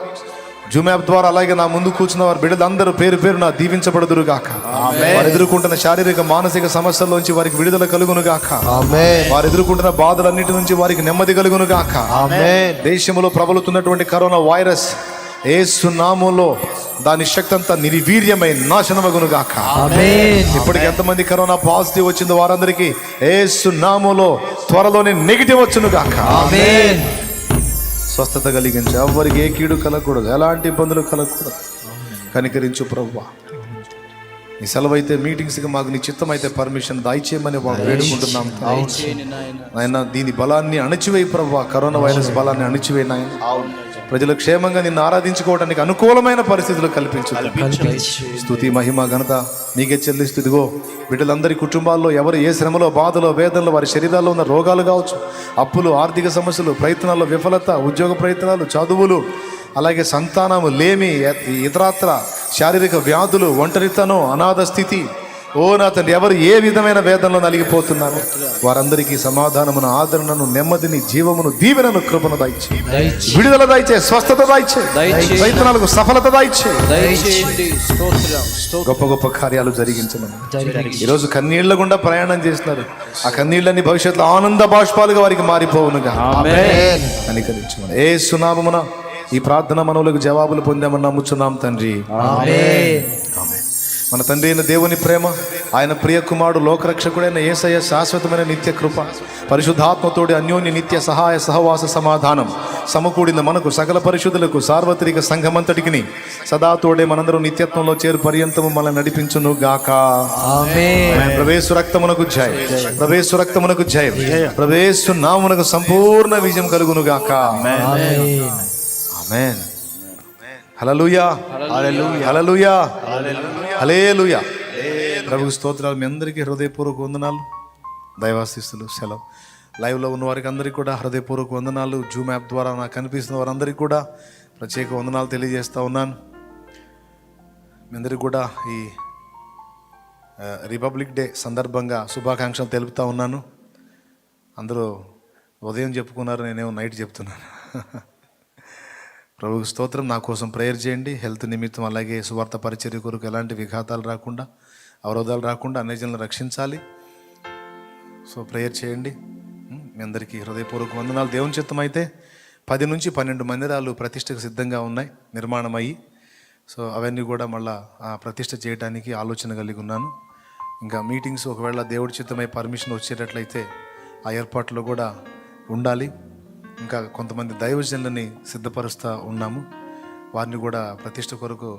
జూమ్ యాప్ ద్వారా, అలాగే నా ముందు కూర్చున్న వారు బిడ్డలందరూ పేరు పేరు నా దీవించబడుదురు గాక. వారు ఎదుర్కొంటున్న శారీరక మానసిక సమస్యల్లోంచి వారికి విడుదల కలుగును గాక. వారు ఎదుర్కొంటున్న బాధలన్నిటి నుంచి వారికి నెమ్మది కలుగును గాక. దేశంలో ప్రబలుతున్నటువంటి కరోనా వైరస్ యేసు నామములో దాని శక్తి అంతా నిర్వీర్యమై నాశనమగును గాక. ఇప్పటికి ఎంతమంది కరోనా పాజిటివ్ వచ్చిందో వారందరికీ యేసు నామములో త్వరలోనే నెగిటివ్ వచ్చును గాక. స్వస్థత కలిగించు. ఎవరికి ఏ కీడు కలగకూడదు, ఎలాంటి ఇబ్బందులు కలగకూడదు. కనికరించు ప్రభువా. నీ సెలవైతే మీటింగ్స్కి మాకు నీ చిత్తం అయితే పర్మిషన్ దయచేయమని వేడుకుంటున్నాం నాయన. దీని బలాన్ని అణచివేయి ప్రభువా. కరోనా వైరస్ బలాన్ని అణచివేయి నాయన. ప్రజలు క్షేమంగా నిన్ను ఆరాధించుకోవడానికి అనుకూలమైన పరిస్థితులు కల్పించు. స్తుతి మహిమ ఘనత నీకే చెల్లిస్తూ ఇదిగో బిడ్డలందరి కుటుంబాల్లో ఎవరు ఏ శ్రమలో, బాధలో, వేదనలో, వారి శరీరాల్లో ఉన్న రోగాలు కావచ్చు, అప్పులు, ఆర్థిక సమస్యలు, ప్రయత్నాల్లో విఫలత, ఉద్యోగ ప్రయత్నాలు, చదువులు, అలాగే సంతానము లేమి, ఇతరాత్ర శారీరక వ్యాధులు, ఒంటరితనం, అనాథ స్థితి, ఓ నా తండ్రి, ఎవరు ఏ విధమైన వేదనలో నలిగిపోతున్నారు వారందరికీ సమాధానమును, ఆదరణను, నెమ్మదిని, జీవమును, దీవెనను, కృపను దయచే. విడుదల దయచే, స్వస్థత దయచే, ప్రయత్నాలకు సఫలత దయచే. గొప్ప గొప్ప కార్యాలు జరిగించమని. ఈరోజు కన్నీళ్ల గుండా ప్రయాణం చేస్తున్నారు. ఆ కన్నీళ్ళని భవిష్యత్తులో ఆనంద బాష్పాలుగా వారికి మారిపోవునుగా. కనికరించమని యేసు నామమున ఈ ప్రార్థన మనవులకు జవాబులు పొందామని నమ్ముచున్నాం తండ్రి. ఆమేన్. మన తండ్రి అయిన దేవుని ప్రేమ, ఆయన ప్రియ కుమారుడు లోకరక్షకుడైన యేసయ్య శాశ్వతమైన నిత్య కృప, పరిశుద్ధాత్మతోడి అన్యోన్య నిత్య సహాయ సహవాస సమాధానం సమకూడిన మనకు సకల పరిశుద్ధులకు సార్వత్రిక సంఘమంతటికి సదా తోడే మనందరం నిత్యత్వంలో చేరు పర్యంతము మనల్ని నడిపించును గాక. ప్రవేశు రక్తమునకు జయం, ప్రవేశు రక్తమునకు జయం, ప్రవేశు నామునకు సంపూర్ణ విజయం కలుగును గాక. ఆమేన్. హల్లెలూయా, హల్లెలూయా, హల్లెలూయా. ప్రభువు స్తోత్రాలు. మీ అందరికీ హృదయపూర్వక వందనాలు. దైవాశీస్సులు. సెలవు. లైవ్లో ఉన్న వారికి అందరికీ కూడా హృదయపూర్వక వందనాలు. జూమ్ యాప్ ద్వారా నాకు కనిపిస్తున్న వారందరికీ కూడా ప్రత్యేక వందనాలు తెలియజేస్తూ ఉన్నాను. మీ అందరికీ కూడా ఈ రిపబ్లిక్ డే సందర్భంగా శుభాకాంక్షలు తెలుపుతూ ఉన్నాను. అందరూ ఉదయం చెప్పుకున్నారు, నేనేమో నైట్ చెప్తున్నాను. ప్రభువుకి స్తోత్రం. నా కోసం ప్రేయర్ చేయండి. హెల్త్ నిమిత్తం, అలాగే సువార్త పరిచర్య కొరకు ఎలాంటి విఘాతాలు రాకుండా, అవరోధాలు రాకుండా అన్యజనులను రక్షించాలి. సో ప్రేయర్ చేయండి. మీ అందరికీ హృదయపూర్వక వందనాలు. దేవుని చిత్తం అయితే 10 నుంచి 12 మందిరాలు ప్రతిష్టకు సిద్ధంగా ఉన్నాయి, నిర్మాణం అయ్యి. సో అవన్నీ కూడా మళ్ళా ప్రతిష్ట చేయడానికి ఆలోచన కలిగి ఉన్నాను. ఇంకా మీటింగ్స్ ఒకవేళ దేవుడి చిత్తమై పర్మిషన్ వచ్చేటట్లయితే ఆ ఏర్పాట్లో కూడా ఉండాలి. ఇంకా కొంతమంది దైవజనులని సిద్ధపరుస్తూ ఉన్నాము. వారిని కూడా ప్రతిష్ట కొరకు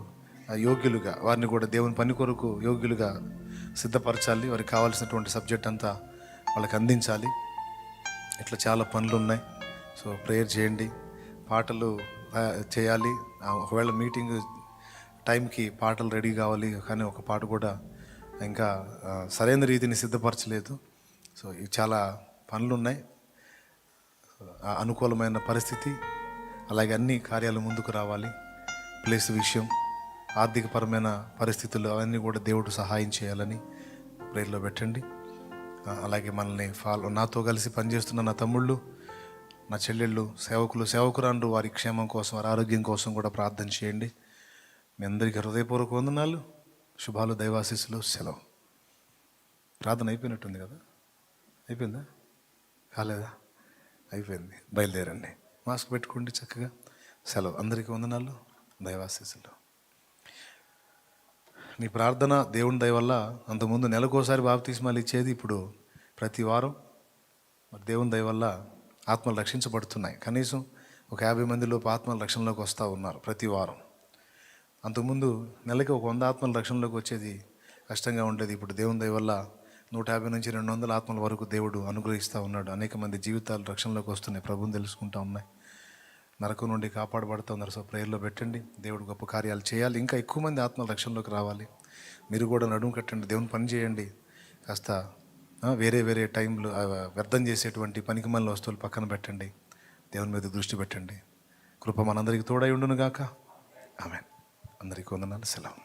యోగ్యులుగా, వారిని కూడా దేవుని పని కొరకు యోగ్యులుగా సిద్ధపరచాలి. వారికి కావాల్సినటువంటి సబ్జెక్ట్ అంతా వాళ్ళకి అందించాలి. ఇట్లా చాలా పనులు ఉన్నాయి. సో ప్రేయర్ చేయండి. పాటలు చేయాలి. ఒకవేళ మీటింగ్ టైంకి పాటలు రెడీ కావాలి, కానీ ఒక పాట కూడా ఇంకా సరైన రీతిని సిద్ధపరచలేదు. సో ఇవి చాలా పనులు ఉన్నాయి. అనుకూలమైన పరిస్థితి, అలాగే అన్ని కార్యాలు ముందుకు రావాలి. ప్లేస్ విషయం, ఆర్థికపరమైన పరిస్థితులు, అవన్నీ కూడా దేవుడు సహాయం చేయాలని ప్రేయర్లో పెట్టండి. అలాగే మనల్ని నాతో కలిసి పనిచేస్తున్న నా తమ్ముళ్ళు, నా చెల్లెళ్ళు, సేవకులు, సేవకురాండ్రు, వారి క్షేమం కోసం, వారి ఆరోగ్యం కోసం కూడా ప్రార్థన చేయండి. మీ అందరికీ హృదయపూర్వక వందనాలు, శుభాలు, దైవాశీస్సులు. సెలవు. ప్రార్థన అయిపోయినట్టుంది కదా? అయిపోయిందా? కాలేదా? అయిపోయింది. బయలుదేరండి. మాస్క్ పెట్టుకోండి చక్కగా. సెలవు. అందరికీ వందనాలు, దైవాశీస్సులు. నీ ప్రార్థన దేవుని దయ వల్ల అంతకుముందు నెలకోసారి బాప్తిస్మాలు ఇచ్చేది, ఇప్పుడు ప్రతి వారం మరి దేవుని దయ వల్ల ఆత్మలు రక్షించబడుతున్నాయి. కనీసం ఒక 50 మందిలోపు ఆత్మల రక్షణలోకి వస్తూ ఉన్నారు ప్రతి వారం. అంతకుముందు నెలకి ఒక 100 ఆత్మల రక్షణలోకి వచ్చేది కష్టంగా ఉండేది. ఇప్పుడు దేవుని దయ వల్ల 150 నుంచి 200 ఆత్మల వరకు దేవుడు అనుగ్రహిస్తూ ఉన్నాడు. అనేక మంది జీవితాలు రక్షణలోకి వస్తున్నాయి, ప్రభువుని తెలుసుకుంటూ ఉన్నాయి, నరకం నుండి కాపాడబడుతూ ఉన్నారు. సో ప్రేయర్లో పెట్టండి. దేవుడు గొప్ప కార్యాలు చేయాలి. ఇంకా ఎక్కువ మంది ఆత్మల రక్షణలోకి రావాలి. మీరు కూడా నడుము కట్టండి, దేవుని పని చేయండి. కాస్త వేరే వేరే టైంలో వ్యర్థం చేసేటువంటి పనికిమాలిన వస్తువులు పక్కన పెట్టండి. దేవుని మీద దృష్టి పెట్టండి. కృప మనందరికీ తోడై ఉండును గాక. ఆమేన్. అందరికీ వందనాలు. సెలవు.